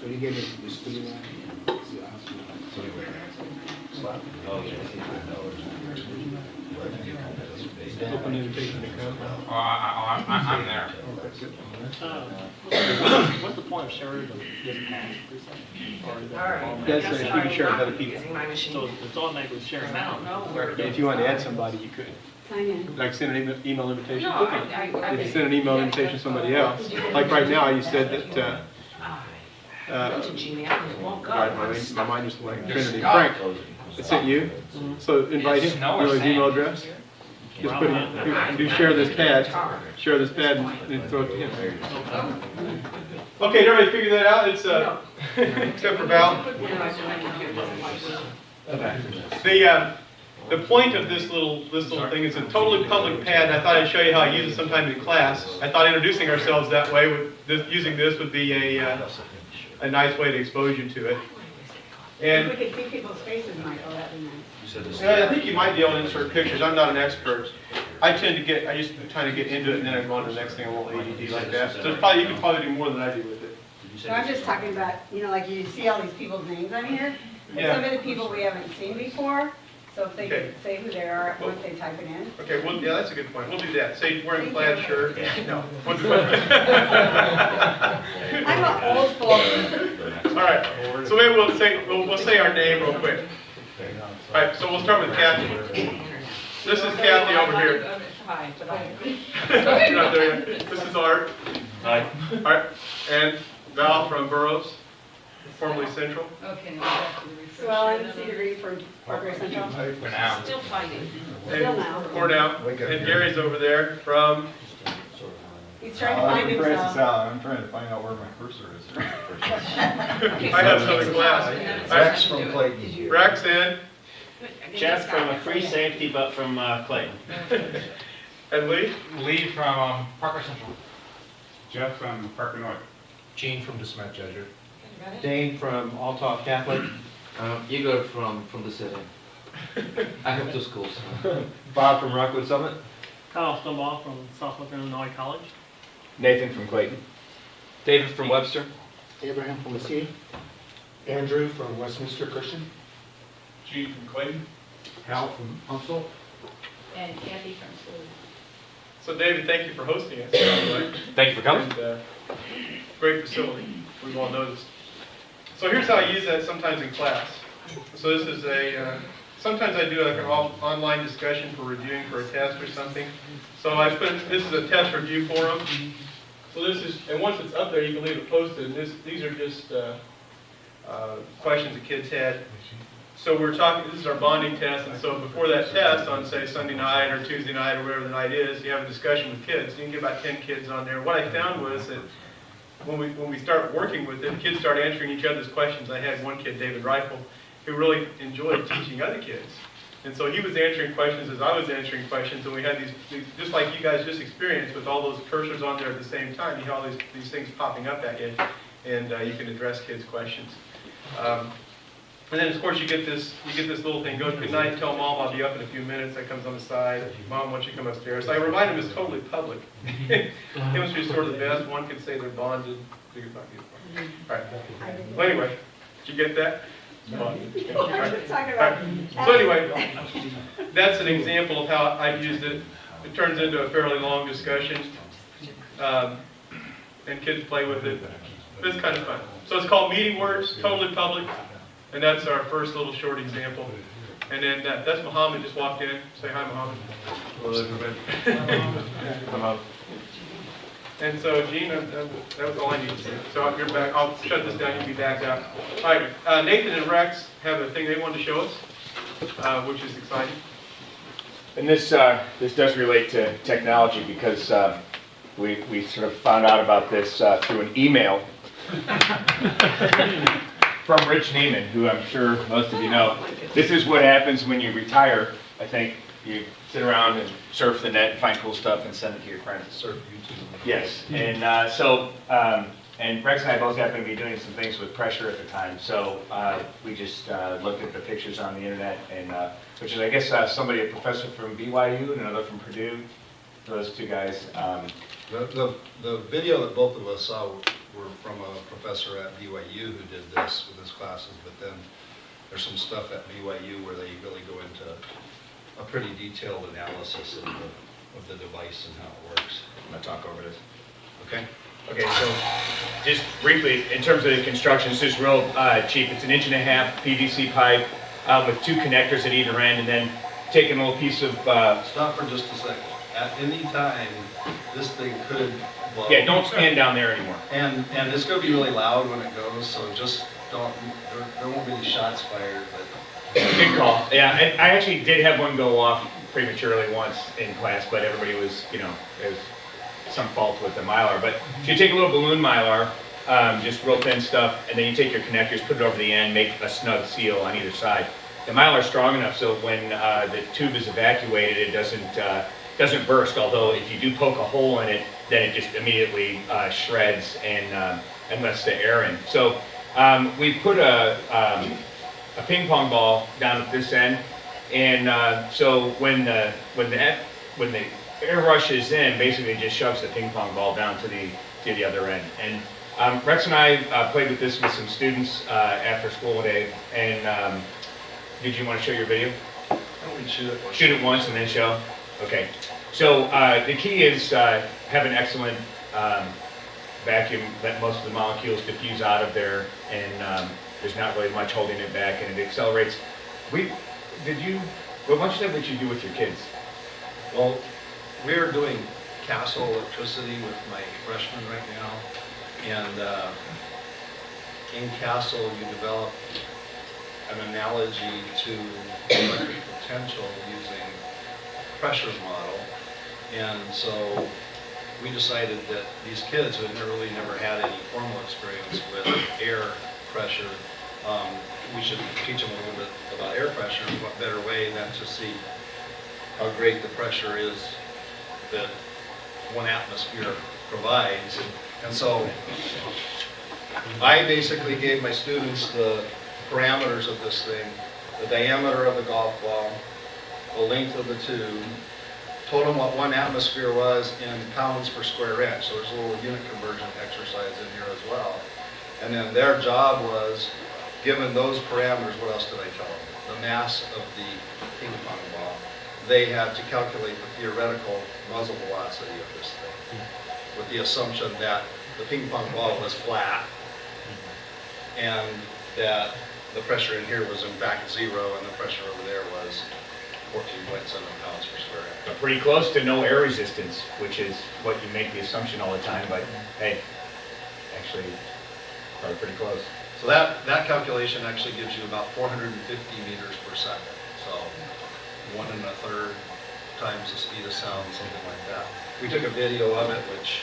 So you gave me the school email? Open invitation to come. Oh, I'm there. What's the point of sharing this pass? Alright. That's if you can share with other people. Using my machine. So it's automatically sharing I now. don't know where. If you want to add somebody, you could. Sign in. Like send an email invitation. No, I If you send an email invitation to somebody else, like right now, you said that, went to Gmail and it won't go. my mind just went Trinity. Frank, it sent you, so invite him, you know his email address. Just put him, do share this pad and throw it to him. Okay, did everybody figure that out? It's, except for Val. The point of this little thing is a totally public pad. I thought I'd show you how I use it sometime in class. I thought introducing ourselves that way, using this would be a nice way to expose you to it. And If we could see people's faces, Michael, that'd be nice. I think you might be able to insert pictures. I'm not an expert. I just kind of get into it and then I go on to the next thing, a little ADD like that. So you could probably do more than I do with it. So I'm just talking about, like you see all these people's names on here. Yeah. Some of the people we haven't seen before, so if they Okay. could say who they are once they type it in. Okay, well, yeah, that's a good point. We'll do that. Say wearing a plaid shirt. No. I'm an old folk. All right. So maybe we'll say our name real quick. All right. So we'll start with Kathy. This is Kathy over here. Hi, but I. You're not there yet. This is Art. Hi. All right. And Val from Burroughs, formerly Central. Okay, now back to the refresh. Sue Ellen, Cedar Green from Parker Central. For now. Still fighting. Still now. Cornell. And Gary's over there from. He's trying to find himself. I'm trying to find out where my cursor is. I have some in class. Rex from Clayton. Rex in. Jeff from a free safety, but from Clayton. And Lee? Lee from Parker Central. Jeff from Parker North. Gene from DeSmet Jesuit. Dane from Althoff Catholic. Igor from the city. I have two schools. Bob from Rockwood Summit. Kyle Stumbaugh from Southwest Illinois College. Nathan from Clayton. David from Webster. Abraham from Mesquite. Andrew from Westminster Christian. Gene from Clayton. Hal from Huntsville. And Kathy from school. So David, thank you for hosting us. By the way. Thank you for coming. And, great facility, we've all noticed. So here's how I use that sometimes in class. So this is sometimes I do like an online discussion for reviewing for a test or something. So this is a test review forum. So and once it's up there, you can leave it posted. And these are just questions the kids had. So this is our bonding test, and so before that test, on say Sunday night or Tuesday night or whatever the night is, you have a discussion with kids. You can get about 10 kids on there. What I found was that when we start working with it, kids start answering each other's questions. I had one kid, David Reifel, who really enjoyed teaching other kids. And so he was answering questions as I was answering questions, and we had these just like you guys just experienced with all those cursors on there at the same time. You have all these things popping up at you, and you can address kids' questions. And then, of course, you get this little thing, go good night, tell Mom I'll be up in a few minutes. That comes on the side. Mom, why don't you come upstairs? So I remind him it's totally public. Chemistry is sort of the best. One could say they're bonded. All right. Well, anyway, did you get that? All right. So anyway, that's an example of how I've used it. It turns into a fairly long discussion, and kids play with it. It's kind of fun. So it's called Meeting Words, totally public, and that's our first little short example. And then that's Muhammad just walked in. Say hi, Muhammad. Hello, everybody. And so, Gene, that was all I needed to say. So you're back. I'll shut this down. You'll be back out. All right. Nathan and Rex have a thing they wanted to show us, which is exciting. And this does relate to technology because we sort of found out about this through an email from Rich Neiman, who I'm sure most of you know. This is what happens when you retire. I think you sit around and surf the net and find cool stuff and send it to your friends. Surf YouTube. Yes, and and Rex and I both happen to be doing some things with pressure at the time, so we just looked at the pictures on the internet, and which is, I guess, a professor from BYU and another from Purdue, those two guys. The video that both of us saw were from a professor at BYU who did this with his classes, but then there's some stuff at BYU where they really go into a pretty detailed analysis of the device and how it works. I'm going to talk over this. Okay? Okay, so just briefly, in terms of the construction, this is real cheap. It's 1.5 inch PVC pipe with 2 connectors at either end, and then taking a little piece of... Stop for just a second. At any time, this thing could blow. Yeah, don't stand down there anymore. And it's going to be really loud when it goes, so just don't, there won't be any shots fired, but... Good call. Yeah, I actually did have one go off prematurely once in class, but everybody was, there was some fault with the Mylar. But so you take a little balloon Mylar, just real thin stuff, and then you take your connectors, put it over the end, make a snug seal on either side. The Mylar's strong enough so when the tube is evacuated, it doesn't burst, although if you do poke a hole in it, then it just immediately shreds and lets the air in. So we put a ping pong ball down at this end, and so when the air rushes in, basically it just shoves the ping pong ball down to the other end. And Rex and I played with this with some students after school today. And did you want to show your video? Why don't we shoot it once? Shoot it once and then show? Okay. So the key is have an excellent vacuum, let most of the molecules diffuse out of there, and there's not really much holding it back, and it accelerates. Why don't you say what you do with your kids? Well, we're doing castle electricity with my freshmen right now, and in castle you develop an analogy to electric potential using a pressure model, and so we decided that these kids who had never had any formal experience with air pressure, we should teach them a little bit about air pressure, and what better way than to see how great the pressure is that 1 atmosphere provides. And so I basically gave my students the parameters of this thing, the diameter of the golf ball, the length of the tube, told them what 1 atmosphere was in pounds per square inch. So there's a little unit conversion exercise in here as well. And then their job was, given those parameters, what else did I tell them? The mass of the ping pong ball. They had to calculate the theoretical muzzle velocity of this thing, with the assumption that the ping pong ball was flat, and that the pressure in here was in fact 0, and the pressure over there was 14.7 pounds per square inch. But pretty close to no air resistance, which is what you make the assumption all the time, but hey, actually, probably pretty close. So that calculation actually gives you about 450 meters per second. So 1 1/3 times the speed of sound, something like that. We took a video of it, which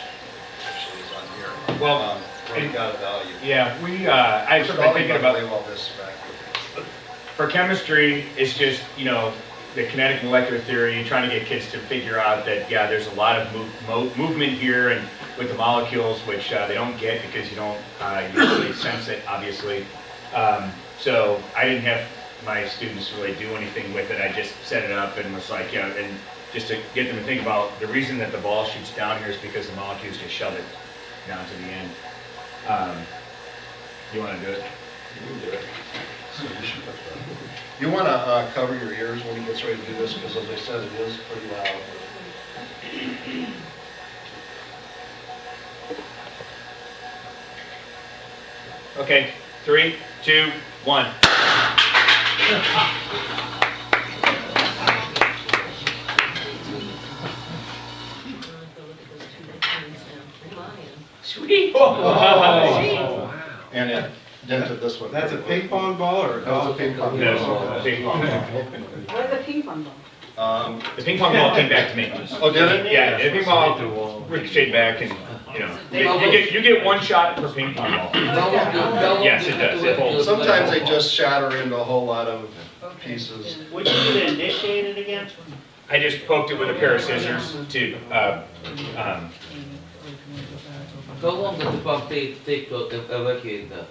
actually is on here. Well, where we got a value. Yeah, I sort of been thinking about all this back. For chemistry, it's just, the kinetic molecular theory, trying to get kids to figure out that, yeah, there's a lot of movement here and with the molecules, which they don't get because you don't usually sense it, obviously. So I didn't have my students really do anything with it. I just set it up and was like, yeah, and just to get them to think about the reason that the ball shoots down here is because the molecules just shove it down to the end. You want to do it? You can do it. You want to cover your ears when he gets ready to do this, because as I said, it is pretty loud. Okay, 3, 2, 1. Sweet. Oh. And it dented this one. That's a ping pong ball or a That was a ping pong No, ball. a ping pong ball. What is a ping pong ball? The ping pong ball came back to me. Oh, did it? Yeah, the ping pong ball ricocheted back and, you know, you get one shot per ping pong ball. Yes, it does. It holds. Sometimes they just shatter into a whole lot of pieces. Would you do to initiate it again? I just poked it with a pair of scissors to, How long does the pump take to evacuate that?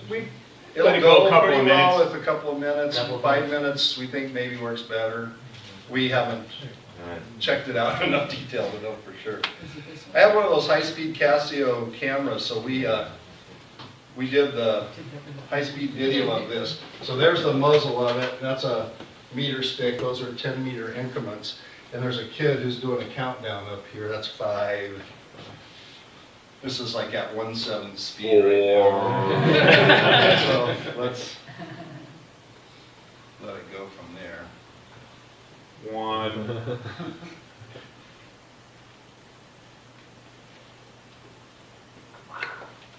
we It'll let it go go a couple pretty of well minutes. with a couple of minutes. 5 minutes, we think maybe works better. We haven't checked it out in enough detail to know for sure. I have one of those high-speed Casio cameras, so we did the high-speed video of this. So there's the muzzle of it, and that's a meter stick. Those are 10-meter increments. And there's a kid who's doing a countdown up here. That's 5. This is like at 1/7 speed right now. So let's let it go from there. 1.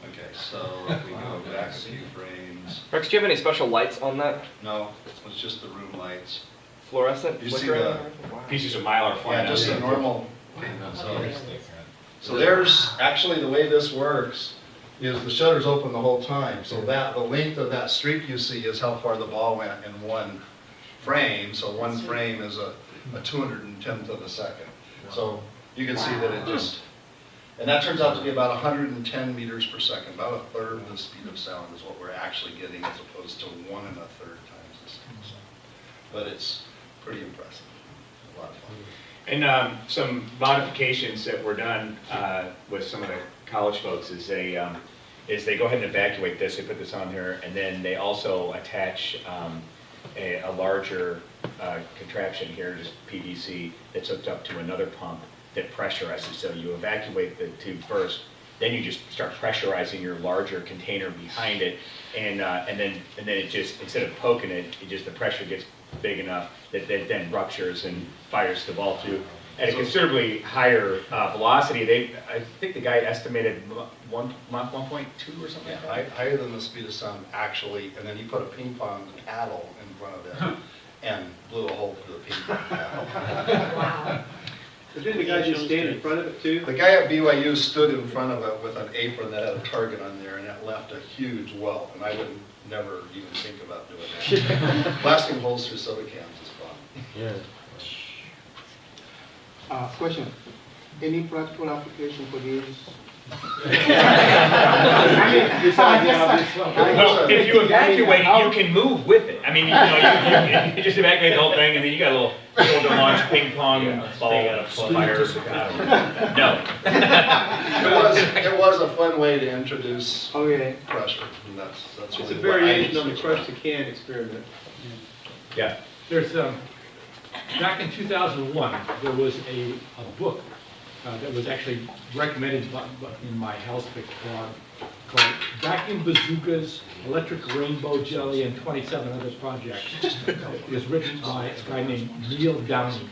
Okay, so if we go back a few frames. Rex, do you have any special lights on that? No, it's just the room lights. Fluorescent? You see flickering? the Pieces of mylar flying Yeah, out just there. the normal. So there's, actually the way this works is the shutter's open the whole time. So that, the length of that streak you see is how far the ball went in one frame. So one frame is a 210th of a second. So you can see that it just, and that turns out to be about 110 meters per second, about a third of the speed of sound is what we're actually getting as opposed to 1 1/3 times the speed of sound. But it's pretty impressive, a lot of fun. And some modifications that were done with some of the college folks is they go ahead and evacuate this, they put this on here, and then they also attach a larger contraption here, just PVC, that's hooked up to another pump that pressurizes. So you evacuate the tube first, then you just start pressurizing your larger container behind it, and then it just, instead of poking it, the pressure gets big enough that it then ruptures and fires the ball through at a considerably higher velocity. I think the guy estimated Mach 1.2 or something like that. Higher than the speed of sound actually, and then he put a ping pong paddle in front of it and blew a hole through the ping pong paddle. Wow. Didn't the guy just stand in front of it too? The guy at BYU stood in front of it with an apron that had a target on there, and it left a huge welt, and I would never even think about doing that. Blasting holes through soda cans is fun. Yeah. Question, any practical application for this? Well, if you evacuate it, you can move with it. I mean, you just evacuate the whole thing, and then you got a little to launch ping pong ball fires. No. It was a fun way to introduce pressure, and that's It's really a what variation I on the crush the can experiment. Yeah. There's, back in 2001, there was a book that was actually recommended in my health blog called Vacuum Bazookas, Electric Rainbow Jelly, and 27 Other Projects. It was written by a guy named Neil Downey.